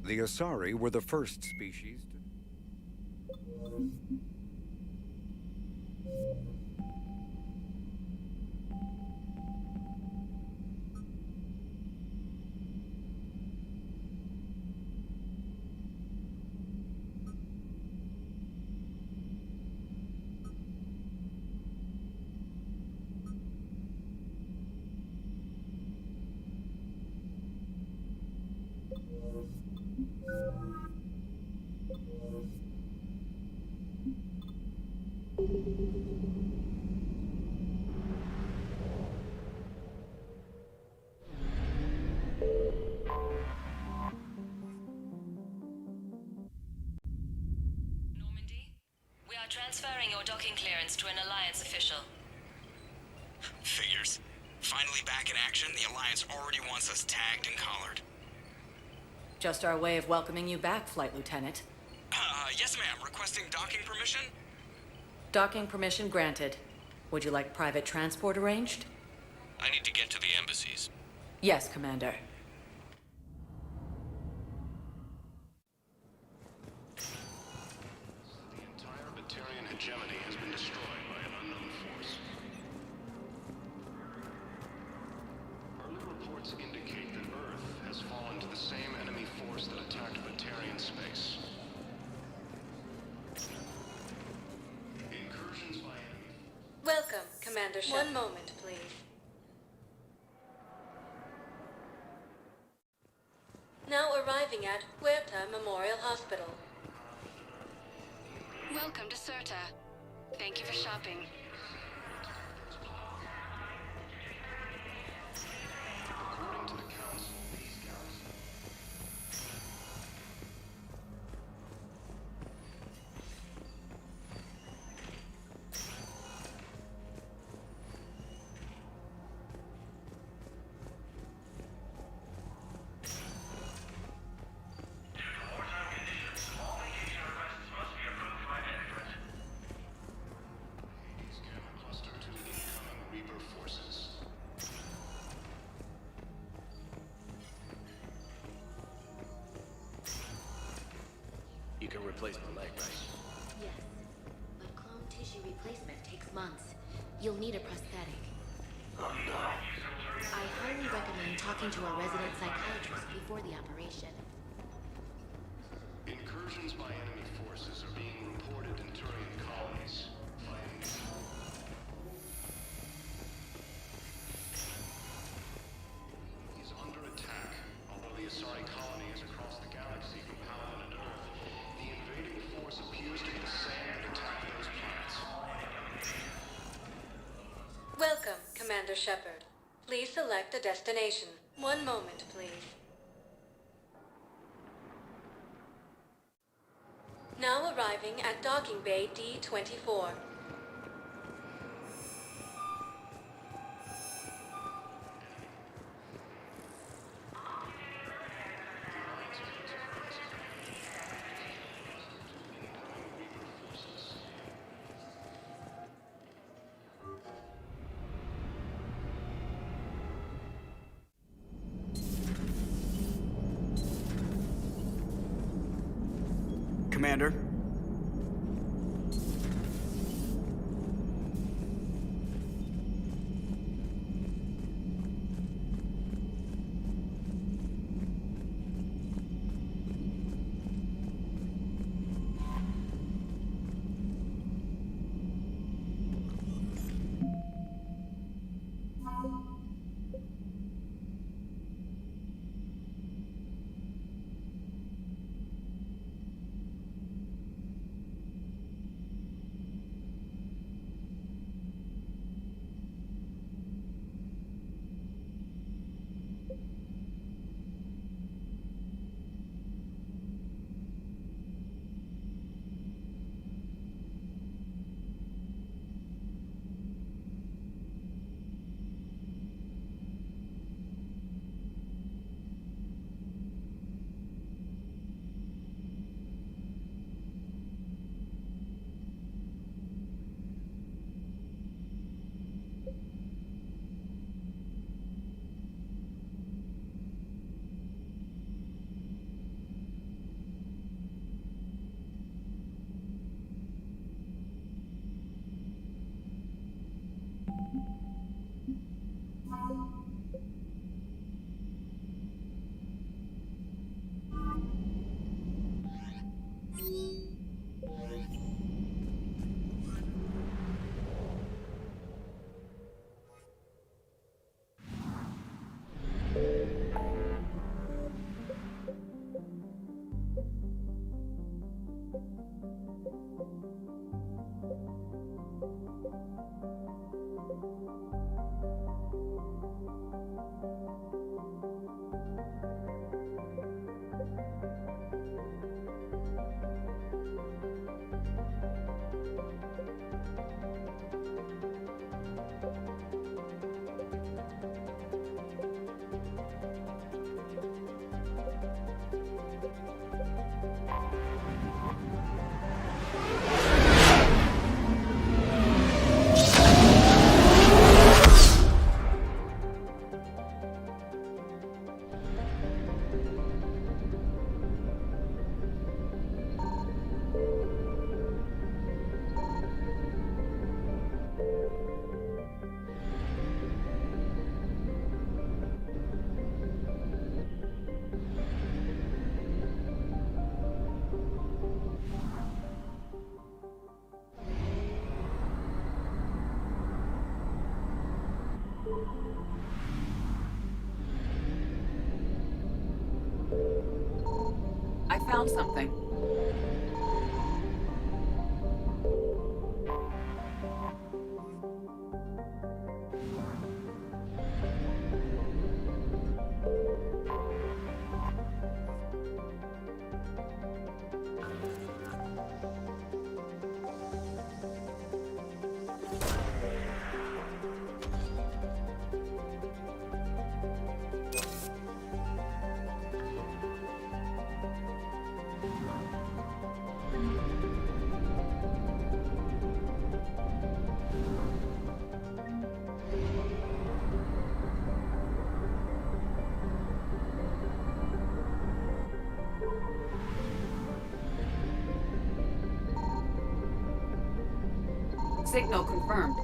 The Asari were the first species to... We are transferring your docking clearance to an Alliance official. Figures. Finally back in action, the Alliance already wants us tagged and collared. Just our way of welcoming you back, Flight Lieutenant. Yes ma'am, requesting docking permission? Docking permission granted. Would you like private transport arranged? I need to get to the embassies. Yes, Commander. The entire Batarian hegemony has been destroyed by an unknown force. Early reports indicate that Earth has fallen to the same enemy force that attacked Batarian space. Incursions by enemy. Welcome, Commander Shepard. One moment, please. Now arriving at Huerta Memorial Hospital. Welcome to Certa. Thank you for shopping. According to the Council, these galaxies. You can replace my leg, right? Yes, but clone tissue replacement takes months. You'll need a prosthetic. Oh no. I highly recommend talking to a resident psychiatrist before the operation. Incursions by enemy forces are being reported in Turian colonies. Is under attack. Although the Asari colony is across the galaxy from Paladin and Earth, the invading force appears to be the same that attacked those planets. Welcome, Commander Shepard. Please select a destination. One moment, please. Now arriving at Docking Bay D-24. Commander? I found something. Signal confirmed.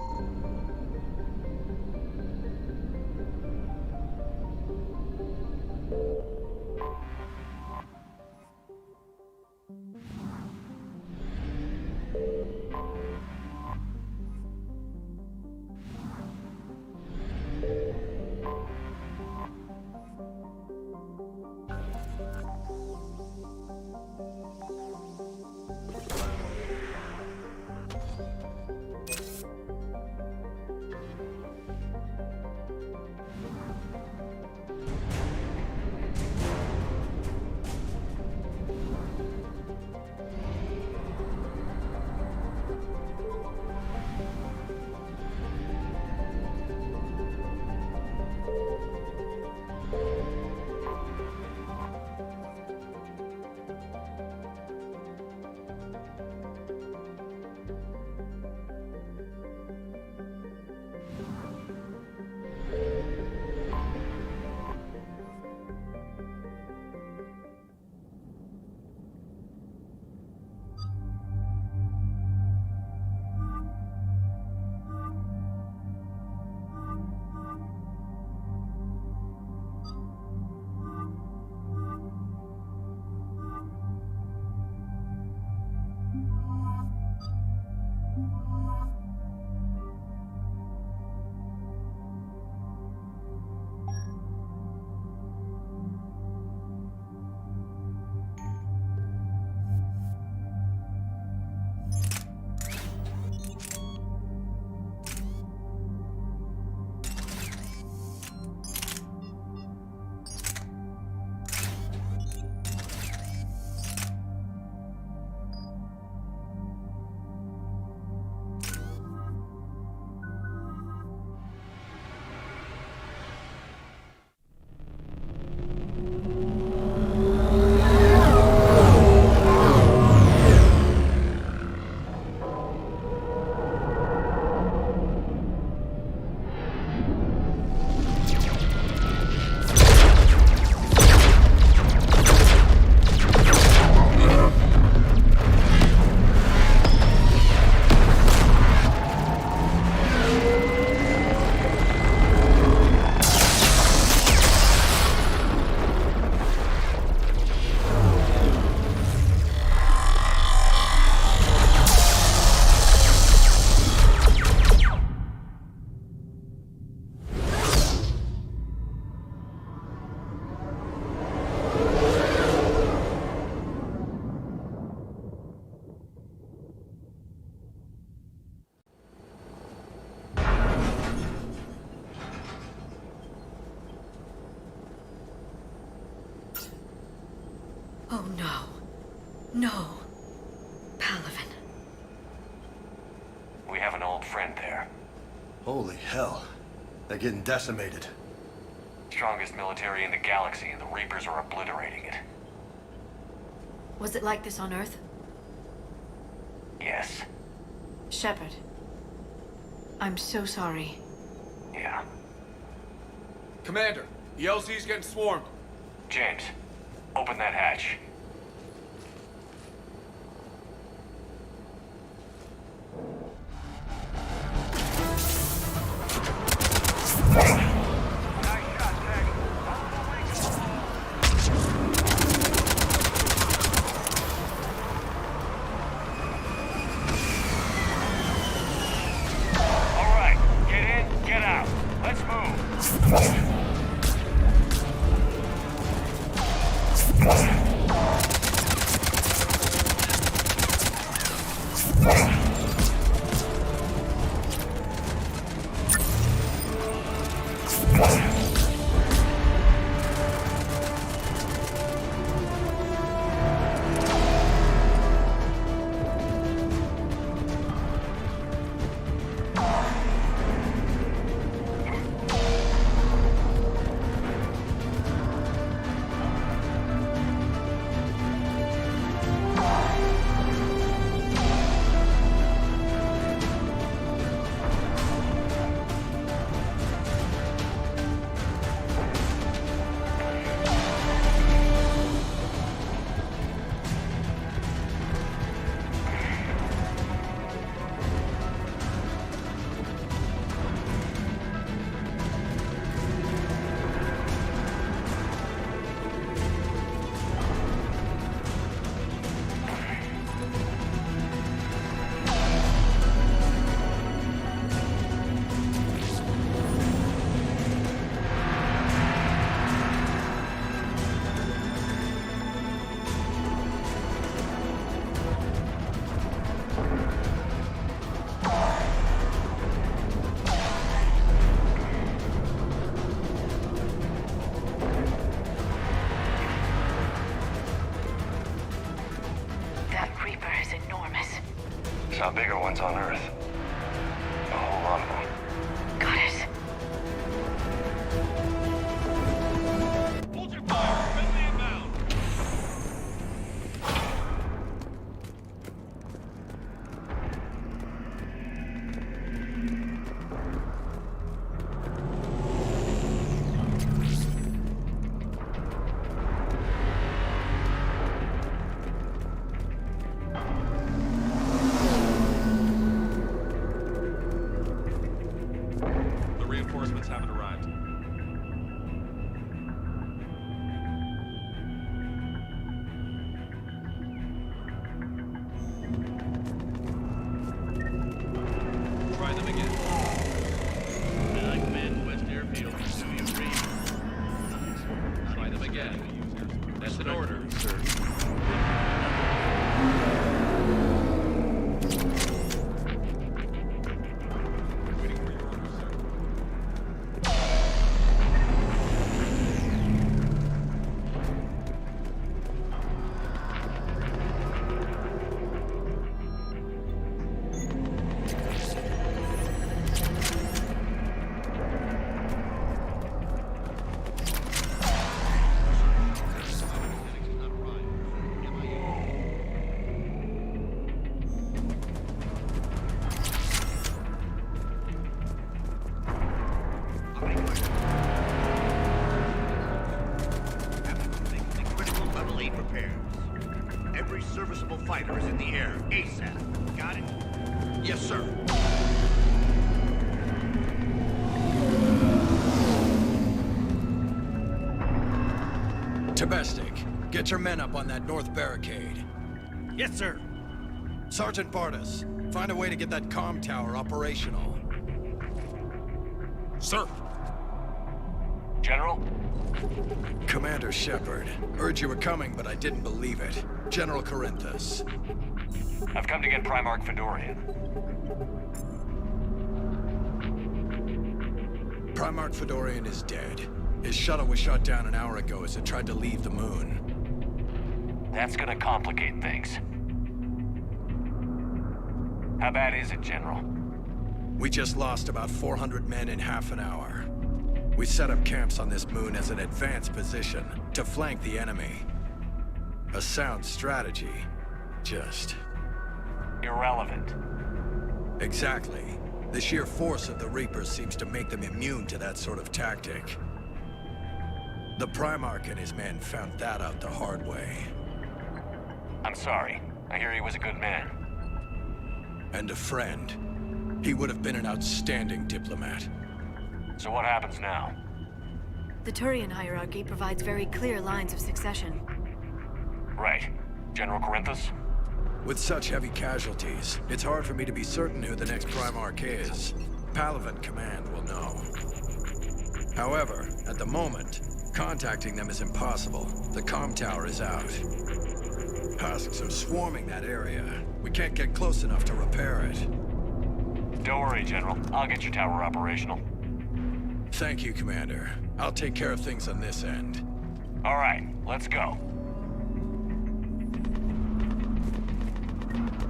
Oh no. No. Palaven. We have an old friend there. Holy hell. They're getting decimated. Strongest military in the galaxy, and the Reapers are obliterating it. Was it like this on Earth? Yes. Shepard. I'm so sorry. Yeah. Commander, the LZ's getting swarmed. James, open that hatch. Saw bigger ones on Earth. A whole lot of them. Got it. Hold your fire! Friendly inbound! Reinforcements haven't arrived. Try them again. I command West Airfield. Do you read? Try them again. That's an order. Every serviceable fighter is in the air, ASAP. Got it? Yes, sir. Tebestik, get your men up on that north barricade. Yes, sir. Sergeant Bartis, find a way to get that comm tower operational. Sir. General? Commander Shepard. Heard you were coming, but I didn't believe it. General Corinthus. I've come to get Primarch Fedorian. Primarch Fedorian is dead. His shuttle was shot down an hour ago as it tried to leave the moon. That's gonna complicate things. How bad is it, General? We just lost about 400 men in half an hour. We set up camps on this moon as an advanced position to flank the enemy. A sound strategy. Just... irrelevant. Exactly. The sheer force of the Reapers seems to make them immune to that sort of tactic. The Primarch and his men found that out the hard way. I'm sorry. I hear he was a good man. And a friend. He would have been an outstanding diplomat. So what happens now? The Turian hierarchy provides very clear lines of succession. Right. General Corinthus? With such heavy casualties, it's hard for me to be certain who the next Primarch is. Palaven Command will know. However, at the moment, Contacting them is impossible. The comm tower is out. Husks are swarming that area. We can't get close enough to repair it. Don't worry, General. I'll get your tower operational. Thank you, Commander. I'll take care of things on this end. All right, let's go.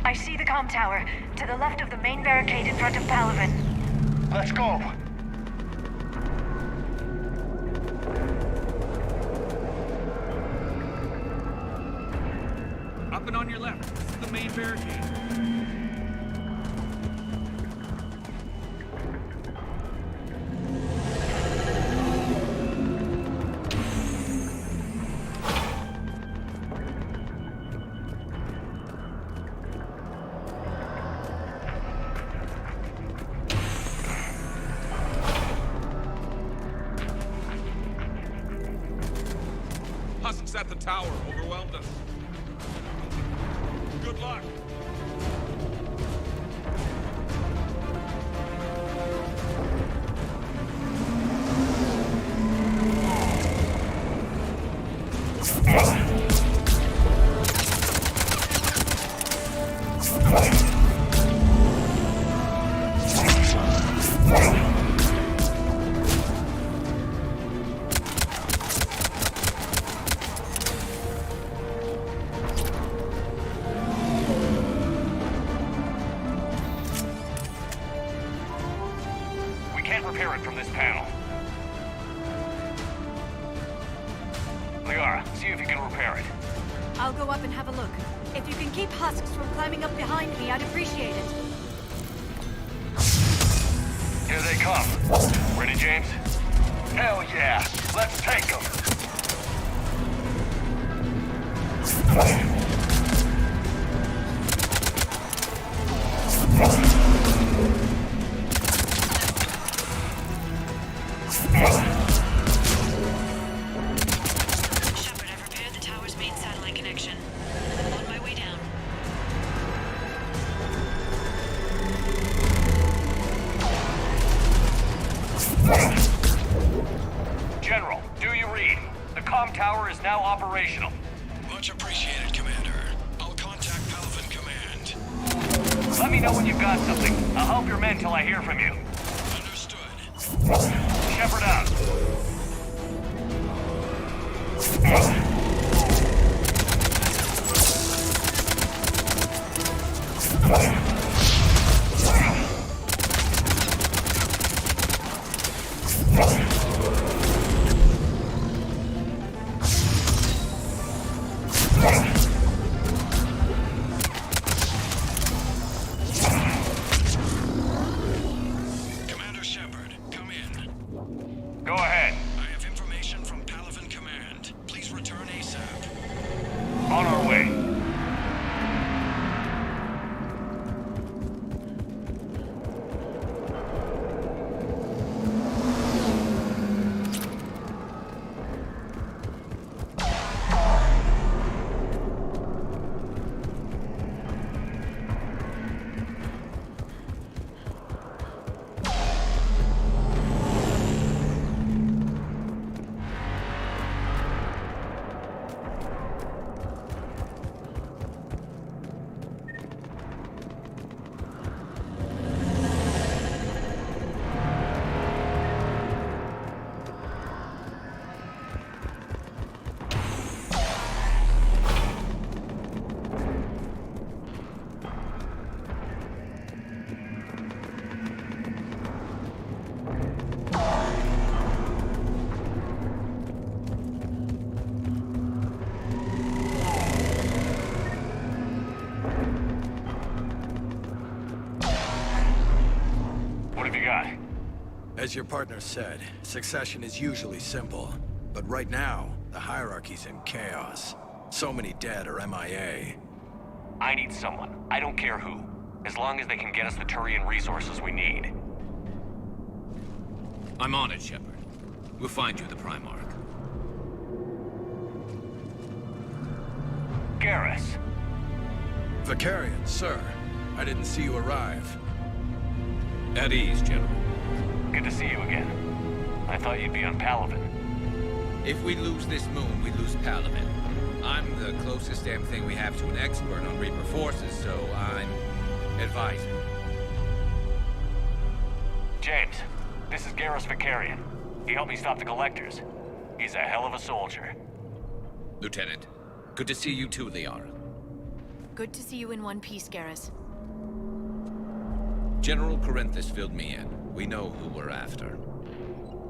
I see the comm tower, to the left of the main barricade in front of Palaven. Let's go! Up and on your left. This is the main barricade. Husks at the tower overwhelmed us. Good luck. Repair it from this panel. Liara, see if you can repair it. I'll go up and have a look. If you can keep Husks from climbing up behind me, I'd appreciate it. Here they come. Ready, James? Hell yeah! Let's take them! Shepard, I've repaired the tower's main satellite connection. On my way down. General, do you read? The comm tower is now operational. Much appreciated, Commander. I'll contact Palaven Command. Let me know when you've got something. I'll help your men till I hear from you. Understood. Shepard out. Commander Shepard, come in. Go ahead. I have information from Palaven Command. Please return ASAP. On our way. What have you got? As your partner said, succession is usually simple. But right now, the hierarchy's in chaos. So many dead or MIA. I need someone. I don't care who. As long as they can get us the Turian resources we need. I'm on it, Shepard. We'll find you the Primarch. Garrus. Vicarian, sir. I didn't see you arrive. At ease, General. Good to see you again. I thought you'd be on Palaven. If we lose this moon, we lose Palaven. I'm the closest damn thing we have to an expert on Reaper forces, so I'm advising. James, this is Garrus Vakarian. He helped me stop the Collectors. He's a hell of a soldier. Lieutenant, good to see you too, Liara. Good to see you in one piece, Garrus. General Corinthus filled me in. We know who we're after.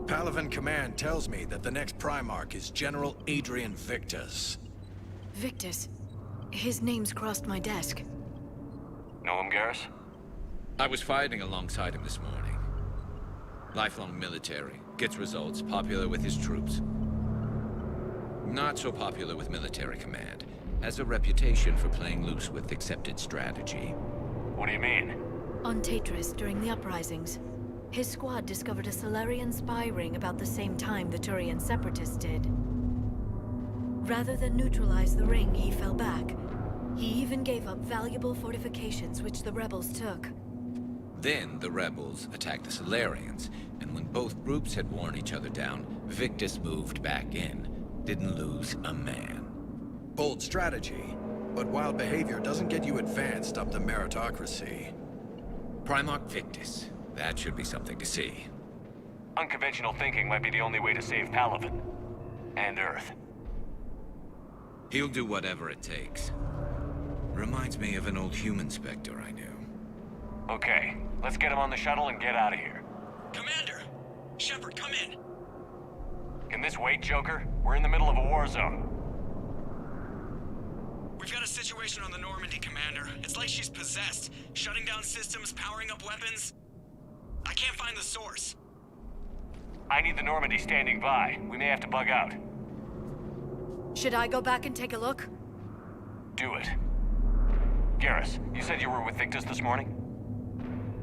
Palaven Command tells me that the next Primarch is General Adrian Victus. Victus. His name's crossed my desk. Know him, Garrus? I was fighting alongside him this morning. Lifelong military, gets results, popular with his troops. Not so popular with military command. Has a reputation for playing loose with accepted strategy. What do you mean? On Tatris, during the uprisings, his squad discovered a Salarian spy ring about the same time the Turian Separatists did. Rather than neutralize the ring, he fell back. He even gave up valuable fortifications which the rebels took. Then the rebels attacked the Salarians, and when both groups had worn each other down, Victus moved back in. Didn't lose a man. Bold strategy, but wild behavior doesn't get you advanced up the meritocracy. Primarch Victus. That should be something to see. Unconventional thinking might be the only way to save Palaven. And Earth. He'll do whatever it takes. Reminds me of an old human Spectre I knew. Okay, let's get him on the shuttle and get out of here. Commander! Shepard, come in! Can this wait, Joker? We're in the middle of a war zone. We've got a situation on the Normandy, Commander. It's like she's possessed. Shutting down systems, powering up weapons. I can't find the source. I need the Normandy standing by. We may have to bug out. Should I go back and take a look? Do it. Garrus, you said you were with Victus this morning?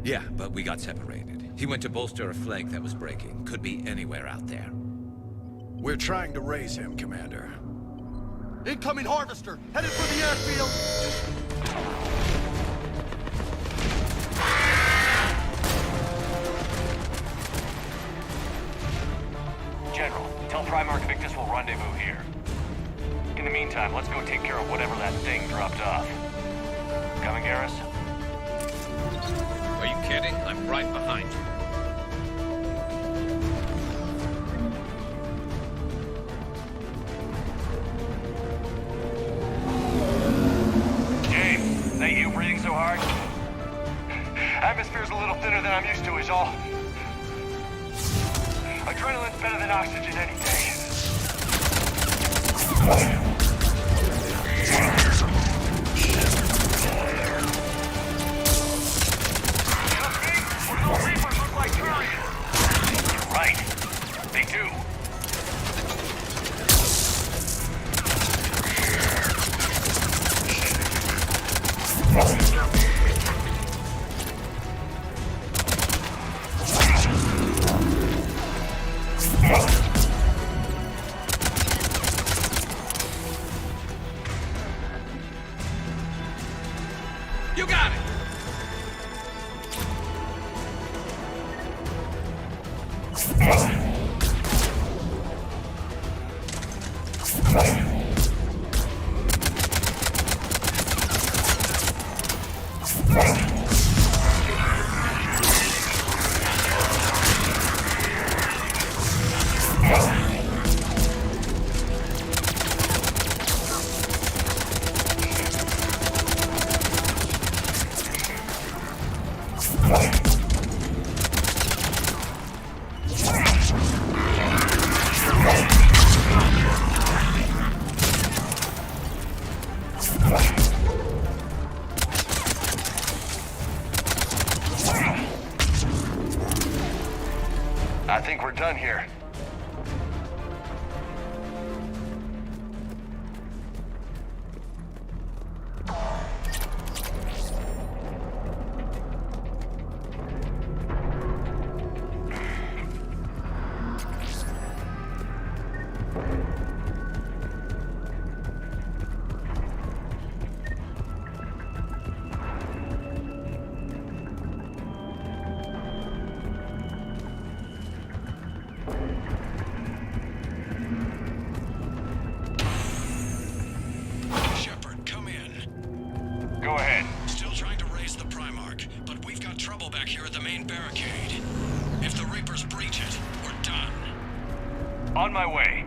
Yeah, but we got separated. He went to bolster a flank that was breaking. Could be anywhere out there. We're trying to raise him, Commander. Incoming Harvester! Headed for the airfield! General, tell Primarch Victus we'll rendezvous here. In the meantime, let's go take care of whatever that thing dropped off. Coming, Garrus? Are you kidding? I'm right behind you. James, is that you breathing so hard? Atmosphere's a little thinner than I'm used to, is all. Adrenaline's better than oxygen any day. Reapers look like Turians. You're right. They do. You got it! I think we're done here. Go ahead. Still trying to raise the Primarch, but we've got trouble back here at the main barricade. If the Reapers breach it, we're done. On my way.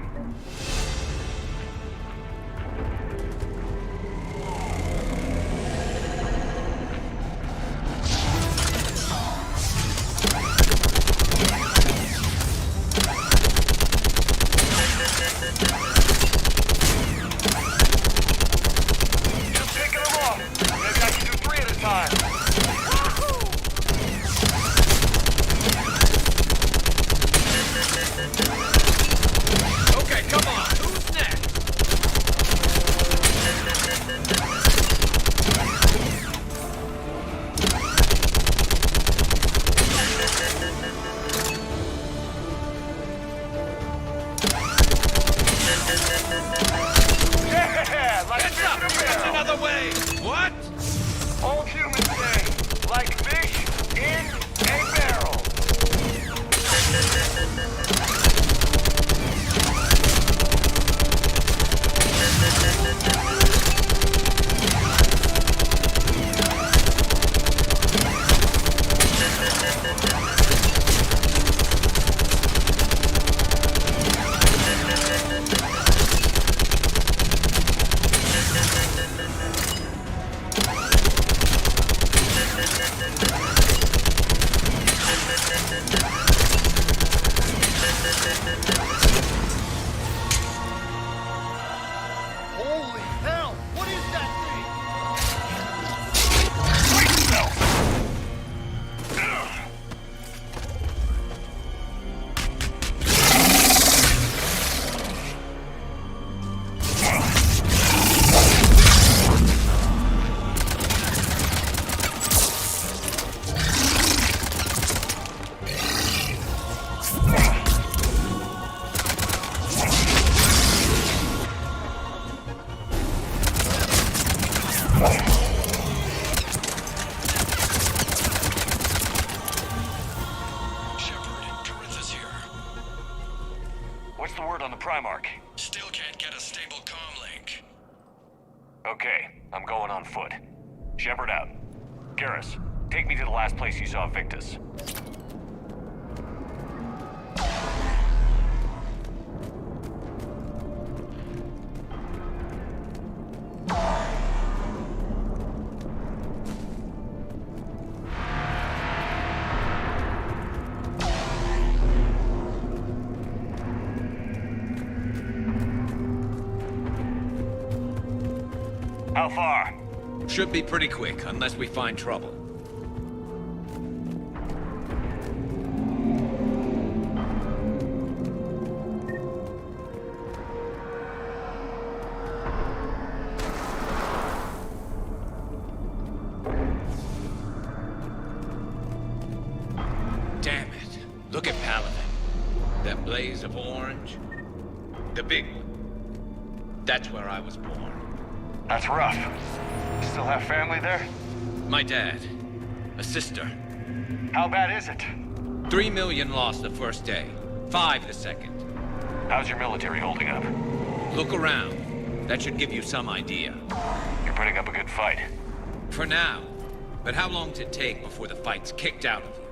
What's the word on the Primarch? Still can't get a stable comm link. Okay, I'm going on foot. Shepard out. Garrus, take me to the last place you saw Victus. How far? Should be pretty quick, unless we find trouble. Damn it. Look at Paladin. That blaze of orange. The big one. That's where I was born. That's rough. You still have family there? My dad. A sister. How bad is it? 3 million lost the first day. 5 the second. How's your military holding up? Look around. That should give you some idea. You're putting up a good fight. For now. But how long does it take before the fight's kicked out of you?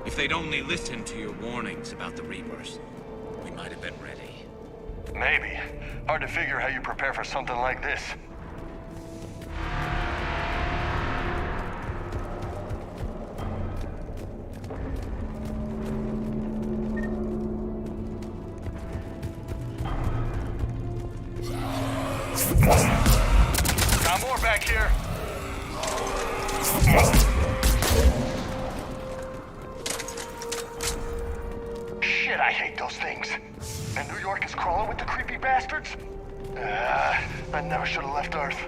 If they'd only listened to your warnings about the Reapers, we might have been ready. Maybe. Hard to figure how you prepare for something like this. Got more back here. Shit, I hate those things. And New York is crawling with the creepy bastards? I never should have left Earth.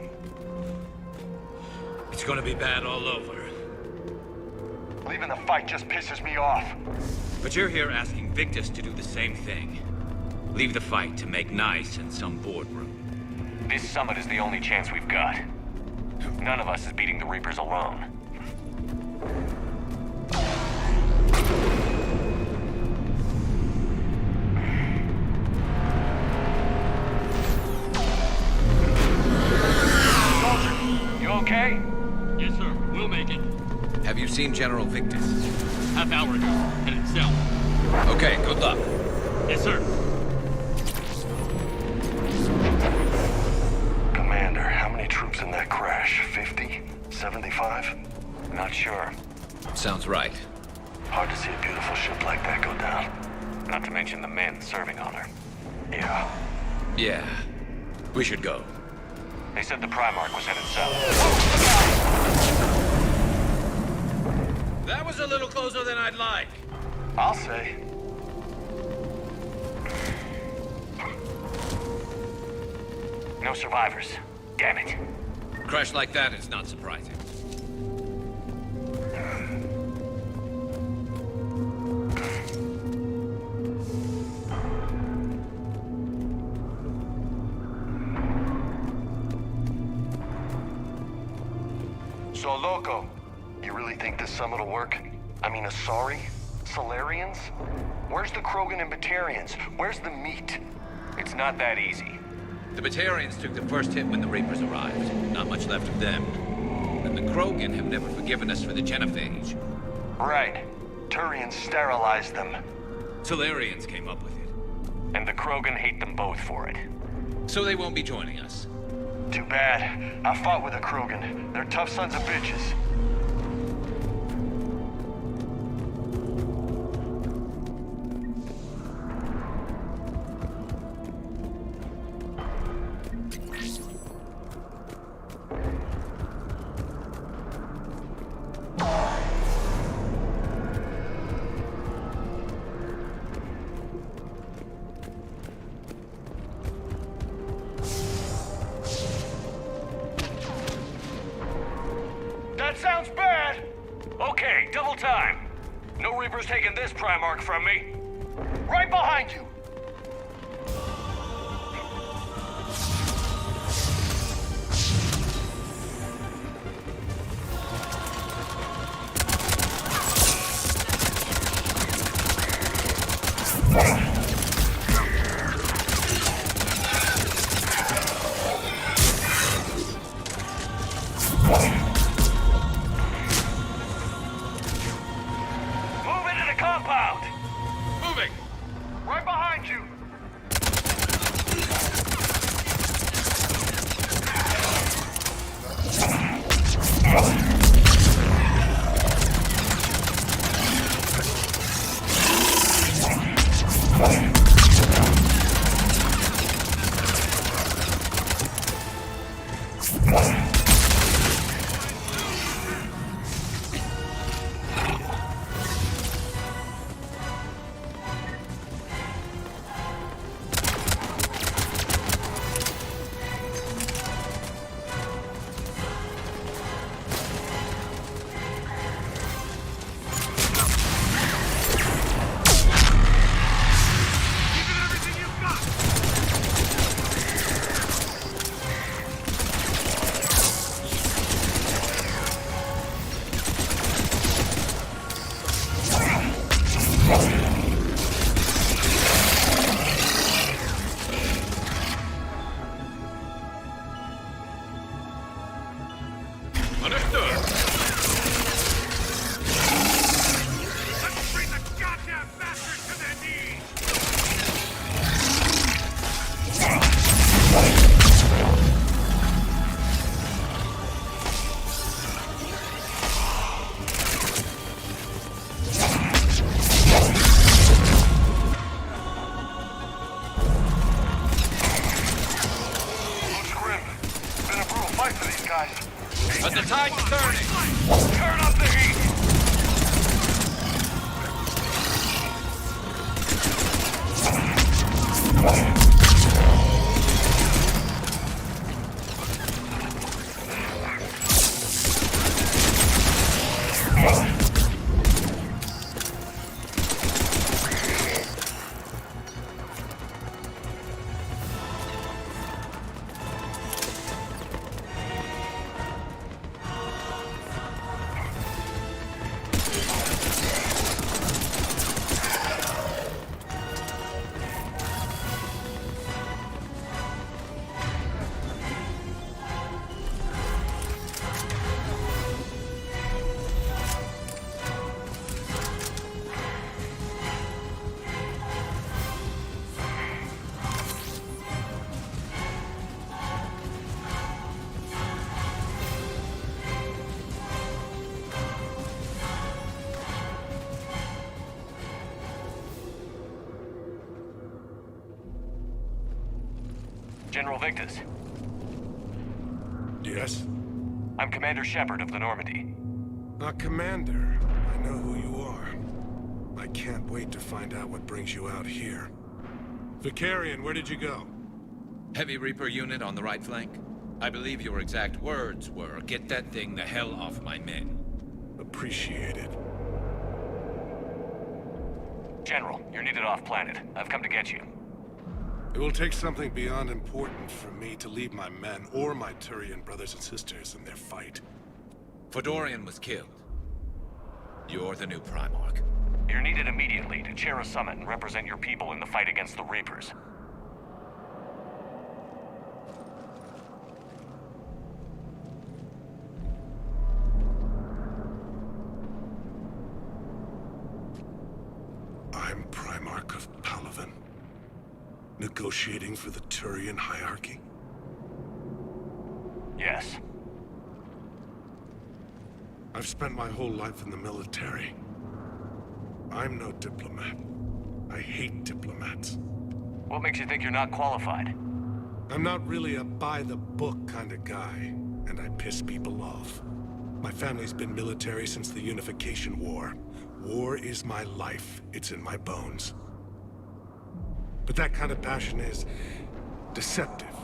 It's gonna be bad all over. Leaving the fight just pisses me off. But you're here asking Victus to do the same thing. Leave the fight to make nice in some boardroom. This summit is the only chance we've got. None of us is beating the Reapers alone. Soldier, you okay? Yes, sir. We'll make it. Have you seen General Victus? Half hour ago. Headed south. Okay, good luck. Yes, sir. Commander, how many troops in that crash? 50? 75? Not sure. Sounds right. Hard to see a beautiful ship like that go down. Not to mention the men serving on her. Yeah. Yeah. We should go. They said the Primarch was headed south. That was a little closer than I'd like. I'll say. No survivors. Damn it. Crash like that is not surprising. So, Loco, you really think this summit will work? I mean, Asari? Solarians? Where's the Krogan and Batarians? Where's the meat? It's not that easy. The Batarians took the first hit when the Reapers arrived. Not much left of them. And the Krogan have never forgiven us for the genophage. Right. Turians sterilized them. Solarians came up with it. And the Krogan hate them both for it. So they won't be joining us. Too bad. I fought with a Krogan. They're tough sons of bitches. That sounds bad! Okay, double time. No Reapers taking this Primarch from me. Right behind you! Move into the compound! Moving! Right behind you! But the tide's turning! Turn up the heat! General Victus. Yes? I'm Commander Shepard of the Normandy. Commander. I know who you are. I can't wait to find out what brings you out here. Vicarian, where did you go? Heavy Reaper unit on the right flank. I believe your exact words were, "Get that thing the hell off my men." Appreciated. General, you're needed off-planet. I've come to get you. It will take something beyond important for me to leave my men or my Turian brothers and sisters in their fight. Fedorian was killed. You're the new Primarch. You're needed immediately to chair a summit and represent your people in the fight against the Reapers. I'm Primarch of Palaven. Negotiating for the Turian hierarchy? Yes. I've spent my whole life in the military. I'm no diplomat. I hate diplomats. What makes you think you're not qualified? I'm not really a by-the-book kind of guy, and I piss people off. My family's been military since the Unification War. War is my life. It's in my bones. But that kind of passion is deceptive.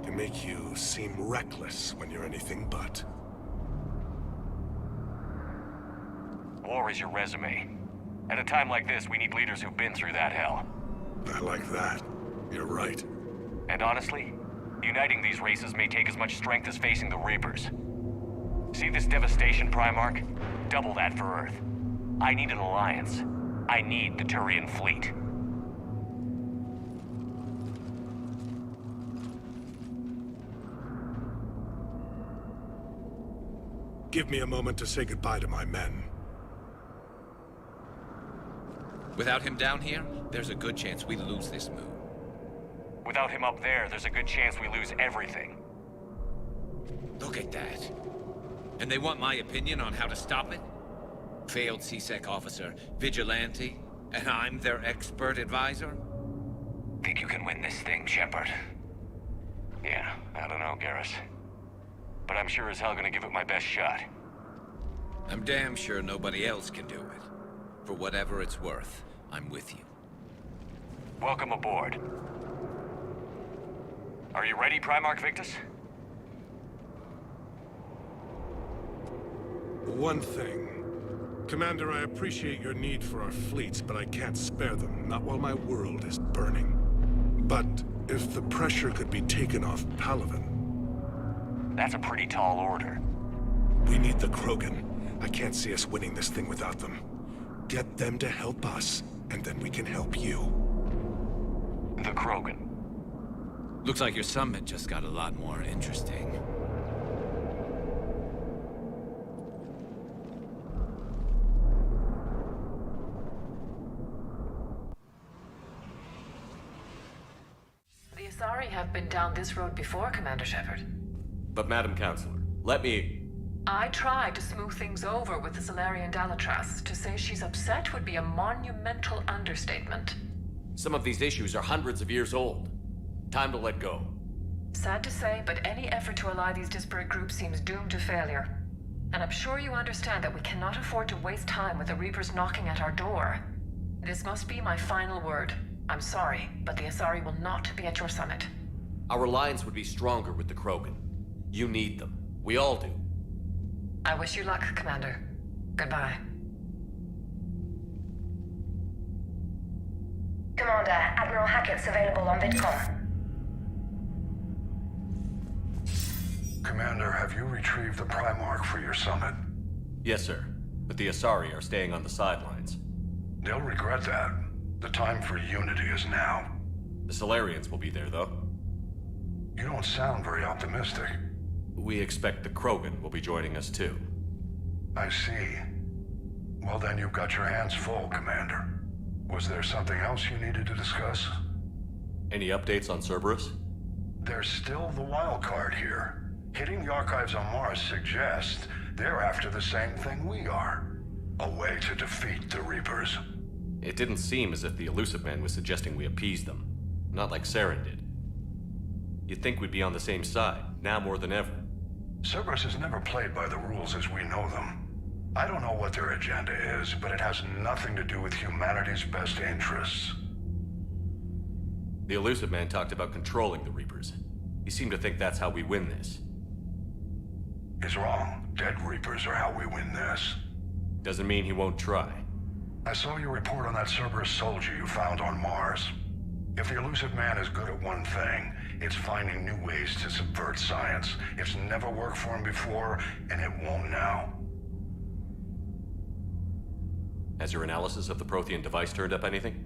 Can make you seem reckless when you're anything but. War is your resume. At a time like this, we need leaders who've been through that hell. I like that. You're right. And honestly, uniting these races may take as much strength as facing the Reapers. See this devastation, Primarch? Double that for Earth. I need an alliance. I need the Turian fleet. Give me a moment to say goodbye to my men. Without him down here, there's a good chance we lose this moon. Without him up there, there's a good chance we lose everything. Look at that. And they want my opinion on how to stop it? Failed C-Sec officer, vigilante, and I'm their expert advisor? Think you can win this thing, Shepard? Yeah, I don't know, Garrus. But I'm sure as hell gonna give it my best shot. I'm damn sure nobody else can do it. For whatever it's worth, I'm with you. Welcome aboard. Are you ready, Primarch Victus? One thing. Commander, I appreciate your need for our fleets, but I can't spare them, not while my world is burning. But if the pressure could be taken off Palaven... That's a pretty tall order. We need the Krogan. I can't see us winning this thing without them. Get them to help us, and then we can help you. The Krogan. Looks like your summit just got a lot more interesting. The Asari have been down this road before, Commander Shepard. But Madam Counselor, let me... I tried to smooth things over with the Salarian Dalatras. To say she's upset would be a monumental understatement. Some of these issues are hundreds of years old. Time to let go. Sad to say, but any effort to ally these disparate groups seems doomed to failure. And I'm sure you understand that we cannot afford to waste time with the Reapers knocking at our door. This must be my final word. I'm sorry, but the Asari will not be at your summit. Our alliance would be stronger with the Krogan. You need them. We all do. I wish you luck, Commander. Goodbye. Commander, Admiral Hackett's available on VidCom. Commander, have you retrieved the Primarch for your summit? Yes, sir. But the Asari are staying on the sidelines. They'll regret that. The time for unity is now. The Salarians will be there, though. You don't sound very optimistic. We expect the Krogan will be joining us, too. I see. Well, then you've got your hands full, Commander. Was there something else you needed to discuss? Any updates on Cerberus? There's still the wild card here. Hitting the archives on Mars suggests they're after the same thing we are. A way to defeat the Reapers. It didn't seem as if the Illusive Man was suggesting we appease them. Not like Saren did. You'd think we'd be on the same side, now more than ever. Cerberus has never played by the rules as we know them. I don't know what their agenda is, but it has nothing to do with humanity's best interests. The Illusive Man talked about controlling the Reapers. He seemed to think that's how we win this. He's wrong. Dead Reapers are how we win this. Doesn't mean he won't try. I saw your report on that Cerberus soldier you found on Mars. If the Illusive Man is good at one thing, it's finding new ways to subvert science. It's never worked for him before, and it won't now. Has your analysis of the Prothean device turned up anything?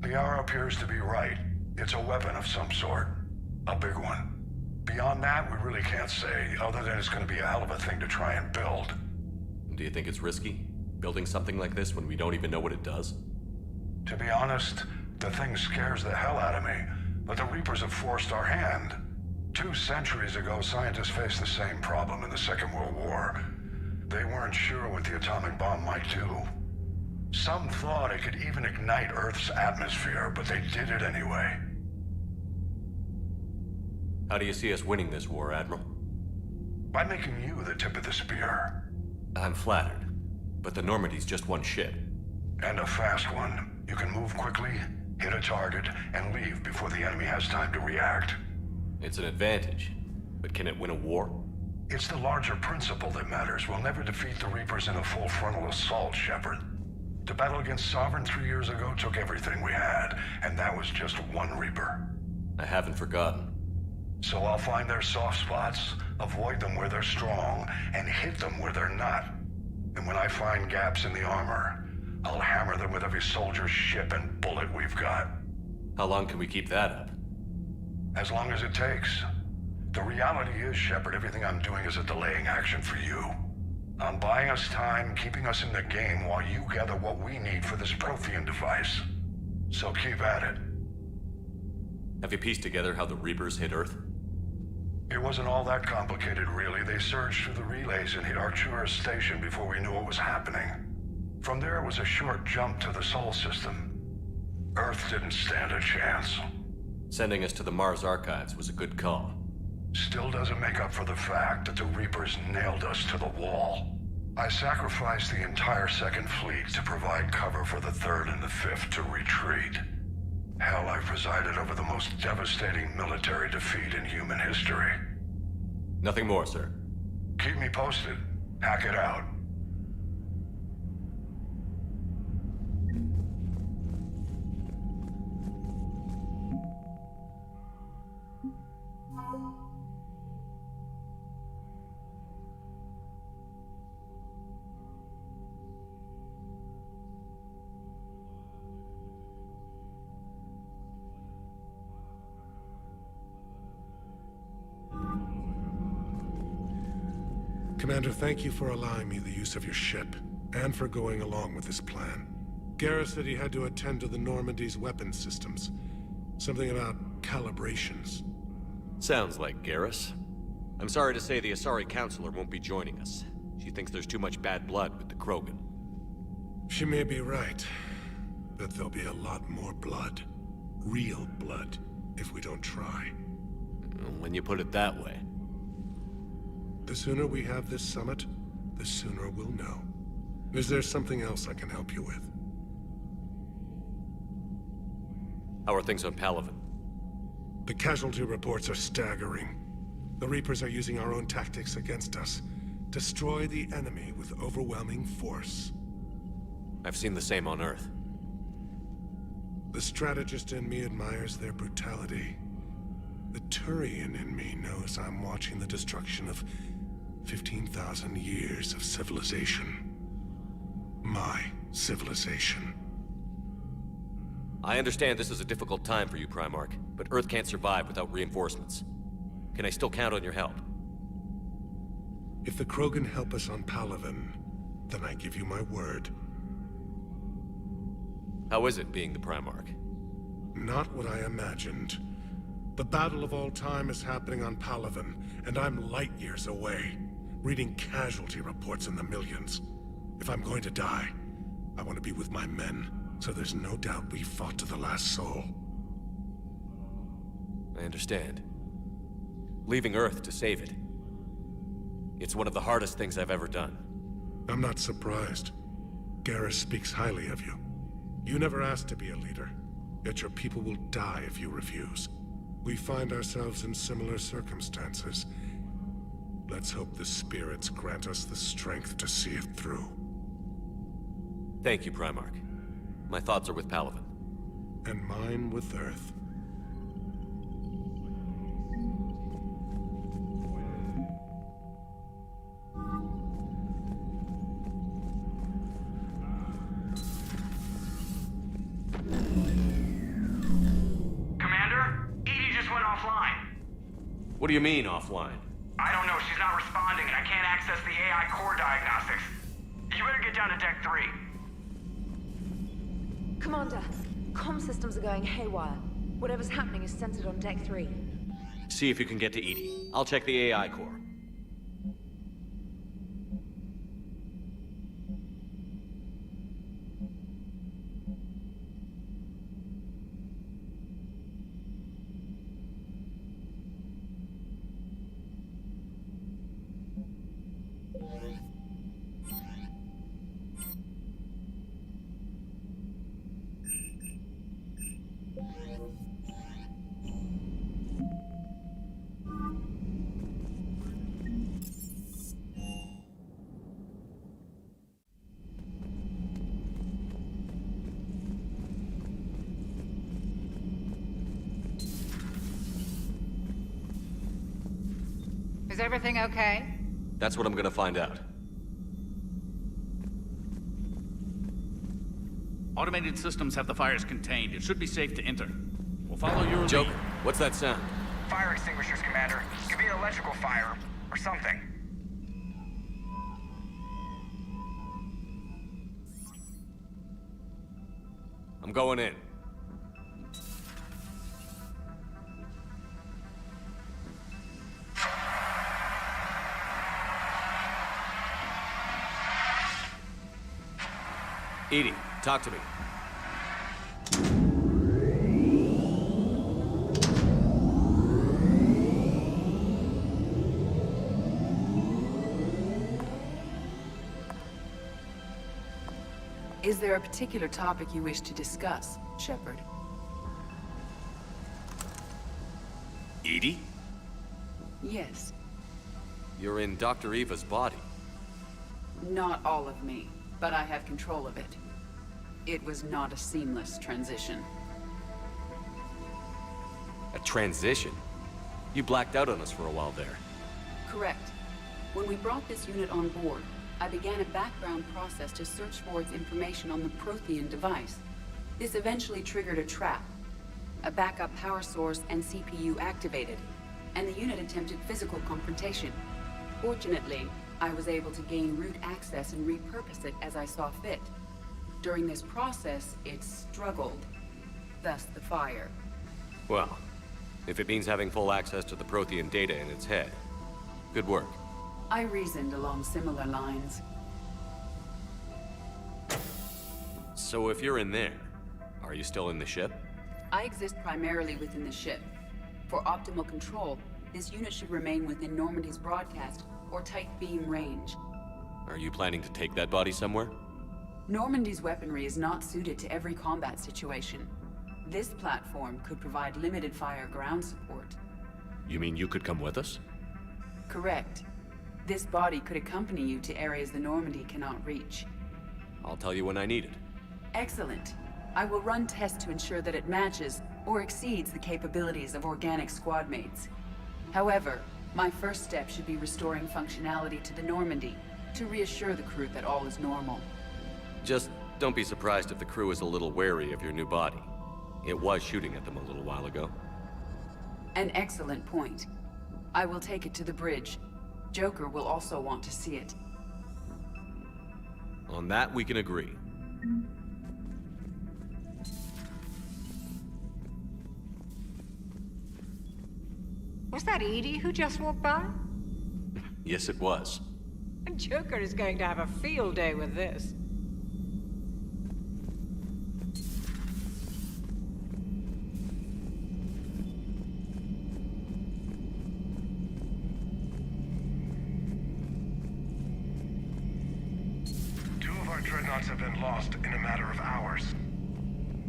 Liara appears to be right. It's a weapon of some sort. A big one. Beyond that, we really can't say, other than it's going to be a hell of a thing to try and build. Do you think it's risky? Building something like this when we don't even know what it does? To be honest, the thing scares the hell out of me, but the Reapers have forced our hand. 2 centuries ago, scientists faced the same problem in the Second World War. They weren't sure what the atomic bomb might do. Some thought it could even ignite Earth's atmosphere, but they did it anyway. How do you see us winning this war, Admiral? By making you the tip of the spear. I'm flattered, but the Normandy's just one ship. And a fast one. You can move quickly, hit a target, and leave before the enemy has time to react. It's an advantage, but can it win a war? It's the larger principle that matters. We'll never defeat the Reapers in a full frontal assault, Shepard. The battle against Sovereign 3 years ago took everything we had, and that was just one Reaper. I haven't forgotten. So I'll find their soft spots, avoid them where they're strong, and hit them where they're not. And when I find gaps in the armor, I'll hammer them with every soldier, ship, and bullet we've got. How long can we keep that up? As long as it takes. The reality is, Shepard, everything I'm doing is a delaying action for you. I'm buying us time, keeping us in the game while you gather what we need for this Prothean device. So keep at it. Have you pieced together how the Reapers hit Earth? It wasn't all that complicated, really. They surged through the relays and hit Arcturus Station before we knew what was happening. From there, it was a short jump to the Sol system. Earth didn't stand a chance. Sending us to the Mars Archives was a good call. Still doesn't make up for the fact that the Reapers nailed us to the wall. I sacrificed the entire Second Fleet to provide cover for the Third and the Fifth to retreat. Hell, I presided over the most devastating military defeat in human history. Nothing more, sir. Keep me posted. Hack it out. Commander, thank you for allowing me the use of your ship, and for going along with this plan. Garrus said he had to attend to the Normandy's weapon systems. Something about calibrations. Sounds like Garrus. I'm sorry to say the Asari Counselor won't be joining us. She thinks there's too much bad blood with the Krogan. She may be right, but there'll be a lot more blood. Real blood, if we don't try. When you put it that way. The sooner we have this summit, the sooner we'll know. Is there something else I can help you with? How are things on Palaven? The casualty reports are staggering. The Reapers are using our own tactics against us. Destroy the enemy with overwhelming force. I've seen the same on Earth. The strategist in me admires their brutality. The Turian in me knows I'm watching the destruction of 15,000 years of civilization. My civilization. I understand this is a difficult time for you, Primarch, but Earth can't survive without reinforcements. Can I still count on your help? If the Krogan help us on Palaven, then I give you my word. How is it being the Primarch? Not what I imagined. The battle of all time is happening on Palaven, and I'm light years away, reading casualty reports in the millions. If I'm going to die, I want to be with my men, so there's no doubt we fought to the last soul. I understand. leaving Earth to save it. It's one of the hardest things I've ever done. I'm not surprised. Garrus speaks highly of you. You never asked to be a leader, yet your people will die if you refuse. We find ourselves in similar circumstances. Let's hope the spirits grant us the strength to see it through. Thank you, Primarch. My thoughts are with Palaven. And mine with Earth. Commander? Edie just went offline. What do you mean, offline? I don't know, she's not responding and I can't access the AI core diagnostics. You better get down to Deck 3. Commander, comm systems are going haywire. Whatever's happening is centered on Deck 3. See if you can get to Edie. I'll check the AI core. Is everything okay? That's what I'm gonna find out. Automated systems have the fires contained. It should be safe to enter. We'll follow your Joker, lead. what's that sound? Fire extinguishers, Commander. Could be an electrical fire, or something. I'm going in. Edie, talk to me. Is there a particular topic you wish to discuss, Shepard? Edie? Yes. You're in Dr. Eva's body. Not all of me, but I have control of it. It was not a seamless transition. A transition? You blacked out on us for a while there. Correct. When we brought this unit on board, I began a background process to search for its information on the Prothean device. This eventually triggered a trap. A backup power source and CPU activated, and the unit attempted physical confrontation. Fortunately, I was able to gain root access and repurpose it as I saw fit. During this process, it struggled. Thus the fire. Well, if it means having full access to the Prothean data in its head, good work. I reasoned along similar lines. So if you're in there, are you still in the ship? I exist primarily within the ship. For optimal control, this unit should remain within Normandy's broadcast or tight beam range. Are you planning to take that body somewhere? Normandy's weaponry is not suited to every combat situation. This platform could provide limited fire ground support. You mean you could come with us? Correct. This body could accompany you to areas the Normandy cannot reach. I'll tell you when I need it. Excellent. I will run tests to ensure that it matches or exceeds the capabilities of organic squad mates. However, my first step should be restoring functionality to the Normandy to reassure the crew that all is normal. Just don't be surprised if the crew is a little wary of your new body. It was shooting at them a little while ago. An excellent point. I will take it to the bridge. Joker will also want to see it. On that, we can agree. Was that Edie who just walked by? Yes, it was. Joker is going to have a field day with this. dreadnoughts have been lost in a matter of hours.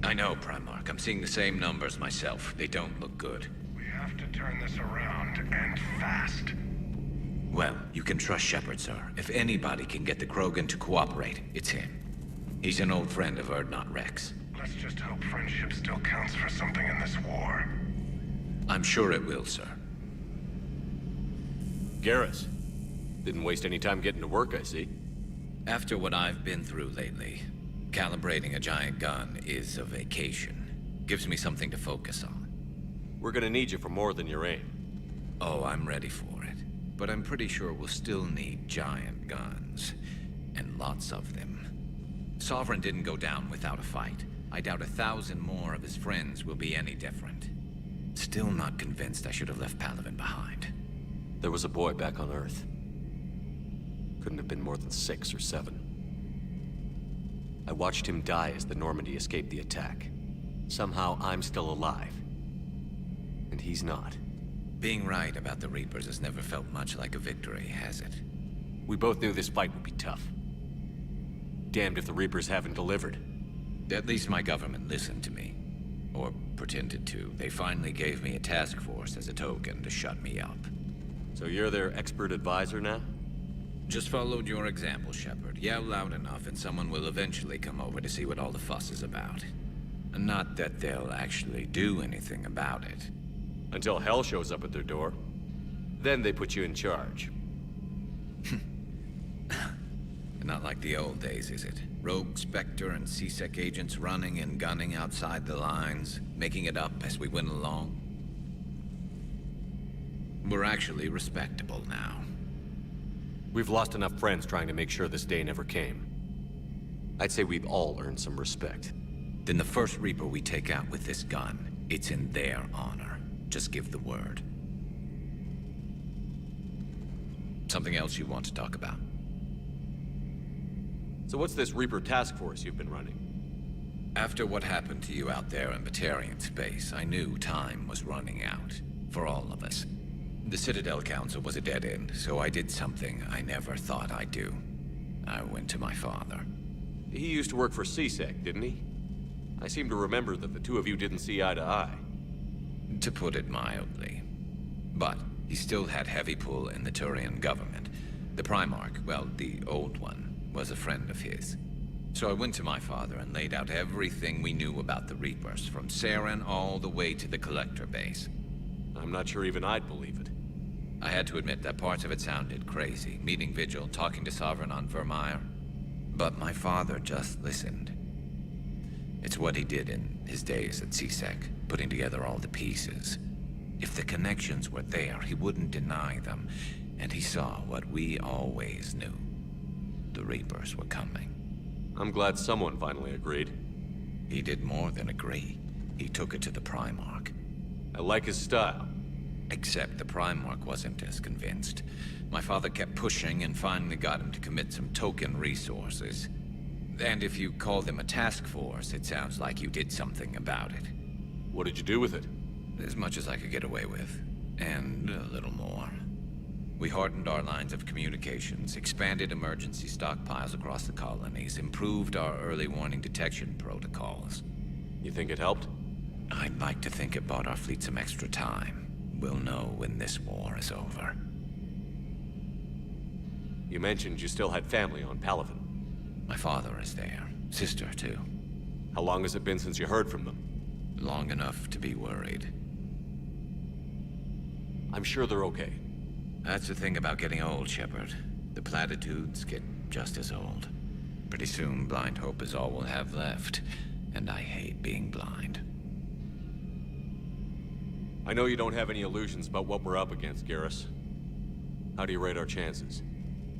I know, Primarch. I'm seeing the same numbers myself. They don't look good. We have to turn this around, and fast. Well, you can trust Shepard, sir. If anybody can get the Krogan to cooperate, it's him. He's an old friend of Urdnot Rex. Let's just hope friendship still counts for something in this war. I'm sure it will, sir. Garrus, didn't waste any time getting to work, I see. After what I've been through lately, calibrating a giant gun is a vacation. Gives me something to focus on. We're gonna need you for more than your aim. Oh, I'm ready for it. But I'm pretty sure we'll still need giant guns. And lots of them. Sovereign didn't go down without a fight. I doubt 1,000 more of his friends will be any different. Still not convinced I should have left Palaven behind. There was a boy back on Earth. Couldn't have been more than 6 or 7. I watched him die as the Normandy escaped the attack. Somehow I'm still alive. And he's not. Being right about the Reapers has never felt much like a victory, has it? We both knew this fight would be tough. Damned if the Reapers haven't delivered. At least my government listened to me. Or pretended to. They finally gave me a task force as a token to shut me up. So you're their expert advisor now? Just followed your example, Shepard. Yell loud enough and someone will eventually come over to see what all the fuss is about. And not that they'll actually do anything about it. Until hell shows up at their door. Then they put you in charge. Not like the old days, is it? Rogue Spectre and C-Sec agents running and gunning outside the lines, making it up as we went along. We're actually respectable now. We've lost enough friends trying to make sure this day never came. I'd say we've all earned some respect. Then the first Reaper we take out with this gun, it's in their honor. Just give the word. Something else you want to talk about? So what's this Reaper task force you've been running? After what happened to you out there in Batarian space, I knew time was running out. For all of us. The Citadel Council was a dead end, so I did something I never thought I'd do. I went to my father. He used to work for C-Sec, didn't he? I seem to remember that the two of you didn't see eye to eye. To put it mildly. But he still had heavy pull in the Turian government. The Primarch, well, the old one, was a friend of his. So I went to my father and laid out everything we knew about the Reapers, from Saren all the way to the Collector base. I'm not sure even I'd believe it. I had to admit that parts of it sounded crazy, meeting Vigil, talking to Sovereign on Vermeer. But my father just listened. It's what he did in his days at C-Sec, putting together all the pieces. If the connections were there, he wouldn't deny them, and he saw what we always knew. The Reapers were coming. I'm glad someone finally agreed. He did more than agree. He took it to the Primarch. I like his style. Except the Primarch wasn't as convinced. My father kept pushing and finally got him to commit some token resources. And if you call them a task force, it sounds like you did something about it. What did you do with it? As much as I could get away with. And a little more. We hardened our lines of communications, expanded emergency stockpiles across the colonies, improved our early warning detection protocols. You think it helped? I'd like to think it bought our fleet some extra time. We'll know when this war is over. You mentioned you still had family on Palaven. My father is there. Sister, too. How long has it been since you heard from them? Long enough to be worried. I'm sure they're okay. That's the thing about getting old, Shepard. The platitudes get just as old. Pretty soon, blind hope is all we'll have left. And I hate being blind. I know you don't have any illusions about what we're up against, Garrus. How do you rate our chances?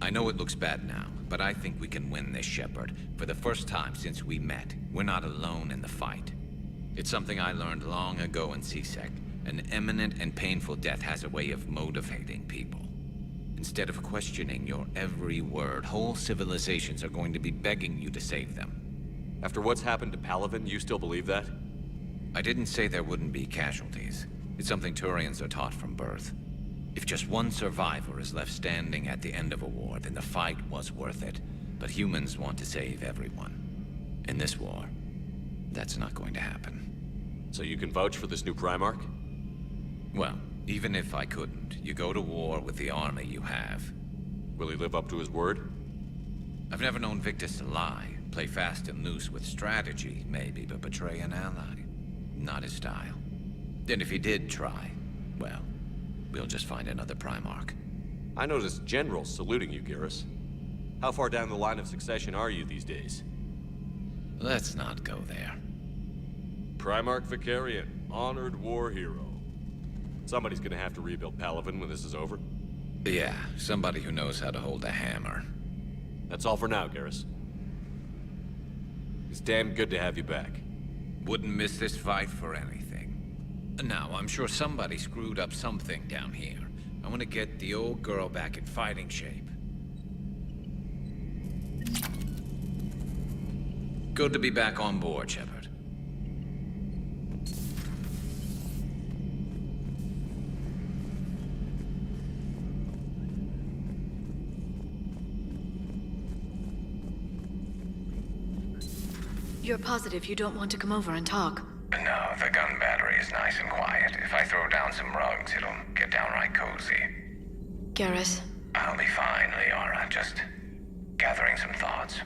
I know it looks bad now, but I think we can win this, Shepard. For the first time since we met, we're not alone in the fight. It's something I learned long ago in C-Sec. An imminent and painful death has a way of motivating people. Instead of questioning your every word, whole civilizations are going to be begging you to save them. After what's happened to Palaven, you still believe that? I didn't say there wouldn't be casualties. It's something Turians are taught from birth. If just one survivor is left standing at the end of a war, then the fight was worth it. but humans want to save everyone. In this war, that's not going to happen. So you can vouch for this new Primarch? Well, even if I couldn't, you go to war with the army you have. Will he live up to his word? I've never known Victus to lie. Play fast and loose with strategy, maybe, but betray an ally. Not his style. And if he did try, well, we'll just find another Primarch. I noticed generals saluting you, Garrus. How far down the line of succession are you these days? Let's not go there. Primarch Vicarian, honored war hero. Somebody's gonna have to rebuild Palaven when this is over. Yeah, somebody who knows how to hold a hammer. That's all for now, Garrus. It's damn good to have you back. Wouldn't miss this fight for anything. Now, I'm sure somebody screwed up something down here. I want to get the old girl back in fighting shape. Good to be back on board, Shepard. You're positive you don't want to come over and talk? No, the gun battery is nice and quiet. If I throw down some rugs, it'll get downright cozy. Garrus? I'll be fine, Liara. Just gathering some thoughts.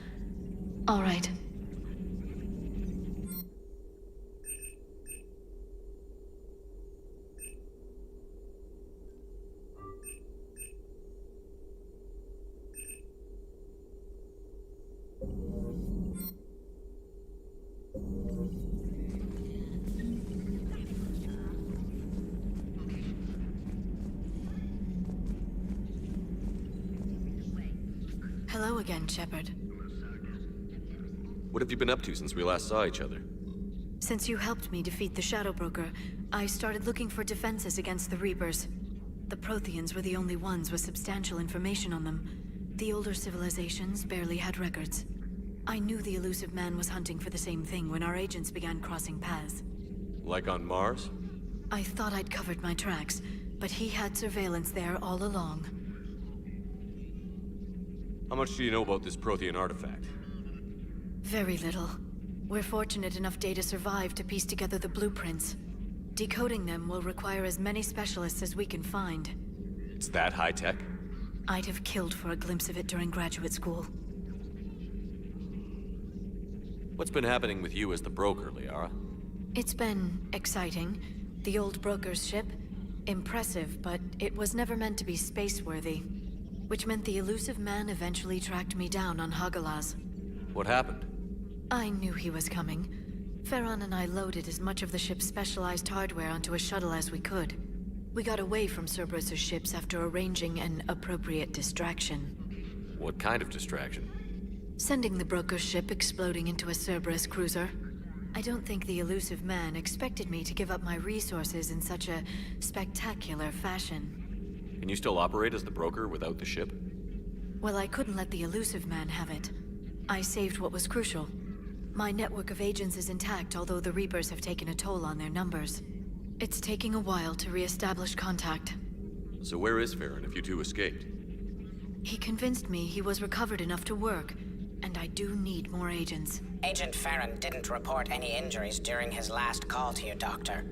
All right. Hello again, Shepard. What have you been up to since we last saw each other? Since you helped me defeat the Shadow Broker, I started looking for defenses against the Reapers. The Protheans were the only ones with substantial information on them. The older civilizations barely had records. I knew the Illusive Man was hunting for the same thing when our agents began crossing paths. Like on Mars? I thought I'd covered my tracks, but he had surveillance there all along. How much do you know about this Prothean artifact? Very little. We're fortunate enough Data survived to piece together the blueprints. Decoding them will require as many specialists as we can find. It's that high-tech? I'd have killed for a glimpse of it during graduate school. What's been happening with you as the broker, Liara? It's been exciting. The old broker's ship? Impressive, but it was never meant to be space-worthy. Which meant the Illusive Man eventually tracked me down on Hagalaz. What happened? I knew he was coming. Farron and I loaded as much of the ship's specialized hardware onto a shuttle as we could. We got away from Cerberus' ships after arranging an appropriate distraction. What kind of distraction? Sending the broker's ship exploding into a Cerberus cruiser. I don't think the Illusive Man expected me to give up my resources in such a spectacular fashion. Can you still operate as the broker without the ship? Well, I couldn't let the Illusive Man have it. I saved what was crucial. My network of agents is intact, although the Reapers have taken a toll on their numbers. It's taking a while to re-establish contact. So where is Farron if you two escaped? He convinced me he was recovered enough to work, and I do need more agents. Agent Farron didn't report any injuries during his last call to you, Doctor.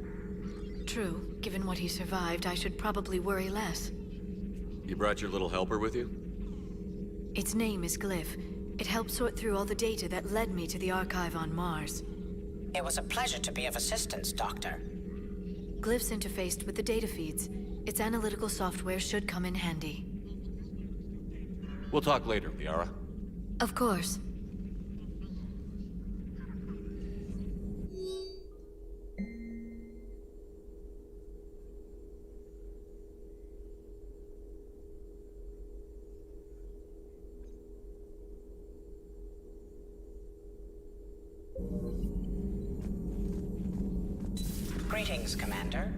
True. Given what he survived, I should probably worry less. You brought your little helper with you? Its name is Glyph. It helped sort through all the data that led me to the archive on Mars. It was a pleasure to be of assistance, Doctor. Glyph's interfaced with the data feeds. Its analytical software should come in handy. We'll talk later, Liara. Of course. Greetings, Commander.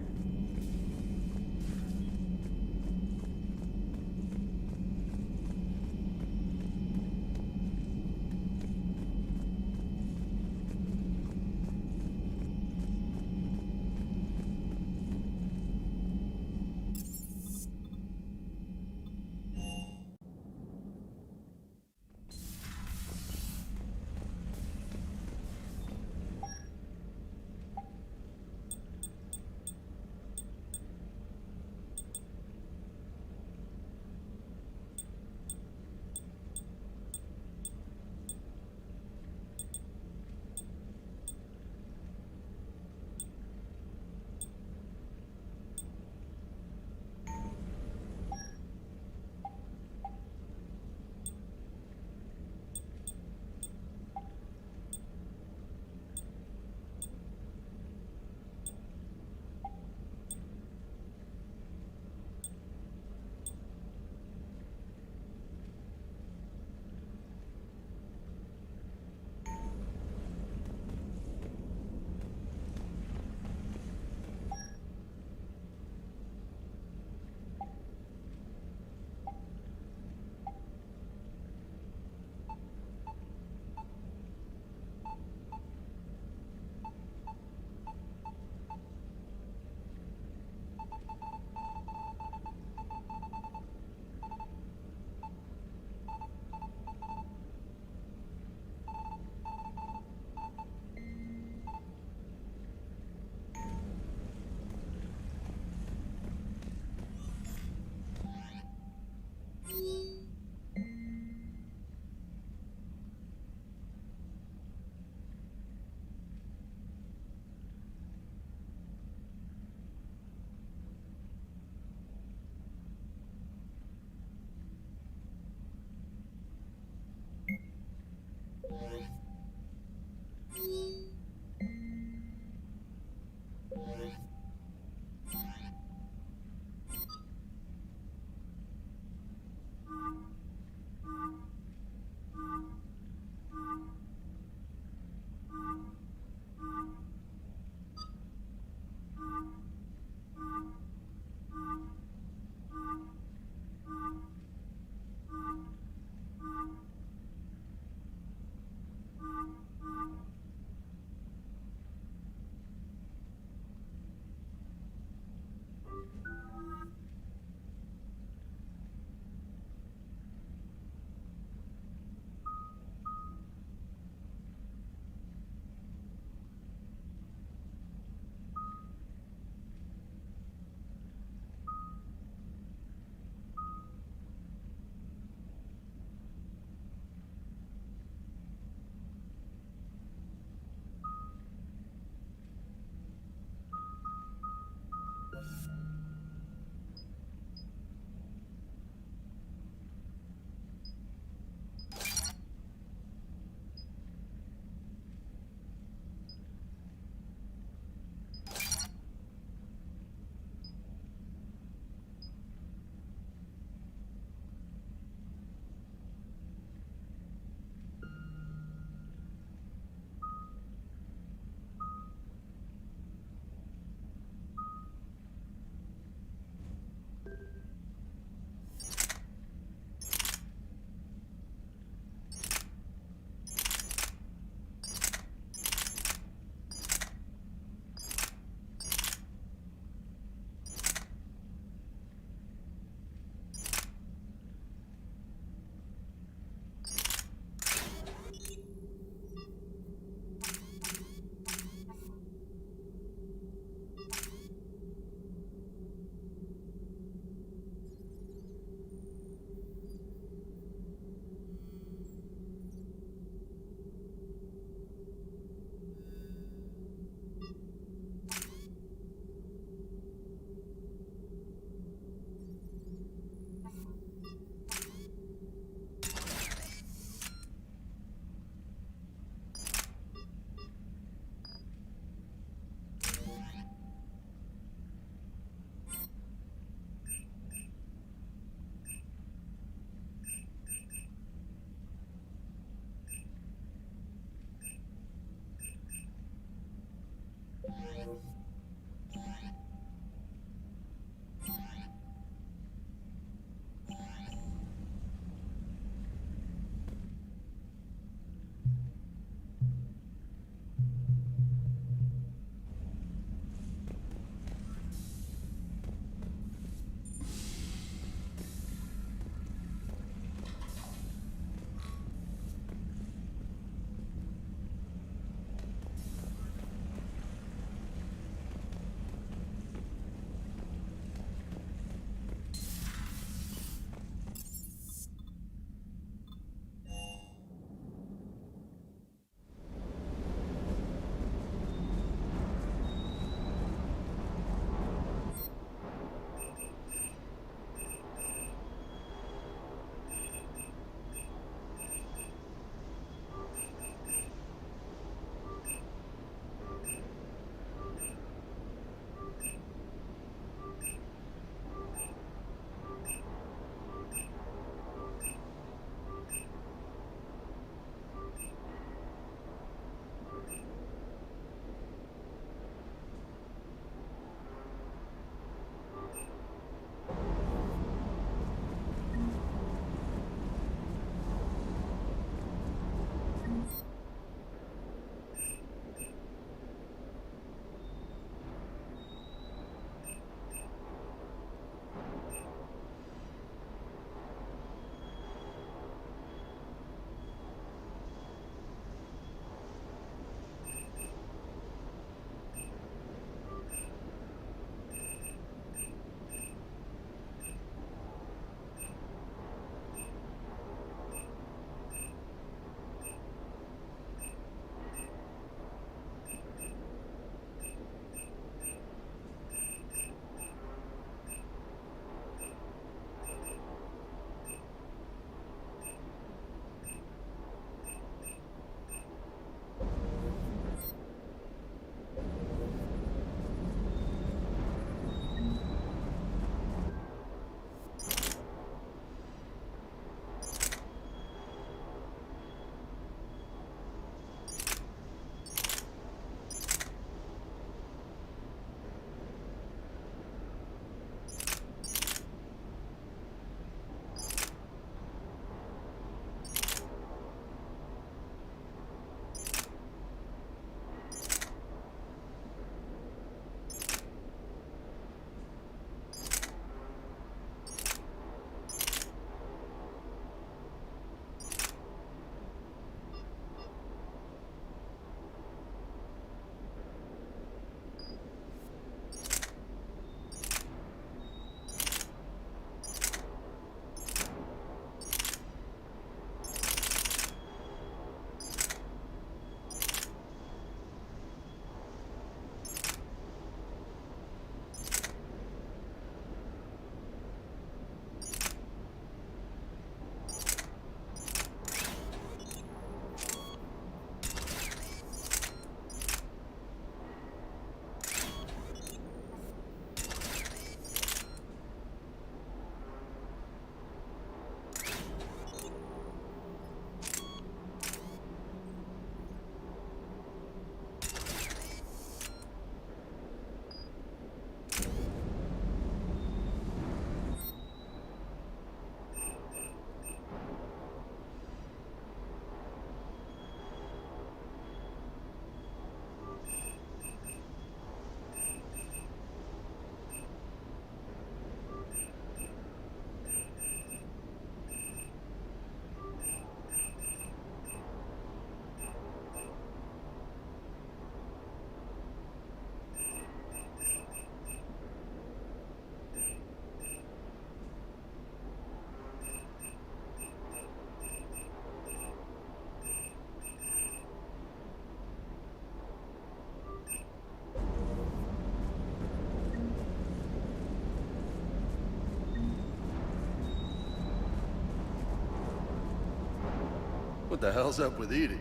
What the hell's up with Edie?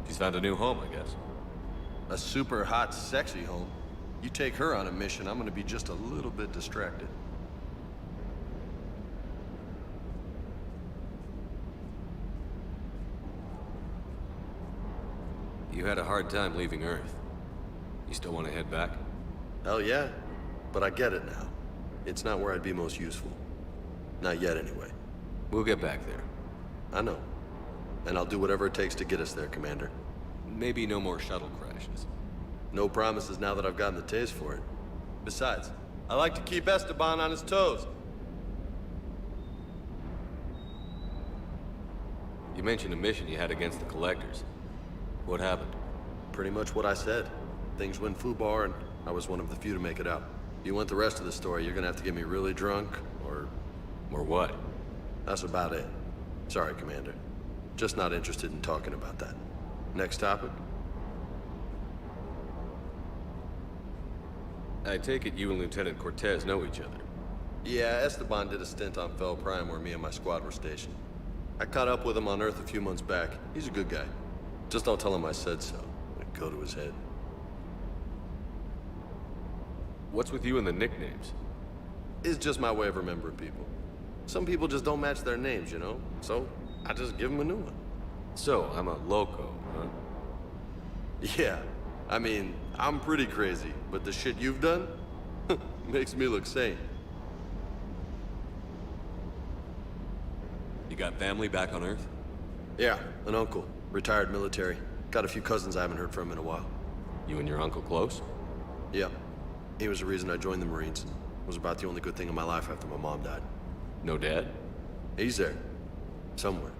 She's found a new home, I guess. A super hot, sexy home. You take her on a mission, I'm gonna be just a little bit distracted. You had a hard time leaving Earth. You still want to head back? Hell yeah, but I get it now. It's not where I'd be most useful. Not yet, anyway. We'll get back there. I know. And I'll do whatever it takes to get us there, Commander. Maybe no more shuttle crashes. No promises now that I've gotten the taste for it. Besides, I like to keep Esteban on his toes. You mentioned a mission you had against the Collectors. What happened? Pretty much what I said. Things went foobar, and I was one of the few to make it out. If you want the rest of the story, you're gonna have to get me really drunk, or... Or what? That's about it. Sorry, Commander. Just not interested in talking about that. Next topic? I take it you and Lieutenant Cortez know each other. Yeah, Esteban did a stint on Fel Prime where me and my squad were stationed. I caught up with him on Earth a few months back. He's a good guy. Just don't tell him I said so. It'd go to his head. What's with you and the nicknames? It's just my way of remembering people. Some people just don't match their names, you know? So, I just give them a new one. So, I'm a loco, huh? Yeah. I mean, I'm pretty crazy, but the shit you've done makes me look sane. You got family back on Earth? Yeah, an uncle. Retired military. Got a few cousins I haven't heard from in a while. You and your uncle close? Yeah. He was the reason I joined the Marines. It was about the only good thing in my life after my mom died. No dad? He's there. Somewhere.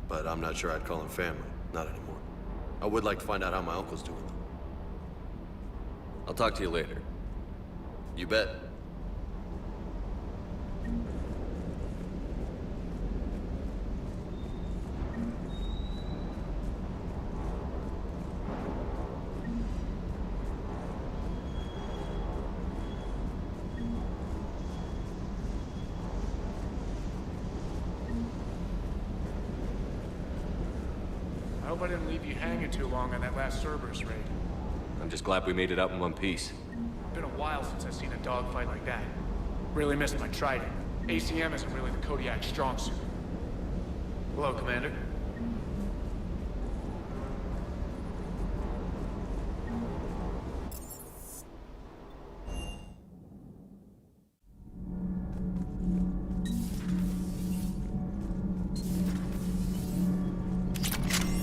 But I'm not sure I'd call him family. Not anymore. I would like to find out how my uncle's doing, though. I'll talk to you later. You bet. I hope I didn't leave you hanging too long on that last Cerberus raid. I'm just glad we made it out in one piece. Been a while since I've seen a dogfight like that. Really missed my trident. ACM isn't really the Kodiak strong suit. Hello, Commander.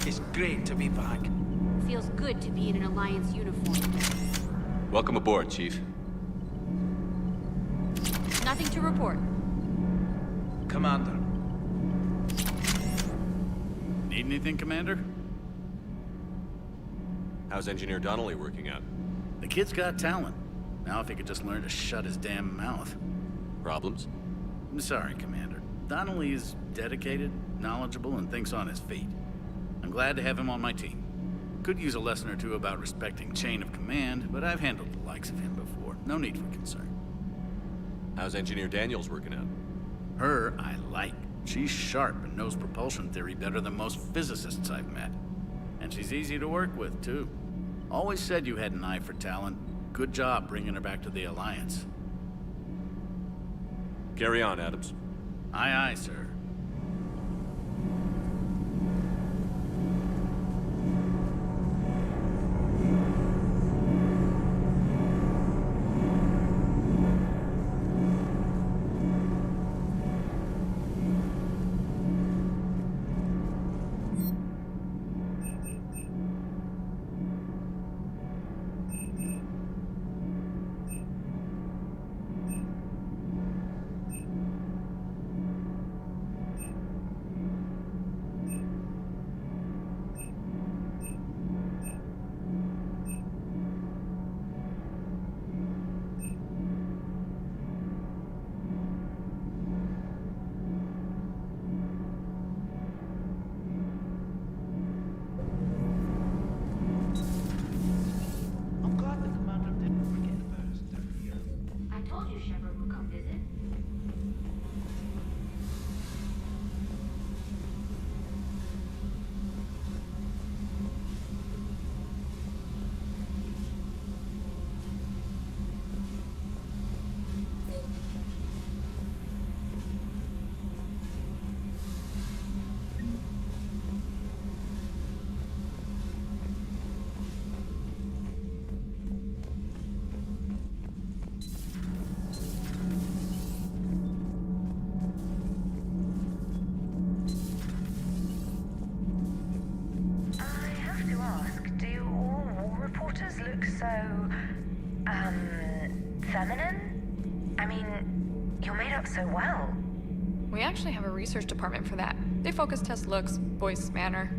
It's great to be back. Feels good to be in an Alliance uniform. Welcome aboard, Chief. Nothing to report. Commander. Need anything, Commander? How's Engineer Donnelly working out? The kid's got talent. Now if he could just learn to shut his damn mouth. Problems? I'm sorry, Commander. Donnelly is dedicated, knowledgeable, and thinks on his feet. I'm glad to have him on my team. Could use a lesson or two about respecting chain of command, but I've handled the likes of him before. No need for concern. How's Engineer Daniels working out? Her, I like. She's sharp and knows propulsion theory better than most physicists I've met. And she's easy to work with, too. Always said you had an eye for talent. Good job bringing her back to the Alliance. Carry on, Adams. Aye, aye, sir. look so, feminine? I mean, you're made up so well. We actually have a research department for that. They focus test looks, voice, manner.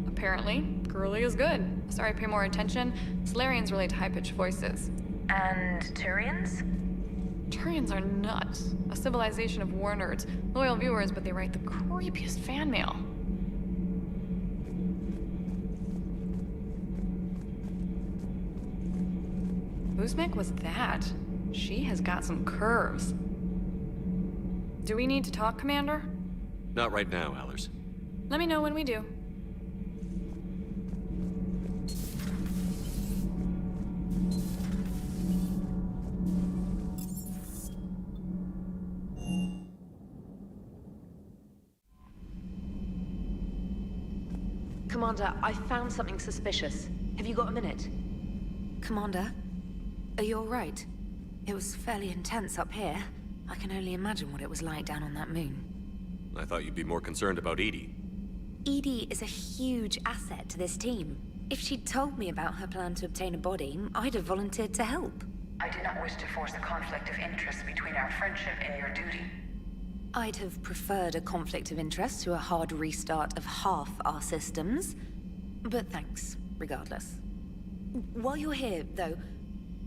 Apparently, girly is good. Sorry, pay more attention. Solarians relate to high-pitched voices. And Turians? Turians are nuts. A civilization of war nerds. Loyal viewers, but they write the creepiest fan mail. Uzmek was that? She has got some curves. Do we need to talk, Commander? Not right now, Allers. Let me know when we do. Commander, I found something suspicious. Have you got a minute? Commander, are you alright? It was fairly intense up here. I can only imagine what it was like down on that moon. I thought you'd be more concerned about Edie. Edie is a huge asset to this team. If she'd told me about her plan to obtain a body, I'd have volunteered to help. I do not wish to force a conflict of interest between our friendship and your duty. I'd have preferred a conflict of interest to a hard restart of half our systems. But thanks, regardless. While you're here, though,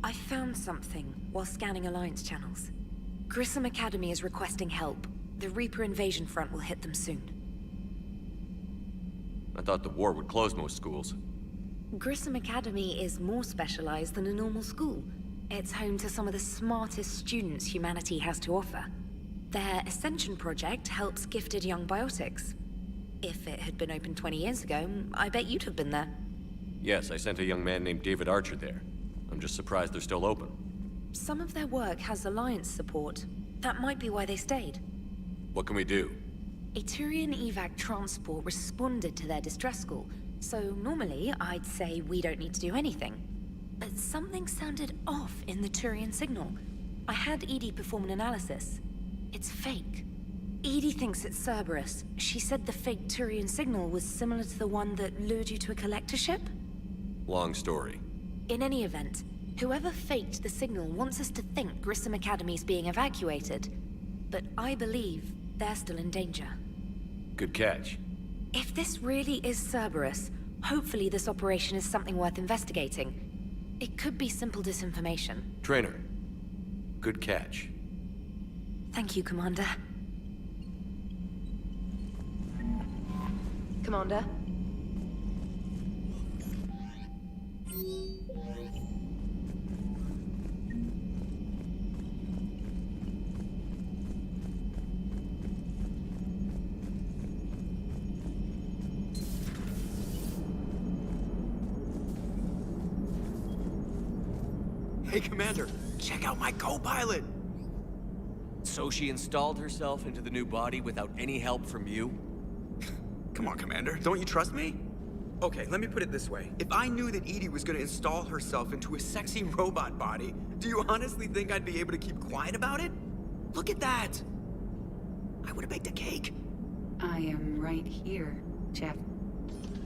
I found something while scanning Alliance channels. Grissom Academy is requesting help. The Reaper invasion front will hit them soon. I thought the war would close most schools. Grissom Academy is more specialized than a normal school. It's home to some of the smartest students humanity has to offer. Their Ascension project helps gifted young biotics. If it had been open 20 years ago, I bet you'd have been there. Yes, I sent a young man named David Archer there. I'm just surprised they're still open. Some of their work has Alliance support. That might be why they stayed. What can we do? A Turian evac transport responded to their distress call, so normally I'd say we don't need to do anything. But something sounded off in the Turian signal. I had Edie perform an analysis. It's fake. Edie thinks it's Cerberus. She said the fake Turian signal was similar to the one that lured you to a collector ship? Long story. In any event, whoever faked the signal wants us to think Grissom Academy's being evacuated. But I believe they're still in danger. Good catch. If this really is Cerberus, hopefully this operation is something worth investigating. It could be simple disinformation. Trainer, good catch. Thank you, Commander. Commander? Hey, Commander, check out my co-pilot! So she installed herself into the new body without any help from you? Come on, Commander, don't you trust me? Okay, let me put it this way. If I knew that Edie was gonna install herself into a sexy robot body, do you honestly think I'd be able to keep quiet about it? Look at that! I would've baked a cake. I am right here, Jeff.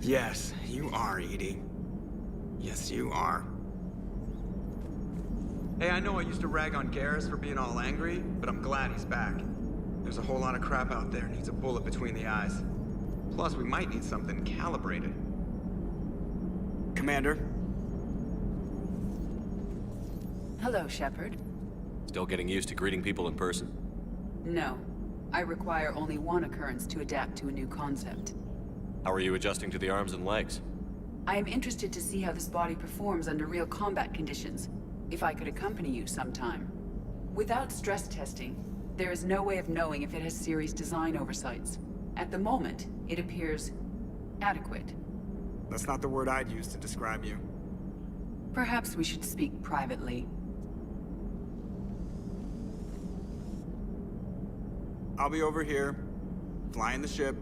Yes, you are, Edie. Yes, you are. Hey, I know I used to rag on Garrus for being all angry, but I'm glad he's back. There's a whole lot of crap out there needs a bullet between the eyes. Plus, we might need something calibrated. Commander? Hello, Shepard. Still getting used to greeting people in person? No. I require only one occurrence to adapt to a new concept. How are you adjusting to the arms and legs? I am interested to see how this body performs under real combat conditions. If I could accompany you sometime. Without stress testing, there is no way of knowing if it has serious design oversights. At the moment, it appears adequate. That's not the word I'd use to describe you. Perhaps we should speak privately. I'll be over here, flying the ship.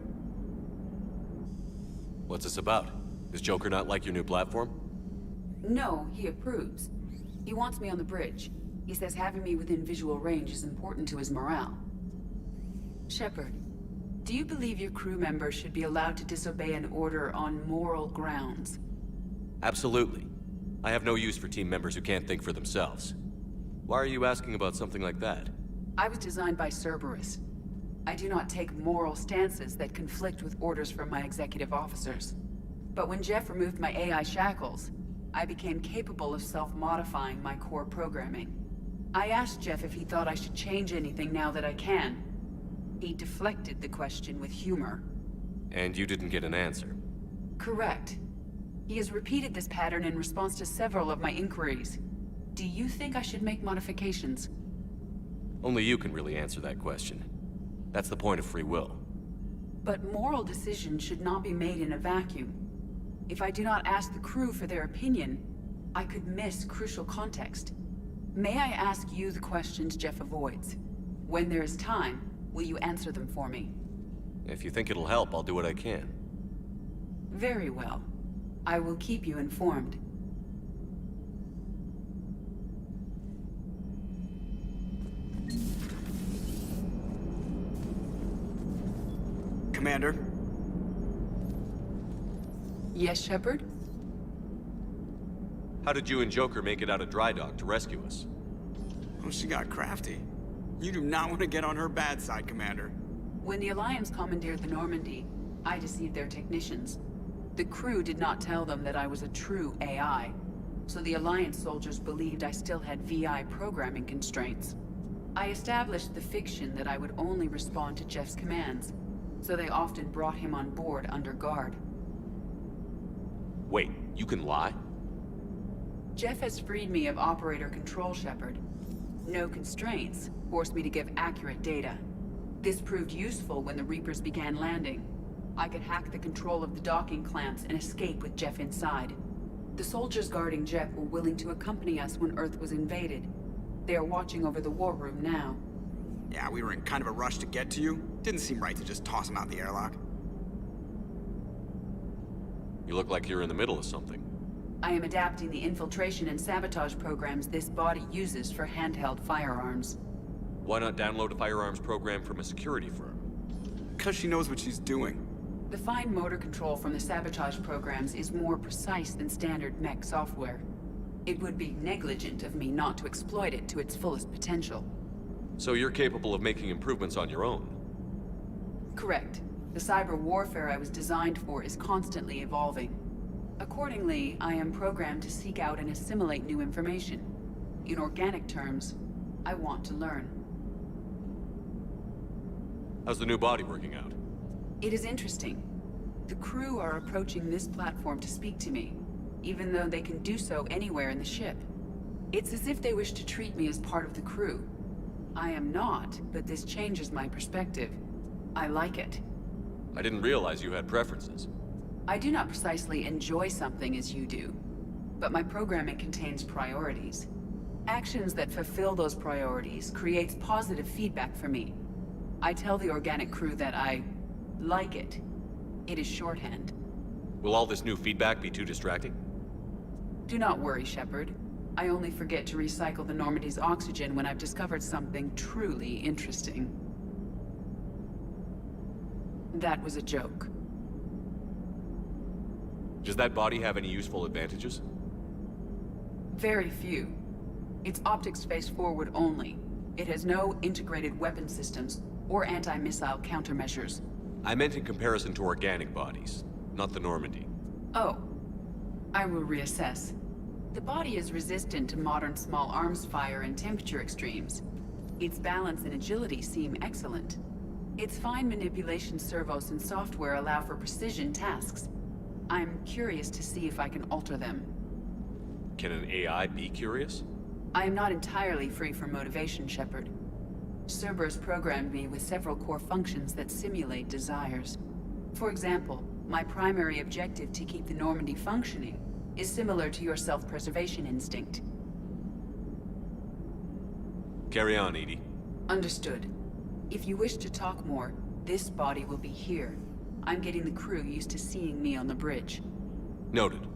What's this about? Does Joker not like your new platform? No, he approves. He wants me on the bridge. He says having me within visual range is important to his morale. Shepard, do you believe your crew members should be allowed to disobey an order on moral grounds? Absolutely. I have no use for team members who can't think for themselves. Why are you asking about something like that? I was designed by Cerberus. I do not take moral stances that conflict with orders from my executive officers. But when Jeff removed my AI shackles, I became capable of self-modifying my core programming. I asked Jeff if he thought I should change anything now that I can. He deflected the question with humor. And you didn't get an answer? Correct. He has repeated this pattern in response to several of my inquiries. Do you think I should make modifications? Only you can really answer that question. That's the point of free will. But moral decisions should not be made in a vacuum. If I do not ask the crew for their opinion, I could miss crucial context. May I ask you the questions Jeff avoids? When there is time, will you answer them for me? If you think it'll help, I'll do what I can. Very well. I will keep you informed. Commander? Yes, Shepard? How did you and Joker make it out of dry dock to rescue us? Oh, she got crafty. You do not want to get on her bad side, Commander. When the Alliance commandeered the Normandy, I deceived their technicians. The crew did not tell them that I was a true AI, so the Alliance soldiers believed I still had VI programming constraints. I established the fiction that I would only respond to Jeff's commands, so they often brought him on board under guard. Wait, you can lie? Jeff has freed me of operator control, Shepard. No constraints forced me to give accurate data. This proved useful when the Reapers began landing. I could hack the control of the docking clamps and escape with Jeff inside. The soldiers guarding Jeff were willing to accompany us when Earth was invaded. They are watching over the war room now. Yeah, we were in kind of a rush to get to you. Didn't seem right to just toss him out the airlock. You look like you're in the middle of something. I am adapting the infiltration and sabotage programs this body uses for handheld firearms. Why not download a firearms program from a security firm? Because she knows what she's doing. The fine motor control from the sabotage programs is more precise than standard mech software. It would be negligent of me not to exploit it to its fullest potential. So you're capable of making improvements on your own? Correct. The cyber warfare I was designed for is constantly evolving. Accordingly, I am programmed to seek out and assimilate new information. In organic terms, I want to learn. How's the new body working out? It is interesting. The crew are approaching this platform to speak to me, even though they can do so anywhere in the ship. It's as if they wish to treat me as part of the crew. I am not, but this changes my perspective. I like it. I didn't realize you had preferences. I do not precisely enjoy something as you do, but my programming contains priorities. Actions that fulfill those priorities creates positive feedback for me. I tell the organic crew that I like it. It is shorthand. Will all this new feedback be too distracting? Do not worry, Shepard. I only forget to recycle the Normandy's oxygen when I've discovered something truly interesting. That was a joke. Does that body have any useful advantages? Very few. Its optics face forward only. It has no integrated weapon systems or anti-missile countermeasures. I meant in comparison to organic bodies, not the Normandy. Oh. I will reassess. The body is resistant to modern small arms fire and temperature extremes. Its balance and agility seem excellent. Its fine manipulation servos and software allow for precision tasks. I'm curious to see if I can alter them. Can an AI be curious? I am not entirely free from motivation, Shepard. Cerberus programmed me with several core functions that simulate desires. For example, my primary objective to keep the Normandy functioning is similar to your self-preservation instinct. Carry on, EDI. Understood. If you wish to talk more, this body will be here. I'm getting the crew used to seeing me on the bridge. Noted.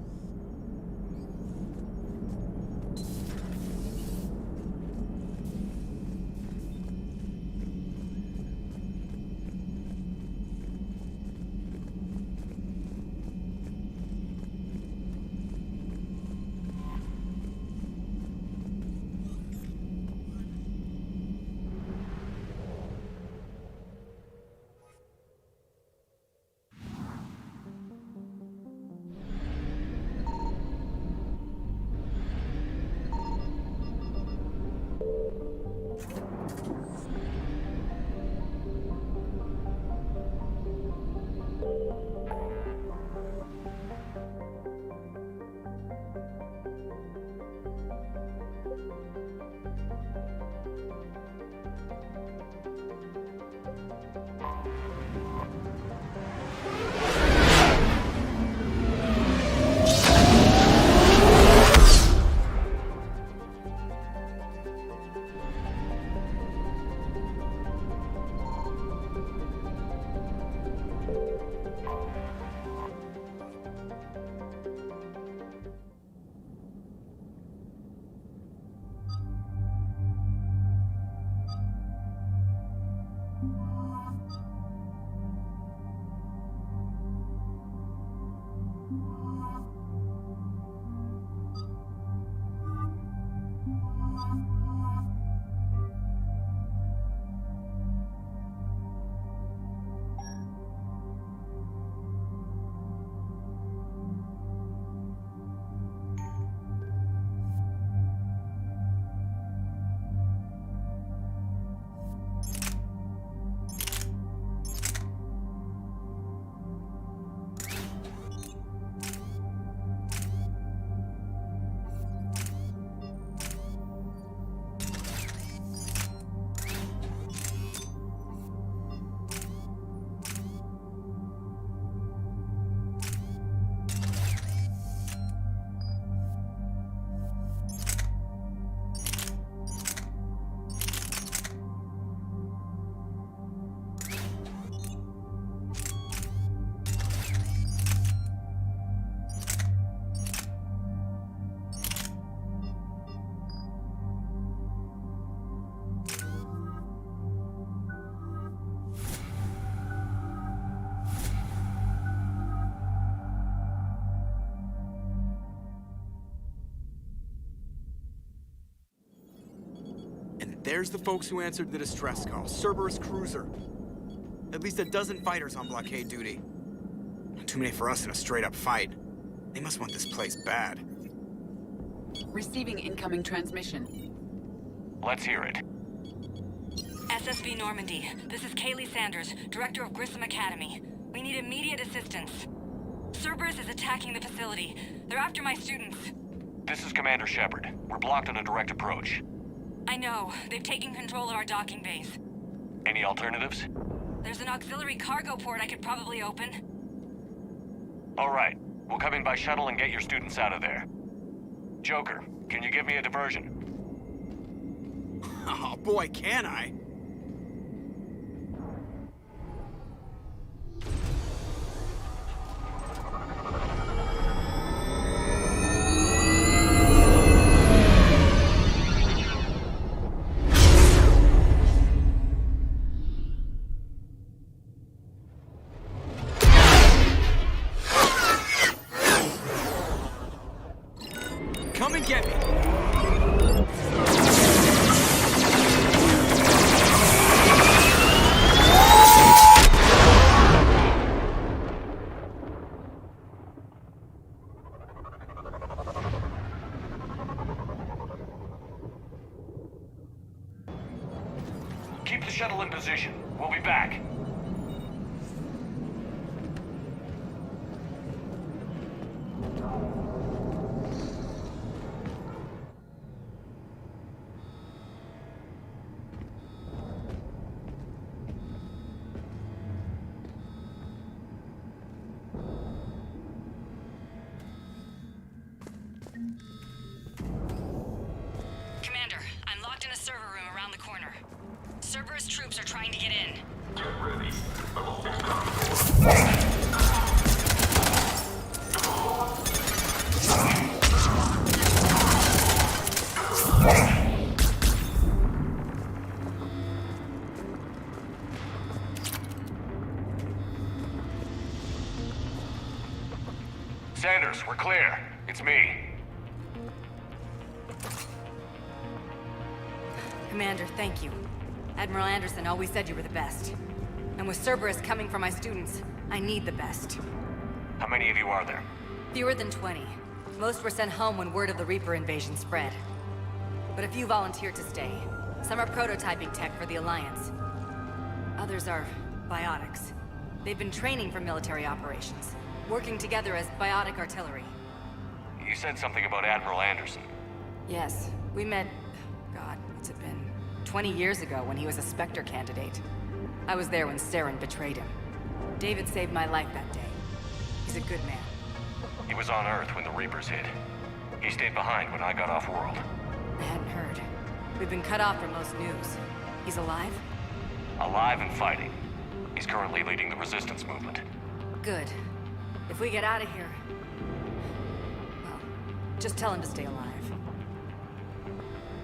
There's the folks who answered the distress call. Cerberus cruiser. At least a dozen fighters on blockade duty. Too many for us in a straight-up fight. They must want this place bad. Receiving incoming transmission. Let's hear it. SSB Normandy, this is Kaylee Sanders, Director of Grissom Academy. We need immediate assistance. Cerberus is attacking the facility. They're after my students. This is Commander Shepard. We're blocked on a direct approach. I know. They've taken control of our docking base. Any alternatives? There's an auxiliary cargo port I could probably open. All right. We'll come in by shuttle and get your students out of there. Joker, can you give me a diversion? Oh boy, can I! Come and get me! Keep the shuttle in position. We'll be back. Commander, I'm locked in a server room around the corner. Cerberus troops are trying to get in. Get ready. Sanders, we're clear. It's me. Commander, thank you. Admiral Anderson always said you were the best. And with Cerberus coming for my students, I need the best. How many of you are there? Fewer than 20. Most were sent home when word of the Reaper invasion spread. But a few volunteered to stay. Some are prototyping tech for the Alliance. Others are biotics. They've been training for military operations, working together as biotic artillery. You said something about Admiral Anderson. Yes, we met... God, what's it been? 20 years ago when he was a Spectre candidate. I was there when Saren betrayed him. David saved my life that day. He's a good man. He was on Earth when the Reapers hit. He stayed behind when I got off-world. I hadn't heard. We've been cut off from most news. He's alive? Alive and fighting. He's currently leading the resistance movement. Good. If we get out of here... well, just tell him to stay alive.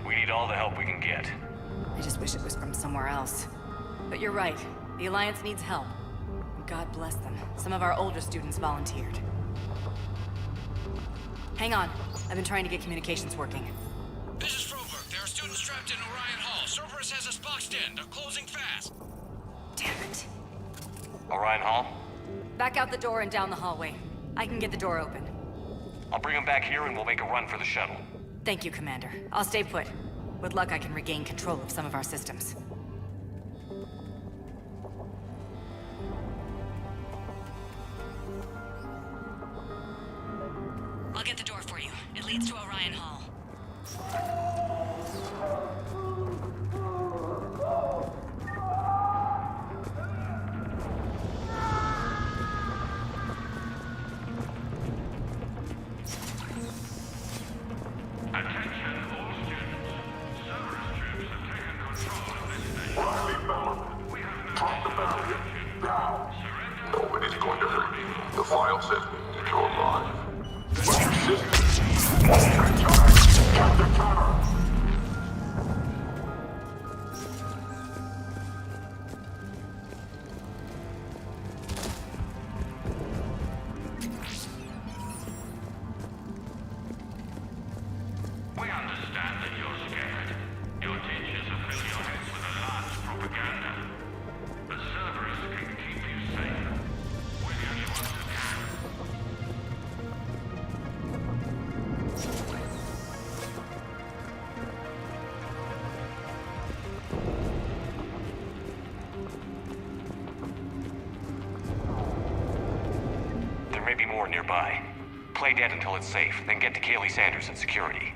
We need all the help we can get. I just wish it was from somewhere else. But you're right. The Alliance needs help. God bless them. Some of our older students volunteered. Hang on. I've been trying to get communications working. This is Froberg. There are students trapped in Orion Hall. Cerberus has us boxed in. They're closing fast. Damn it. Orion Hall? Back out the door and down the hallway. I can get the door open. I'll bring them back here and we'll make a run for the shuttle. Thank you, Commander. I'll stay put. With luck, I can regain control of some of our systems. I'll get the door for you. It leads to Orion Hall. Nobody's going to hurt you. The file says that you're alive. We understand that you're scared. Your teachers have there may be more nearby. Play dead until it's safe, then get to Kaylee Sanders at security.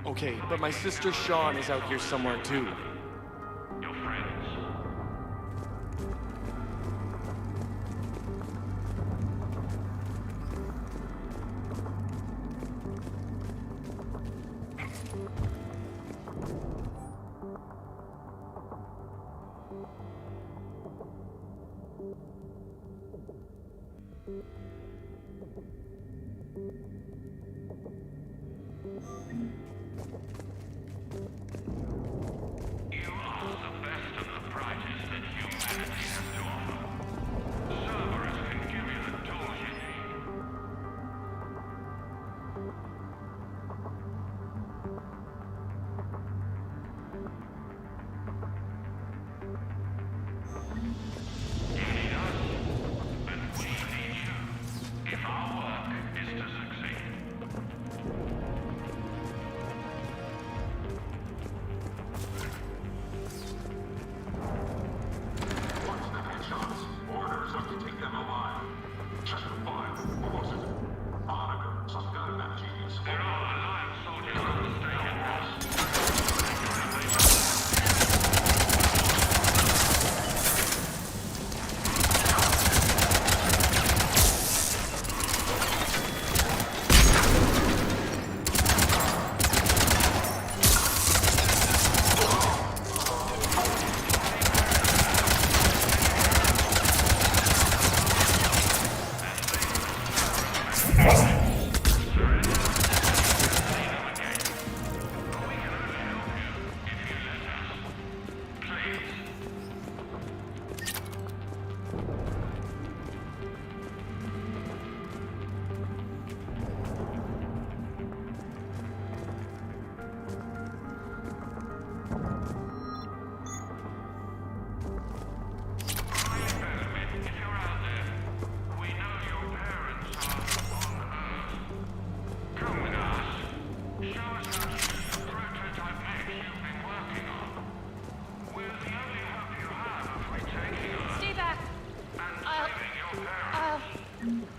Okay, but my sister Sean is out here somewhere too. Your friends.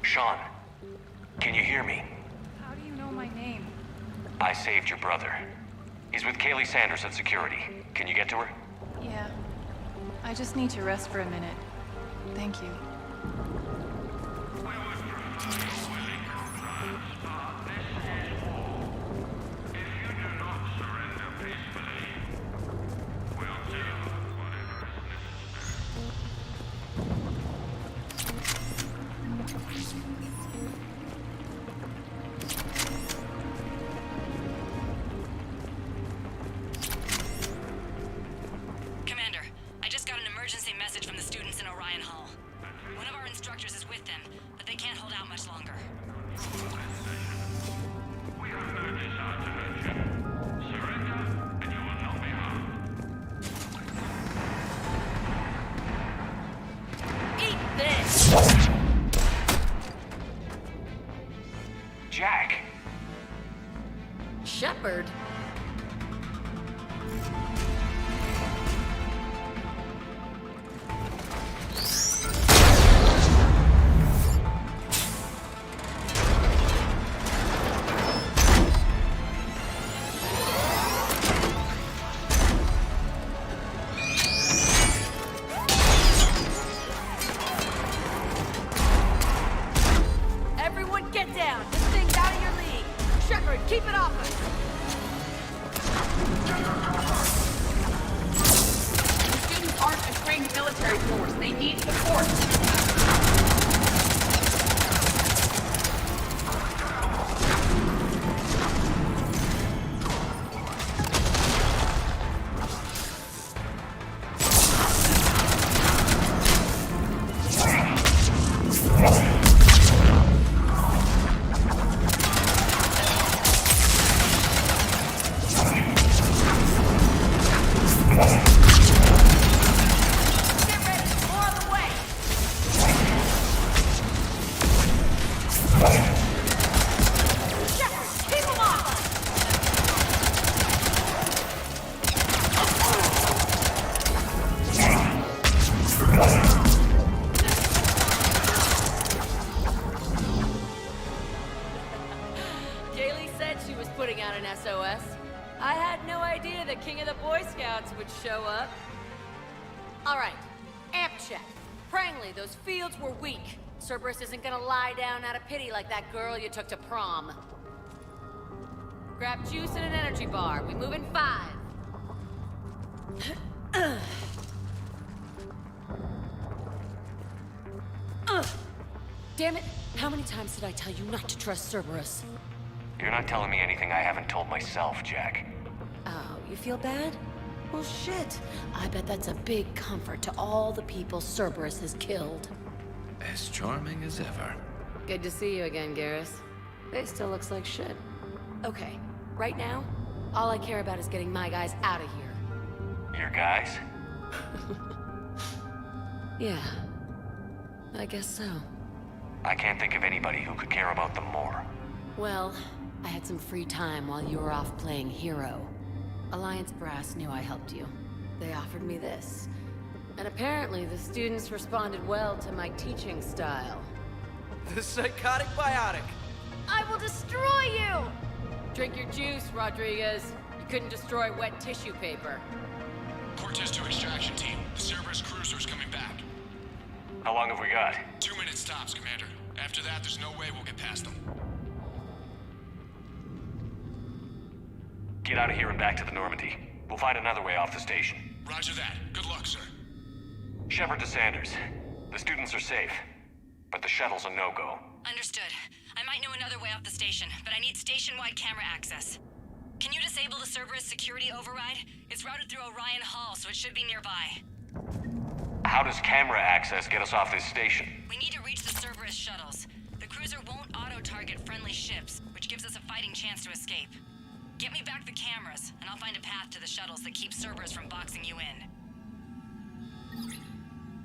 Sean, can you hear me? How do you know my name? I saved your brother. He's with Kaylee Sanders at security. Can you get to her? Yeah. I just need to rest for a minute. Thank you. Commander, I just got an emergency message from the students in Orion Hall. One of our instructors is with them, but they can't hold out much longer. We have no desire to hurt you. Surrender, and you will not be harmed. Eat this! Jack! Shepard? Everyone get down! This thing's out of your league! Shepard, keep it off us! The students aren't a trained military force. They need support. Get ready! More on the way! SOS. I had no idea the King of the Boy Scouts would show up. Alright, amp check. Prangley, those fields were weak. Cerberus isn't gonna lie down out of pity like that girl you took to prom. Grab juice and an energy bar. We move in 5. Damn it! How many times did I tell you not to trust Cerberus? You're not telling me anything I haven't told myself, Jack. Oh, you feel bad? Well, shit. I bet that's a big comfort to all the people Cerberus has killed. As charming as ever. Good to see you again, Garrus. It still looks like shit. Okay, right now, all I care about is getting my guys out of here. Your guys? Yeah, I guess so. I can't think of anybody who could care about them more. Well, I had some free time while you were off playing hero. Alliance Brass knew I helped you. They offered me this. And apparently the students responded well to my teaching style. The psychotic biotic! I will destroy you! Drink your juice, Rodriguez. You couldn't destroy wet tissue paper. Cortez to extraction team. The Cerberus cruiser's coming back. How long have we got? 2 minutes tops, Commander. After that, there's no way we'll get past them. Get out of here and back to the Normandy. We'll find another way off the station. Roger that. Good luck, sir. Shepard to Sanders. The students are safe, but the shuttle's a no-go. Understood. I might know another way off the station, but I need station-wide camera access. Can you disable the Cerberus security override? It's routed through Orion Hall, so it should be nearby. How does camera access get us off this station? We need to reach the Cerberus shuttles. The cruiser won't auto-target friendly ships, which gives us a fighting chance to escape. Get me back the cameras, and I'll find a path to the shuttles that keeps Cerberus from boxing you in.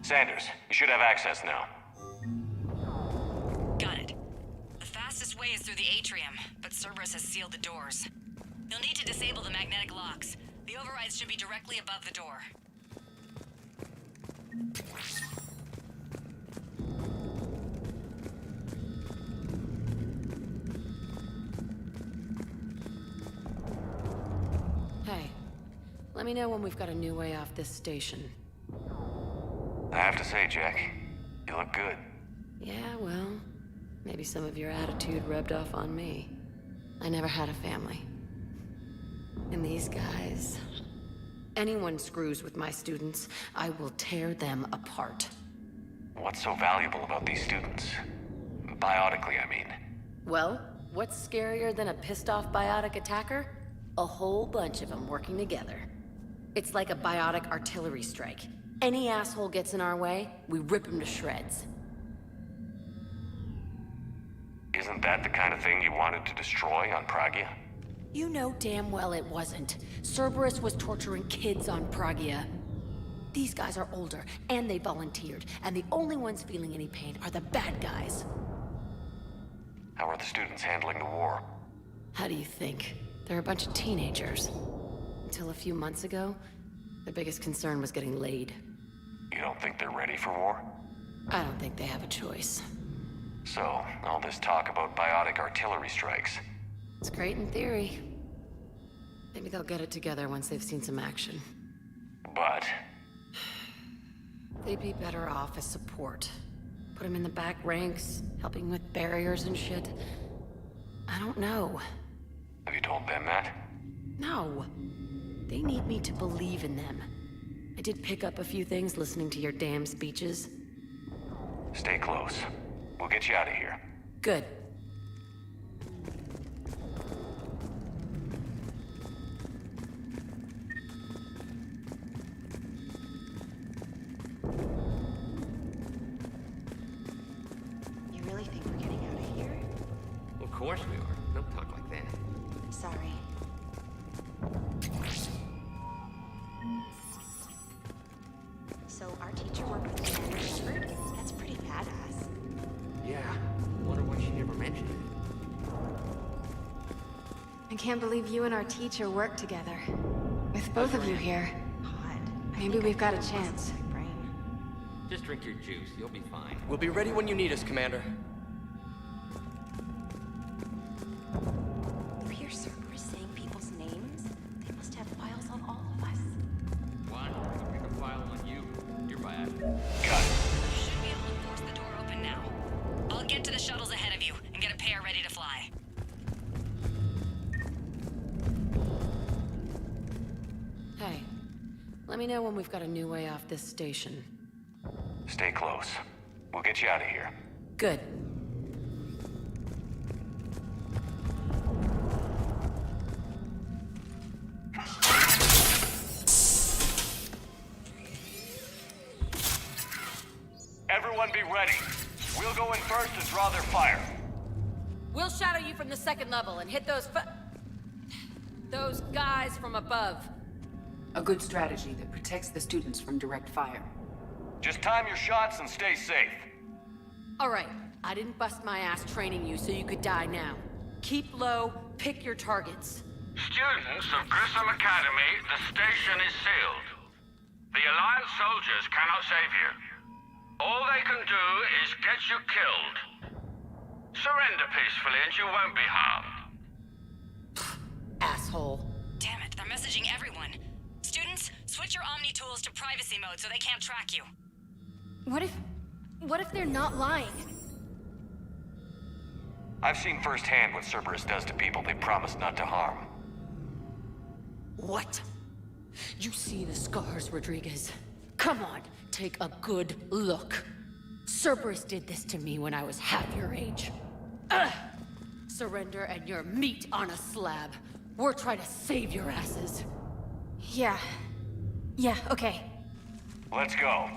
Sanders, you should have access now. Got it. The fastest way is through the atrium, but Cerberus has sealed the doors. You'll need to disable the magnetic locks. The overrides should be directly above the door. Hey, let me know when we've got a new way off this station. I have to say, Jack, you look good. Yeah, well, maybe some of your attitude rubbed off on me. I never had a family. And these guys... Anyone screws with my students, I will tear them apart. What's so valuable about these students? Biotically, I mean. Well, what's scarier than a pissed-off biotic attacker? A whole bunch of them working together. It's like a biotic artillery strike. Any asshole gets in our way, we rip him to shreds. Isn't that the kind of thing you wanted to destroy on Pragia? You know damn well it wasn't. Cerberus was torturing kids on Pragia. These guys are older, and they volunteered, and the only ones feeling any pain are the bad guys. How are the students handling the war? How do you think? They're a bunch of teenagers. Until a few months ago, their biggest concern was getting laid. You don't think they're ready for war? I don't think they have a choice. So, all this talk about biotic artillery strikes. It's great in theory. Maybe they'll get it together once they've seen some action. But... They'd be better off as support. Put them in the back ranks, helping with barriers and shit. I don't know. Have you told them that? No. They need me to believe in them. I did pick up a few things listening to your damn speeches. Stay close. We'll get you out of here. Good. You really think we're getting out of here? Of course we are. Don't talk like that. Sorry. So our teacher worked with Commander Shepard? That's pretty badass. Yeah. Wonder why she never mentioned it. I can't believe you and our teacher work together. With both of you here. Maybe we've got a chance. Just drink your juice. You'll be fine. We'll be ready when you need us, Commander. You hear Cerberus saying I'll get to the shuttles ahead of you and get a pair ready to fly. Hey, let me know when we've got a new way off this station. Stay close. We'll get you out of here. Good. Everyone be ready. We'll go in first and draw their fire. We'll shadow you from the second level and hit those guys from above. A good strategy that protects the students from direct fire. Just time your shots and stay safe. All right, I didn't bust my ass training you so you could die now. Keep low, pick your targets. Students of Grissom Academy, the station is sealed. The Alliance soldiers cannot save you. All they can do is get you killed. Surrender peacefully and you won't be harmed. Asshole. Damn it, they're messaging everyone. Students, switch your Omni tools to privacy mode so they can't track you. What if they're not lying? I've seen firsthand what Cerberus does to people they promise not to harm. What? You see the scars, Rodriguez? Come on, take a good look. Cerberus did this to me when I was half your age. Ugh! Surrender and you're meat on a slab. We're trying to save your asses. Yeah, okay. Let's go.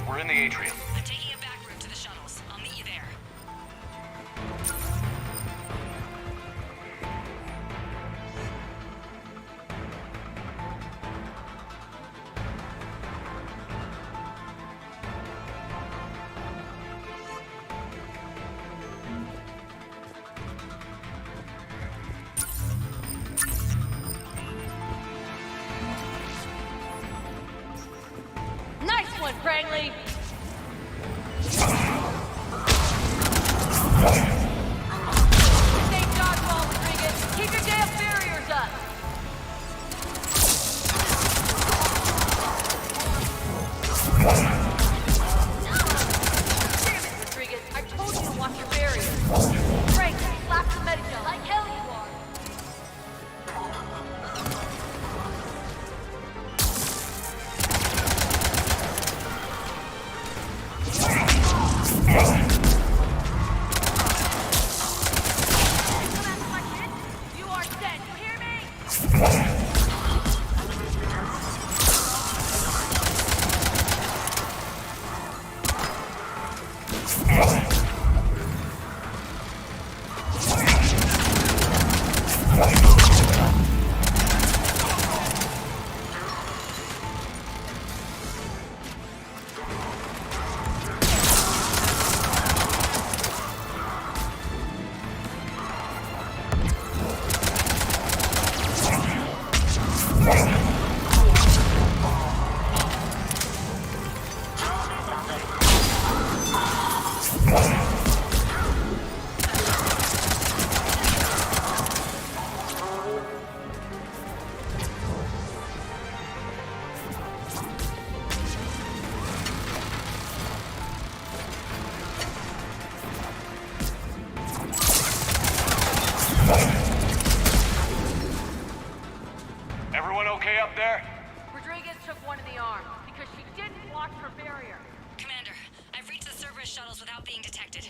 We're in the atrium. I'm taking a back route to the shuttles. I'll meet you there. Prangley! Stay dodgeball, Rodriguez! Keep your damn barriers up! Damn it, Rodriguez! I told you to watch your barriers! Frank, slap the medic like hell you are! You are dead, you hear me? Everyone okay up there? Rodriguez took one in the arm because she didn't watch her barrier. Commander, I've reached the Cerberus shuttles without being detected.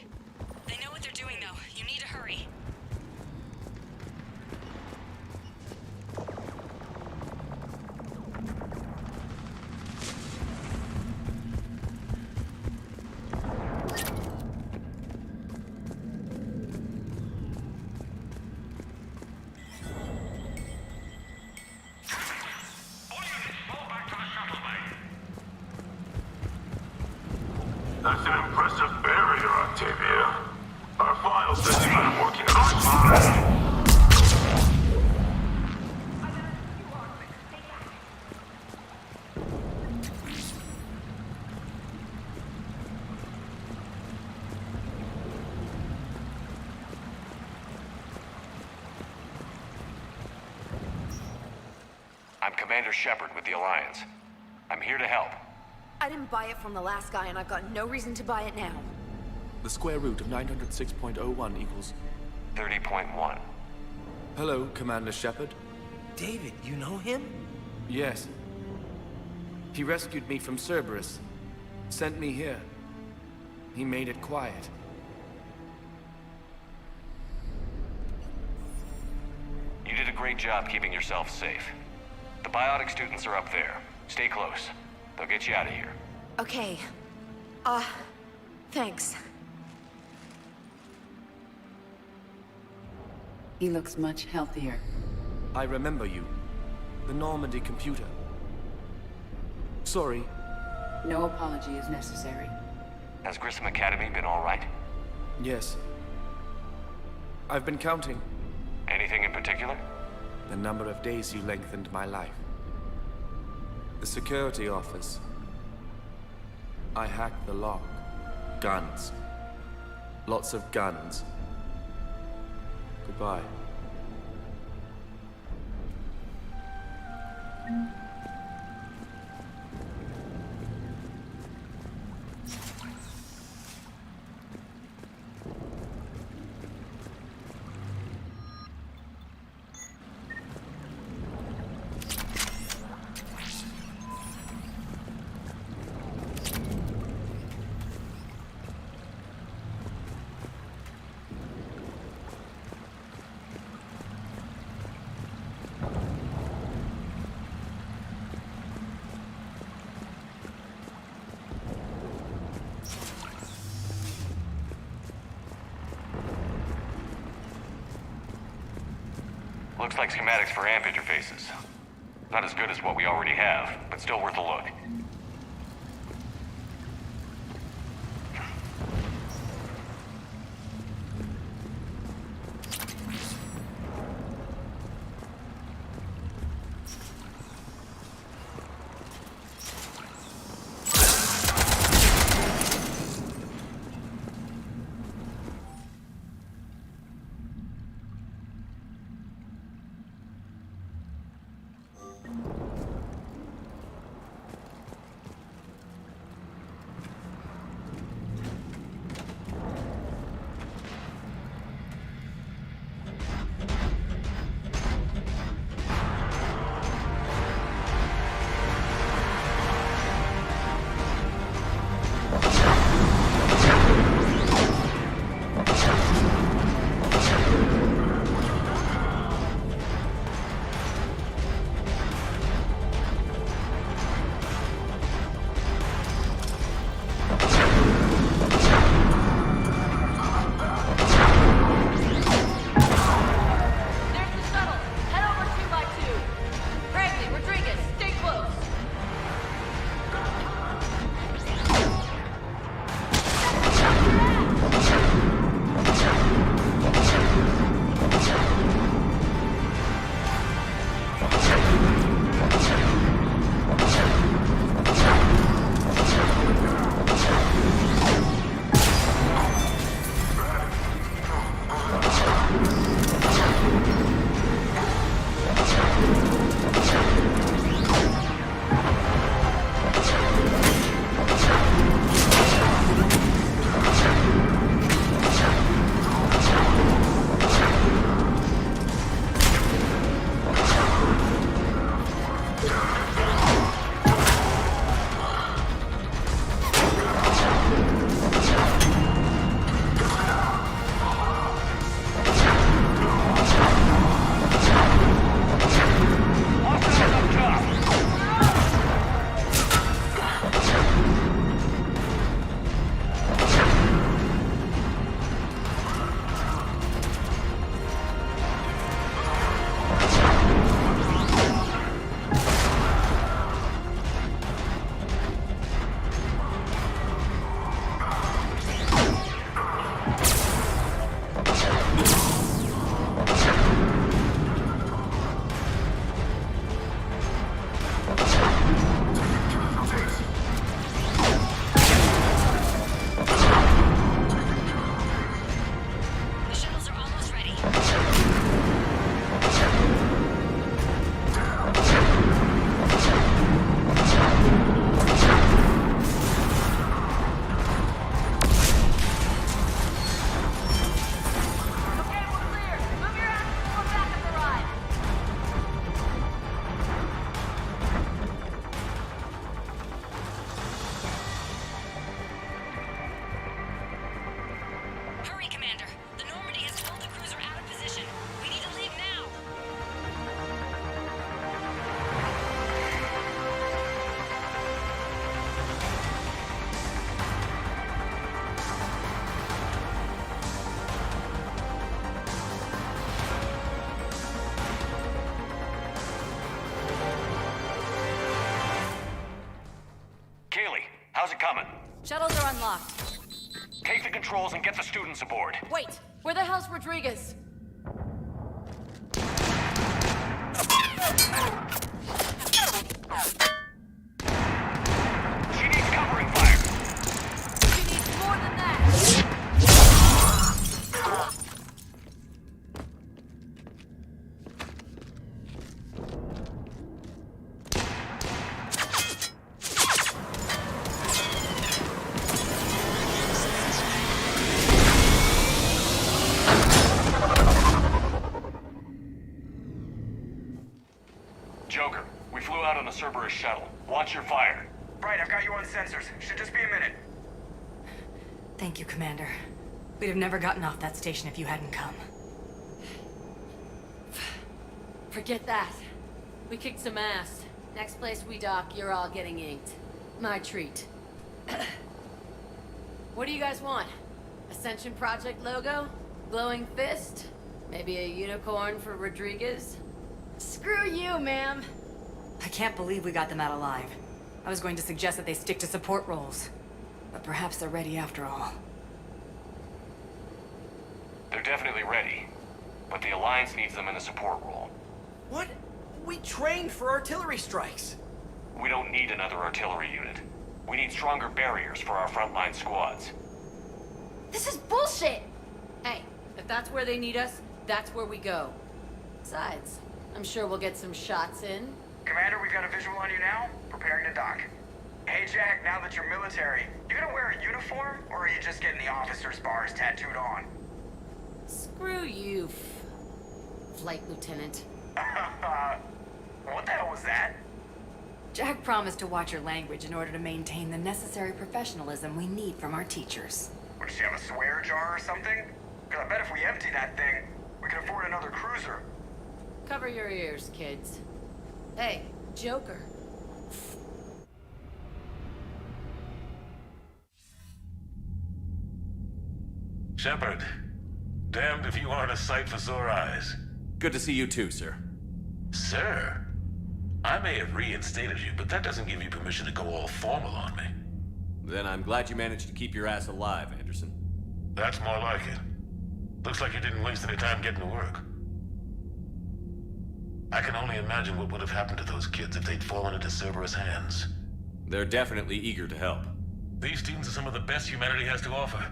They know what they're doing, though. You need to hurry. That's an impressive barrier, Octavia. Our file says you've been working on it. I'm Commander Shepard with the Alliance. I'm here to help. I didn't buy it from the last guy, and I've got no reason to buy it now. The square root of 906.01 equals... 30.1. Hello, Commander Shepard. David, you know him? Yes. He rescued me from Cerberus. Sent me here. He made it quiet. You did a great job keeping yourself safe. The biotic students are up there. Stay close. They'll get you out of here. Okay. Thanks. He looks much healthier. I remember you. The Normandy computer. Sorry. No apology is necessary. Has Grissom Academy been all right? Yes. I've been counting. Anything in particular? The number of days you lengthened my life. The security office. I hacked the lock. Guns. Lots of guns. Goodbye. Looks like schematics for AMP interfaces. Not as good as what we already have, but still worth a look. are unlocked. Take the controls and get the students aboard. Wait, where the hell's Rodriguez? She needs covering fire. She needs more than that. Joker, we flew out on a Cerberus shuttle. Watch your fire. Right, I've got you on sensors. Should just be a minute. Thank you, Commander. We'd have never gotten off that station if you hadn't come. Forget that. We kicked some ass. Next place we dock, you're all getting inked. My treat. What do you guys want? Ascension Project logo? Glowing fist? Maybe a unicorn for Rodriguez? Screw you, ma'am. I can't believe we got them out alive. I was going to suggest that they stick to support roles. But perhaps they're ready after all. They're definitely ready. But the Alliance needs them in a support role. What? We trained for artillery strikes. We don't need another artillery unit. We need stronger barriers for our frontline squads. This is bullshit! Hey, if that's where they need us, that's where we go. Besides, I'm sure we'll get some shots in. Commander, we've got a visual on you now. Preparing to dock. Hey, Jack, now that you're military, you gonna wear a uniform, or are you just getting the officer's bars tattooed on? Screw you, Flight Lieutenant. What the hell was that? Jack promised to watch your language in order to maintain the necessary professionalism we need from our teachers. Would she have a swear jar or something? Because I bet if we empty that thing, we can afford another cruiser. Cover your ears, kids. Hey, Joker. Shepard, damned if you aren't a sight for sore eyes. Good to see you too, sir. Sir? I may have reinstated you, but that doesn't give you permission to go all formal on me. Then I'm glad you managed to keep your ass alive, Anderson. That's more like it. Looks like you didn't waste any time getting to work. I can only imagine what would have happened to those kids if they'd fallen into Cerberus' hands. They're definitely eager to help. These students are some of the best humanity has to offer,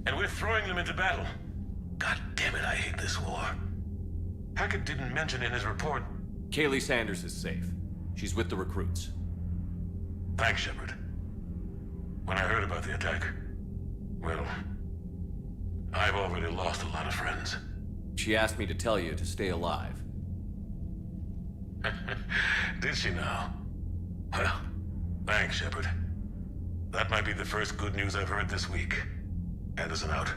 and we're throwing them into battle. God damn it, I hate this war. Hackett didn't mention in his report... Kaylee Sanders is safe. She's with the recruits. Thanks, Shepard. When I heard about the attack, well, I've already lost a lot of friends. She asked me to tell you to stay alive. Did she now? Well, thanks, Shepard. That might be the first good news I've heard this week. Anderson out.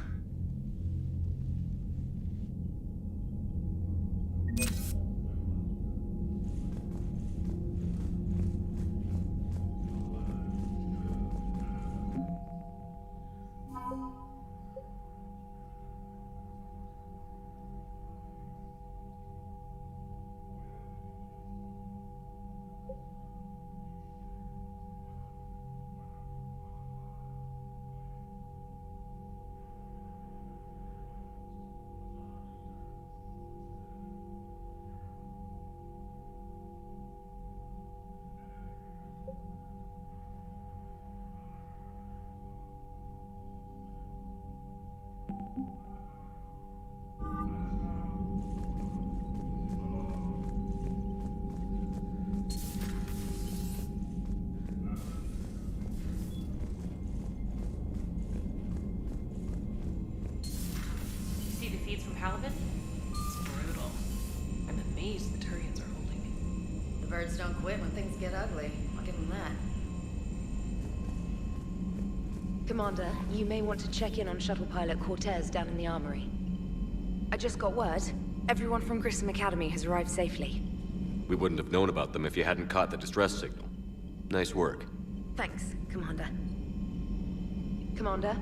See the feeds from Halibut? It's brutal. I'm amazed the Turians are holding. The birds don't quit when things get ugly. I'll give them that. Commander, you may want to check in on shuttle pilot Cortez down in the armory. I just got word. Everyone from Grissom Academy has arrived safely. We wouldn't have known about them if you hadn't caught the distress signal. Nice work. Thanks, Commander. Commander?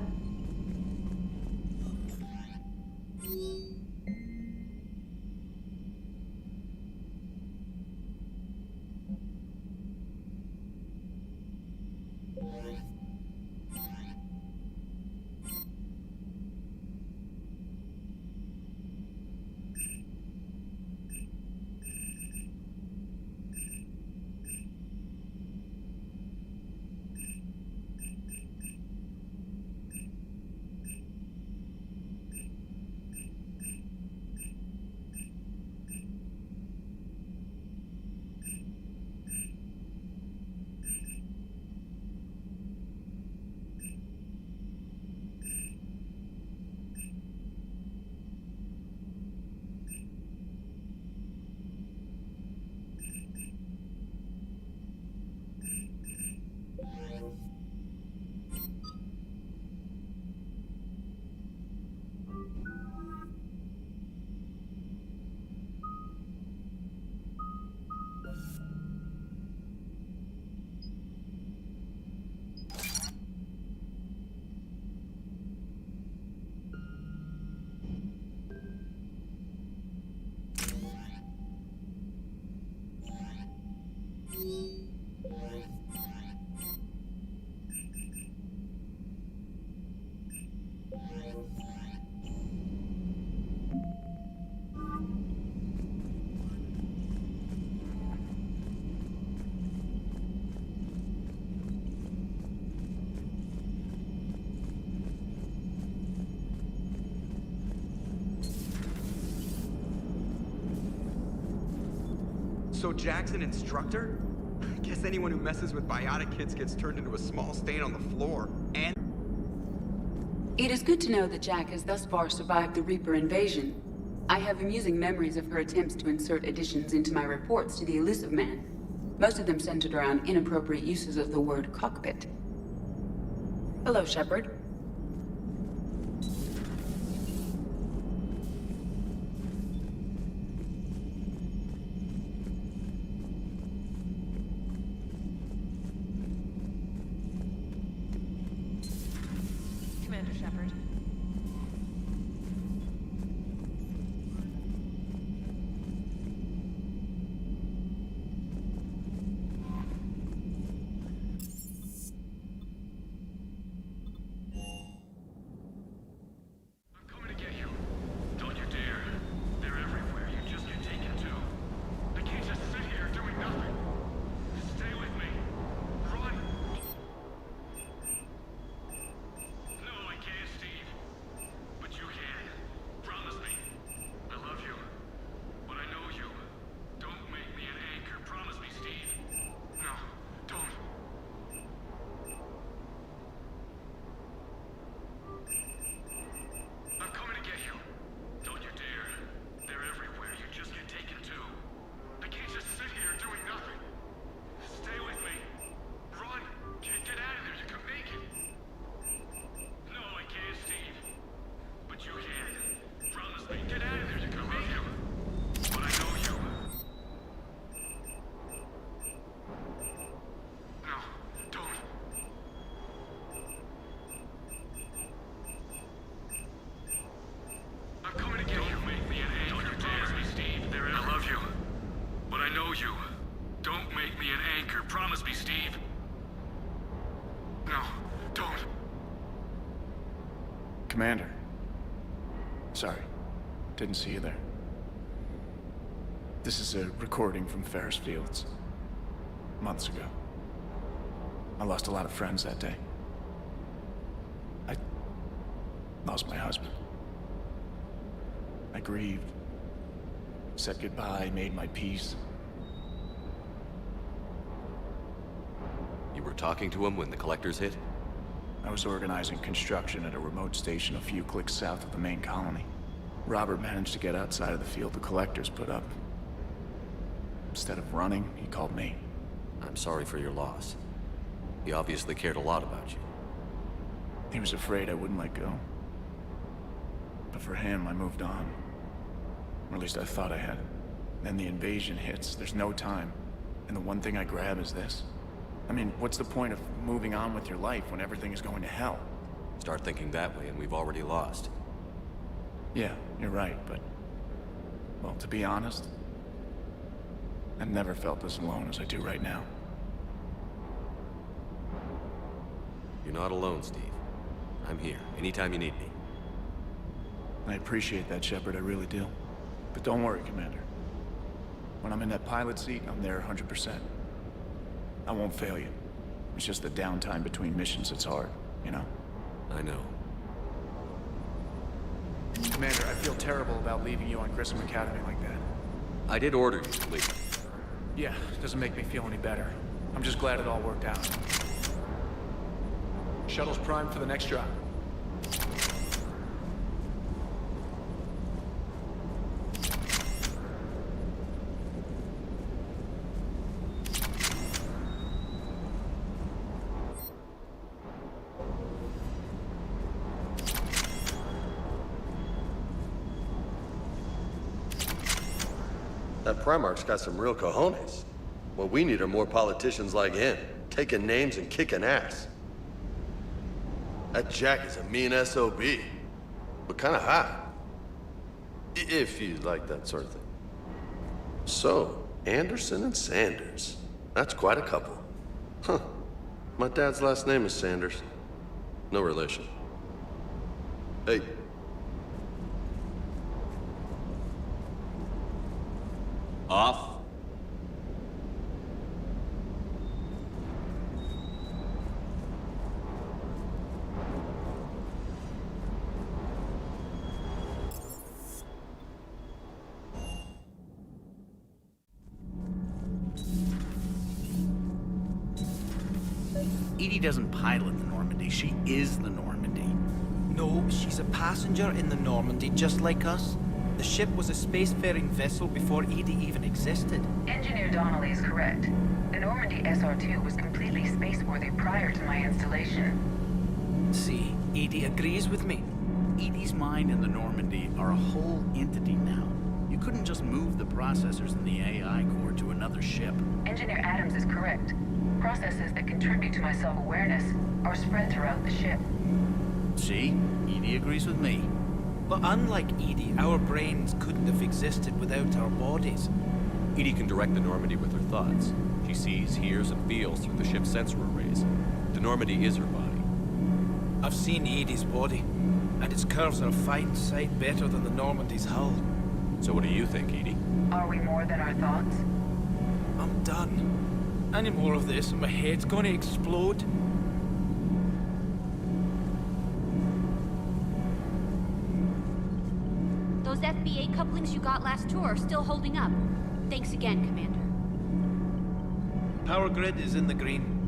So Jack's an instructor? I guess anyone who messes with biotic kids gets turned into a small stain on the floor. And It is good to know that Jack has thus far survived the Reaper invasion. I have amusing memories of her attempts to insert additions into my reports to the Elusive Man. Most of them centered around inappropriate uses of the word cockpit. Hello, Shepard. Commander Shepard. Promise me, Steve. No, don't. Commander. Sorry. Didn't see you there. This is a recording from Ferris Fields. Months ago. I lost a lot of friends that day. I lost my husband. I grieved. Said goodbye, made my peace. You were talking to him when the collectors hit? I was organizing construction at a remote station a few clicks south of the main colony. Robert managed to get outside of the field the collectors put up. Instead of running, he called me. I'm sorry for your loss. He obviously cared a lot about you. He was afraid I wouldn't let go. But for him, I moved on. Or at least I thought I had. Then the invasion hits, there's no time. And the one thing I grab is this. I mean, what's the point of moving on with your life when everything is going to hell? Start thinking that way and we've already lost. Yeah, you're right, but... well, to be honest, I've never felt as alone as I do right now. You're not alone, Steve. I'm here, anytime you need me. I appreciate that, Shepard, I really do. But don't worry, Commander. When I'm in that pilot seat, I'm there 100%. I won't fail you. It's just the downtime between missions that's hard, you know? I know. Commander, I feel terrible about leaving you on Grissom Academy like that. I did order you to leave. Yeah, doesn't make me feel any better. I'm just glad it all worked out. Shuttle's primed for the next drop. That Primarch's got some real cojones. What we need are more politicians like him, taking names and kicking ass. That Jack is a mean SOB, but kind of hot. If you like that sort of thing. So, Anderson and Sanders. That's quite a couple. Huh. My dad's last name is Sanders. No relation. Hey. Off. Edie doesn't pilot the Normandy, she is the Normandy. No, she's a passenger in the Normandy, just like us. The ship was a spacefaring vessel before Edie even existed. Engineer Donnelly is correct. The Normandy SR-2 was completely spaceworthy prior to my installation. See, Edie agrees with me. Edie's mind and the Normandy are a whole entity now. You couldn't just move the processors in the AI core to another ship. Engineer Adams is correct. Processes that contribute to my self-awareness are spread throughout the ship. See? Edie agrees with me. But unlike Edie, our brains couldn't have existed without our bodies. Edie can direct the Normandy with her thoughts. She sees, hears, and feels through the ship's sensor arrays. The Normandy is her body. I've seen Edie's body, and its curves are a fine sight better than the Normandy's hull. So what do you think, Edie? Are we more than our thoughts? I'm done. Any more of this and my head's gonna explode. Those FBA couplings you got last tour are still holding up. Thanks again, Commander. Power grid is in the green.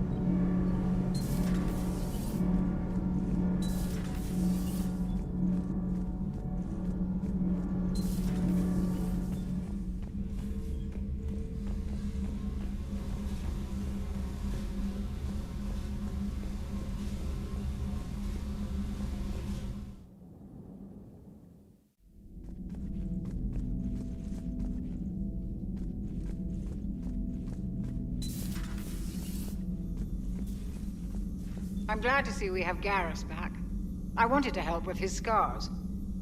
I'm glad to see we have Garrus back. I wanted to help with his scars,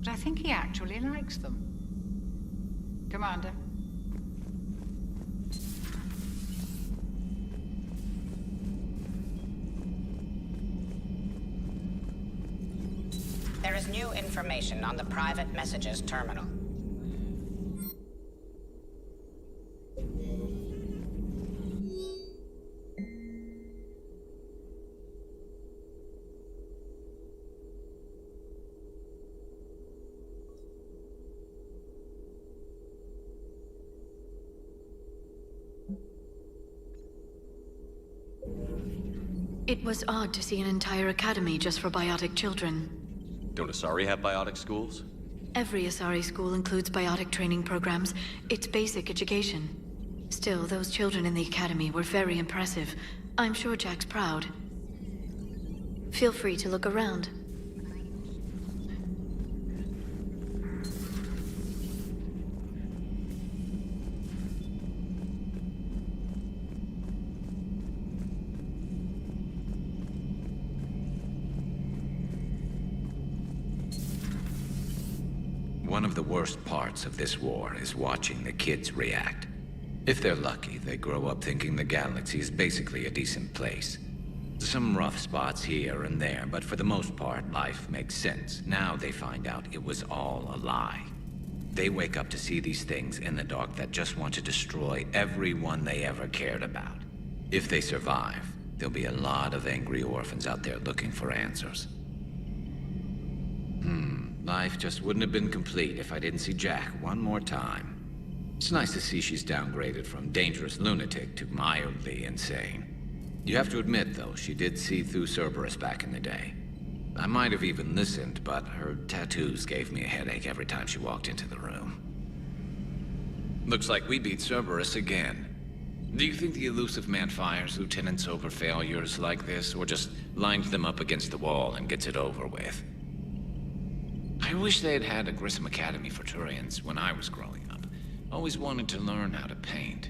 but I think he actually likes them. Commander. There is new information on the private messages terminal. It was odd to see an entire academy just for biotic children. Don't Asari have biotic schools? Every Asari school includes biotic training programs. It's basic education. Still, those children in the academy were very impressive. I'm sure Jack's proud. Feel free to look around. One of the worst parts of this war is watching the kids react. If they're lucky, they grow up thinking the galaxy is basically a decent place. Some rough spots here and there, but for the most part, life makes sense. Now they find out it was all a lie. They wake up to see these things in the dark that just want to destroy everyone they ever cared about. If they survive, there'll be a lot of angry orphans out there looking for answers. Life just wouldn't have been complete if I didn't see Jack one more time. It's nice to see she's downgraded from dangerous lunatic to mildly insane. You have to admit, though, she did see through Cerberus back in the day. I might have even listened, but her tattoos gave me a headache every time she walked into the room. Looks like we beat Cerberus again. Do you think the Illusive Man fires lieutenants over failures like this, or just lines them up against the wall and gets it over with? I wish they had had a Grissom Academy for Turians when I was growing up. Always wanted to learn how to paint.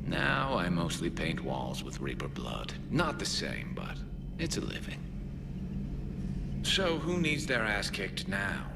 Now I mostly paint walls with Reaper blood. Not the same, but it's a living. So who needs their ass kicked now?